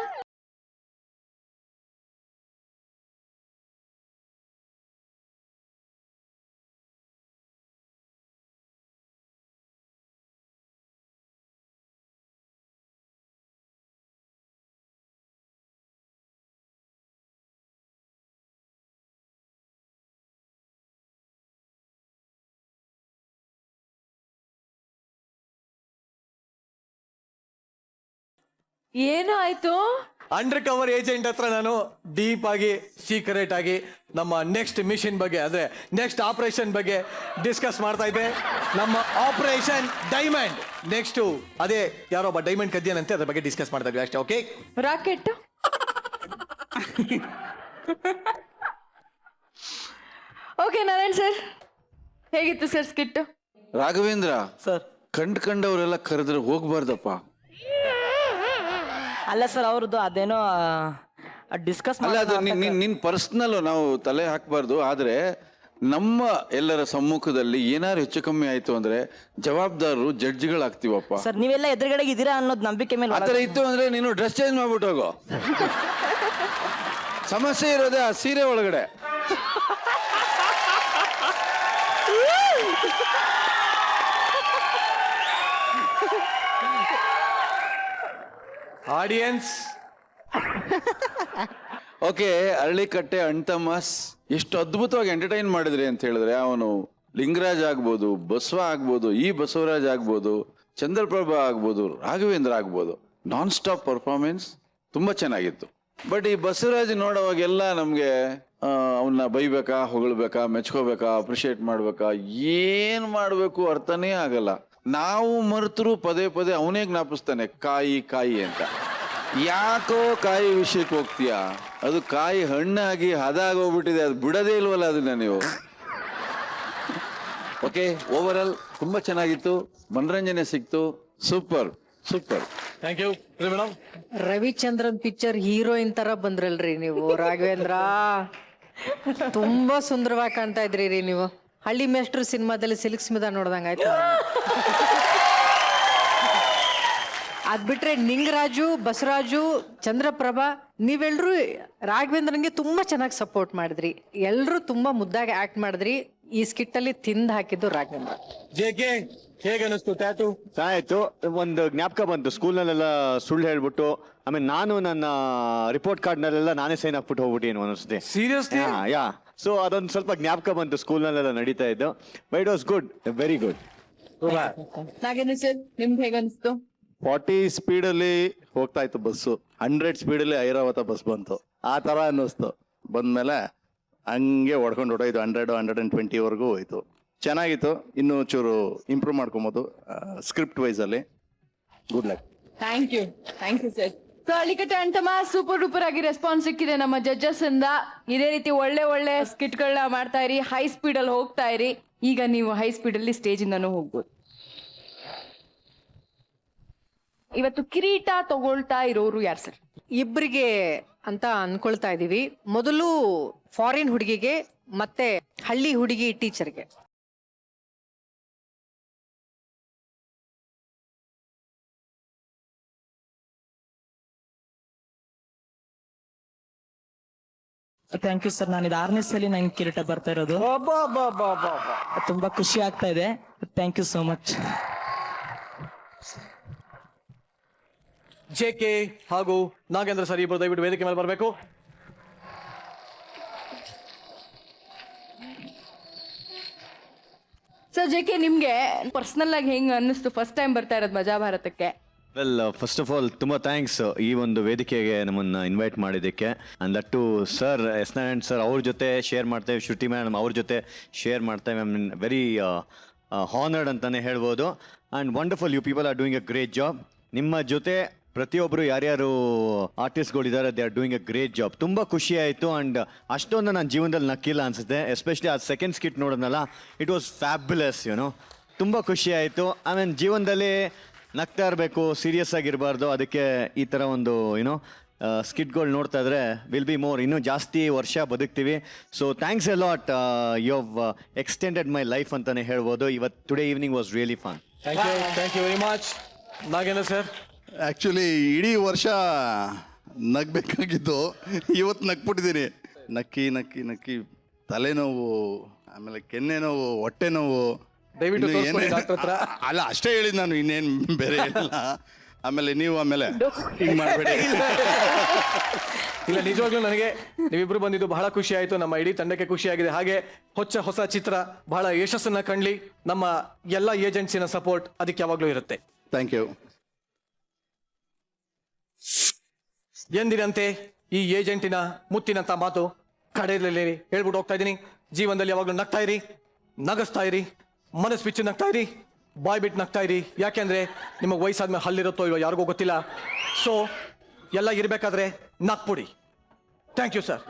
ಏನು ಆಯ್ತು? ಅಂಡರ್ ಕವರ್ ಏಜೆಂಟ್ ಹತ್ರ ನಾನು ಡೀಪ್ ಆಗಿ ಸೀಕ್ರೆಟ್ ಆಗಿ ನಮ್ಮ ನೆಕ್ಸ್ಟ್ ಮಿಷನ್ ಬಗ್ಗೆ ಅಂದ್ರೆ ನೆಕ್ಸ್ಟ್ ಆಪರೇಷನ್ ಬಗ್ಗೆ ಡಿಸ್ಕಸ್ ಮಾಡ್ತಾ ಇದ್ದೆ. ನಮ್ಮ ಆಪರೇಷನ್ ಡೈಮಂಡ್ ನೆಕ್ಸ್ಟ್ ಅದೇ ಯಾರೋ ಒಬ್ಬ ಡೈಮಂಡ್ ಕದ್ಯಾನಂತೆ ಅದ್ರ ಬಗ್ಗೆ ಡಿಸ್ಕಸ್ ಮಾಡ್ತಾ ಇದ್ವಿ ಅಷ್ಟೇ. Okay, rocket okay. Narayan sir ಹೇಗಿತ್ತು ಸರ್ ಸ್ಕಿಟ್? ರಾಘವೇಂದ್ರ ಸರ್ ಕಂಡವರೆಲ್ಲ ಕರೆದ್ರೆ ಹೋಗ್ಬಾರ್ದಪ್ಪ. ಅಲ್ಲ ಸರ್ ಅವ್ರದ್ದು ಅದೇನೋ ಡಿಸ್ಕಸ್ ಅಲ್ಲ, ಅದು ನಿನ್ ಪರ್ಸನಲ್ ನಾವು ತಲೆ ಹಾಕ್ಬಾರ್ದು. ಆದ್ರೆ ನಮ್ಮ ಎಲ್ಲರ ಸಮ್ಮುಖದಲ್ಲಿ ಏನಾದ್ರು ಹೆಚ್ಚು ಕಮ್ಮಿ ಆಯ್ತು ಅಂದ್ರೆ ಜವಾಬ್ದಾರರು ಜಡ್ಜ್ಗಳಾಗ್ತೀವಪ್ಪ. ಸರ್ ನೀವೆಲ್ಲ ಎದುರುಗಡೆ ಇದ್ದೀರಾ ಅನ್ನೋದು ನಂಬಿಕೆ ಮೇಲೆ ಆತರ ಇತ್ತು ಅಂದ್ರೆ ನೀನು ಡ್ರೆಸ್ ಚೇಂಜ್ ಮಾಡ್ಬಿಟ್ಟು ಹೋಗೋ. ಸಮಸ್ಯೆ ಇರೋದೇ ಆ ಸೀರೆ ಒಳಗಡೆ. ಆಡಿಯನ್ಸ್ ಓಕೆ, ಅರಳಿಕಟ್ಟೆ ಅಣ್ತಮ್ಮಸ್ ಎಷ್ಟು ಅದ್ಭುತವಾಗಿ ಎಂಟರ್ಟೈನ್ ಮಾಡಿದ್ರಿ ಅಂತ ಹೇಳಿದ್ರೆ, ಅವನು ಲಿಂಗರಾಜ್ ಆಗ್ಬೋದು, ಬಸವ ಆಗ್ಬೋದು, ಈ ಬಸವರಾಜ್ ಆಗ್ಬೋದು, ಚಂದ್ರಪ್ರಭಾ ಆಗ್ಬೋದು, ರಾಘವೇಂದ್ರ ಆಗ್ಬೋದು, ನಾನ್ ಸ್ಟಾಪ್ ಪರ್ಫಾರ್ಮೆನ್ಸ್ ತುಂಬಾ ಚೆನ್ನಾಗಿತ್ತು. ಬಟ್ ಈ ಬಸವರಾಜ್ ನೋಡೋವಾಗೆಲ್ಲ ನಮ್ಗೆ ಅವನ್ನ ಬೈಬೇಕಾ, ಹೊಗಳ್ಬೇಕಾ, ಮೆಚ್ಕೋಬೇಕಾ, ಅಪ್ರಿಶಿಯೇಟ್ ಮಾಡ್ಬೇಕಾ, ಏನ್ ಮಾಡ್ಬೇಕು ಅರ್ಥನೇ ಆಗಲ್ಲ. ನಾವು ಮರ್ತರು ಪದೇ ಪದೇ ಅವನೇ ಜ್ಞಾಪಿಸ್ತಾನೆ ಕಾಯಿ ಕಾಯಿ ಅಂತ. ಯಾಕೋ ಕಾಯಿ ವಿಷಯಕ್ಕೆ ಹೋಗ್ತೀಯಾ? ಅದು ಕಾಯಿ ಹಣ್ಣಾಗಿ ಹದಾಗೋಗ್ಬಿಟ್ಟಿದೆ, ಅದು ಬಿಡದೇ ಇಲ್ವಲ್ಲ ಅದನ್ನ ನೀವು. ಓಕೆ, ಓವರ್ ಆಲ್ ತುಂಬಾ ಚೆನ್ನಾಗಿತ್ತು, ಮನರಂಜನೆ ಸಿಕ್ತು. Super super. Thank you madam. Ravichandran picture heroine ತರ ಬಂದ್ರಲ್ರಿ ನೀವು ರಾಘವೇಂದ್ರ. ತುಂಬಾ ಸುಂದರವಾಗಿ ಕಾಣ್ತಾ ಇದ್ರಿ ರೀ ನೀವು. ಹಳ್ಳಿ ಮೇಸ್ಟ್ರು ಸಿನಿಮಾದಲ್ಲಿ ಸಿಲ್ಕ್ ಸ್ಮಿತಾ ನೋಡ್ದಂಗಾಯ್ತು. ಅದ್ ಬಿಟ್ರೆ ನಿಂಗರಾಜು, ಬಸವರಾಜು, ಚಂದ್ರಪ್ರಭಾ ನೀವೆಲ್ರೂ ರಾಘವೇಂದ್ರನ್ಗೆ ತುಂಬಾ ಚೆನ್ನಾಗಿ ಸಪೋರ್ಟ್ ಮಾಡಿದ್ರಿ. ಎಲ್ರು ತುಂಬಾ ಮುದ್ದಾಗಿ ಆಕ್ಟ್ ಮಾಡಿದ್ರಿ. ಈ ಸ್ಕಿಟ್ ಅಲ್ಲಿ ತಿಂದ್ ಹಾಕಿದ್ದು ರಾಘವೇಂದ್ರ. ಜೆಕೆ ಹೇಗೆ ಅನಿಸ್ತು ಟ್ಯಾಟು? ಆಯ್ತು, ಒಂದು ಜ್ಞಾಪಕ ಬಂತು. ಸ್ಕೂಲ್ನಲ್ಲೆಲ್ಲ ಸುಳ್ಳು ಹೇಳ್ಬಿಟ್ಟು ಆಮೇಲೆ ನಾನು ನನ್ನ ರಿಪೋರ್ಟ್ ಕಾರ್ಡ್ನಲ್ಲೆಲ್ಲ ನಾನೇ ಸೈನ್ ಹಾಕ್ಬಿಟ್ಟು ಹೋಗ್ಬಿಟ್ಟು ಅನಿಸುತ್ತೆ. ಸೀರಿಯಸ್ಲಿ? ಯಾ, ಸೊ ಅದೊಂದು ಸ್ವಲ್ಪ ಜ್ಞಾಪಕ ಬಂತು. ಸ್ಕೂಲ್ನಲ್ಲೆಲ್ಲ ನಡೀತಾ ಇದ್ದು. But it was good, very good. Nagendra sir ನಿಮ್ಗೆ ಹೇಗೆ ಅನಿಸ್ತು? 40 ಸ್ಪೀಡಲ್ಲಿ ಹೋಗ್ತಾ ಇತ್ತು ಬಸ್ಸು, 100 ಸ್ಪೀಡಲ್ಲಿ ಐರಾವತ ಬಸ್ ಬಂತು. ಆ ತರ ಅನ್ನಿಸ್ತು. ಬಂದ್ಮೇಲೆ ಹಂಗೆ ಹೊಡ್ಕೊಂಡು ಹೊಡೋಯ್ತು. 100-120 ಹೋಯ್ತು. ಚೆನ್ನಾಗಿತ್ತು. ಇನ್ನೂ ಚೂರು ಇಂಪ್ರೂವ್ ಮಾಡ್ಕೊಬೋದು ಸ್ಕ್ರಿಪ್ಟ್ ವೈಸ್ ಅಲ್ಲಿ. Good luck. Thank you sir. So Alikatte ಅಣ್ತಮ್ಮ ಸೂಪರ್ ಡೂಪರ್ ಆಗಿ ರೆಸ್ಪಾನ್ಸ್ ಸಿಕ್ಕಿದೆ ನಮ್ಮ ಜಡ್ಜಸ್ ಇಂದ. ಇದೇ ರೀತಿ ಒಳ್ಳೆ ಒಳ್ಳೆ ಸ್ಕಿಟ್ ಗಳನ್ನ ಮಾಡ್ತಾ ಇರಿ, ಹೈ ಸ್ಪೀಡ್ ಅಲ್ಲಿ ಹೋಗ್ತಾ ಇರಿ. ಈಗ ನೀವು ಹೈ ಸ್ಪೀಡ್ ಅಲ್ಲಿ ಸ್ಟೇಜ್ ಇಂದಾನು ಹೋಗ್ಬೋದು. ಇವತ್ತು ಕಿರೀಟ ತಗೊಳ್ತಾ ಇರೋರು ಯಾರು ಸರ್? ಇಬ್ರಿಗೆ ಅಂತ ಅನ್ಕೊಳ್ತಾ ಇದೀವಿ. ಮೊದಲು ಫಾರಿನ್ ಹುಡುಗಿಗೆ, ಮತ್ತೆ ಹಳ್ಳಿ ಹುಡುಗಿ ಟೀಚರ್ಗೆ. Thank you sir. ನಾನು ಇದು 6ನೇ ಸಲ ನಂಗೆ ಕಿರೀಟ ಬರ್ತಾ ಇರೋದು. ತುಂಬಾ ಖುಷಿ ಆಗ್ತಾ ಇದೆ. Thank you so much. JK ಹಾಗೂ ನಾಗೇಂದ್ರ ಸರ್ ಇಬ್ಬರು ದಯವಿಟ್ಟು ವೇದಿಕೆ ಮೇಲೆ ಬರಬೇಕು. ಸರ್ ಜೆಕೆ ನಿಮ್ಗೆ ಪರ್ಸನಲ್ ಆಗಿ ಹೆಂಗ್ ಅನ್ನಿಸ್ತು ಫಸ್ಟ್ ಟೈಮ್ ಬರ್ತಾ ಇರೋದು ಮಜಾ ಭಾರತಕ್ಕೆ? ವೆಲ್, ಫಸ್ಟ್ ಆಫ್ ಆಲ್ ತುಂಬ ಥ್ಯಾಂಕ್ಸ್ ಈ ಒಂದು ವೇದಿಕೆಗೆ ನಮ್ಮನ್ನು ಇನ್ವೈಟ್ ಮಾಡಿದ್ದಕ್ಕೆ. And that to sir S Narayan sir ಅವ್ರ ಜೊತೆ ಶೇರ್ ಮಾಡ್ತೇವೆ, ಶ್ರುತಿ ಮೇಡಮ್ ಅವ್ರ ಜೊತೆ ಶೇರ್ ಮಾಡ್ತೇವೆ. ಐ ಮೀನ್ ವೆರಿ ಹಾನರ್ಡ್ ಅಂತಲೇ ಹೇಳ್ಬೋದು. And wonderful, you people are doing a great job. ನಿಮ್ಮ ಜೊತೆ ಪ್ರತಿಯೊಬ್ಬರು ಯಾರ್ಯಾರು ಆರ್ಟಿಸ್ಟ್ಗಳಿದ್ದಾರೆ, they are doing a great job. ತುಂಬ ಖುಷಿ ಆಯಿತು. ಆ್ಯಂಡ್ ಅಷ್ಟೊಂದು ನನ್ನ ಜೀವನದಲ್ಲಿ ನಕ್ಕಿಲ್ಲ ಅನಿಸುತ್ತೆ. ಎಸ್ಪೆಷಲಿ ಆ ಸೆಕೆಂಡ್ ಸ್ಕಿಟ್ ನೋಡೋದ್ನಲ್ಲ, ಇಟ್ ವಾಸ್ ಫ್ಯಾಬ್ಯುಲಸ್. ತುಂಬ ಖುಷಿ ಆಯಿತು. ಐ ಮೀನ್ ಜೀವನದಲ್ಲಿ ನಗ್ತಾ ಇರಬೇಕು, ಸೀರಿಯಸ್ ಆಗಿರಬಾರ್ದು. ಅದಕ್ಕೆ ಈ ಥರ ಒಂದು ಸ್ಕಿಟ್ಗಳು ನೋಡ್ತಾ ಇದ್ರೆ ವಿಲ್ ಬಿ ಮೋರ್, ಇನ್ನೂ ಜಾಸ್ತಿ ವರ್ಷ ಬದುಕ್ತೀವಿ. So thanks a lot. You have extended my life ಅಂತಲೇ ಹೇಳ್ಬೋದು. ಇವತ್ತು today evening was really fun. Thank you very much. Nagendra sir, actually ಇಡೀ ವರ್ಷ ನಗ್ಬೇಕಾಗಿದ್ದು ಇವತ್ತು ನಗ್ಬಿಟ್ಟಿದ್ದೀನಿ. ನಕ್ಕಿ ನಕ್ಕಿ ನಕ್ಕಿ ತಲೆನೋವು, ಆಮೇಲೆ ಕೆನ್ನೆ ನೋವು, ಹೊಟ್ಟೆ ನೋವು. ದಯವಿಟ್ಟು ಇನ್ನು ತೋರ್ಸ್ಕೊಳ್ಳಿ ಏನೇ- ಡಾಕ್ಟರ್ ಹತ್ರ. ಅಲ್ಲ, ಅಷ್ಟೇ ಹೇಳಿದ್ ನಾನು, ಇನ್ನೇನು ಬೇರೆ ಇಲ್ಲ. ಆಮೇಲೆ ನೀವು ಹಿಂಗ್ ಮಾಡಬೇಡಿ. ಇಲ್ಲ, ನಿಜವಾಗ್ಲೂ ನನಗೆ ನೀವಿಬ್ರು ಬಂದಿದ್ದು ಬಹಳ ಖುಷಿ ಆಯಿತು. ನಮ್ಮ ಇಡೀ ತಂಡಕ್ಕೆ ಖುಷಿ ಆಗಿದೆ. ಹಾಗೆ ಹೊಸ ಚಿತ್ರ ಬಹಳ ಯಶಸ್ಸನ್ನ ಕಂಡ್ಲಿ. ನಮ್ಮ ಎಲ್ಲ ಏಜೆನ್ಸಿನ ಸಪೋರ್ಟ್ ಅದಕ್ಕೆ ಯಾವಾಗಲೂ ಇರುತ್ತೆ. Thank you. ಎಂದಿನಂತೆ ಈ ಏಜೆಂಟಿನ ಮುತ್ತಿನಂತ ಮಾತು ಕಡೆಯಲ್ಲಿ ಹೇಳ್ಬಿಟ್ಟು ಹೋಗ್ತಾ ಇದ್ದೀನಿ. ಜೀವನದಲ್ಲಿ ಯಾವಾಗಲೂ ನಗ್ತಾ ಇರಿ, ನಗಸ್ತಾ ಇರಿ, ಮನಸ್ಸು ಬಿಚ್ಚು ನಗ್ತಾ ಇರಿ, ಬಾಯ್ ಬಿಟ್ಟು ನಗ್ತಾ ಇರಿ. ಯಾಕೆಂದ್ರೆ ನಿಮಗೆ ವಯಸ್ಸಾದ್ಮೇಲೆ ಹಲ್ಲಿರುತ್ತೋ ಇಲ್ವೋ ಯಾರಿಗೂ ಗೊತ್ತಿಲ್ಲ. ಸೊ ಎಲ್ಲ ಇರಬೇಕಾದ್ರೆ ನಗ್ಬಿಡಿ. Thank you sir.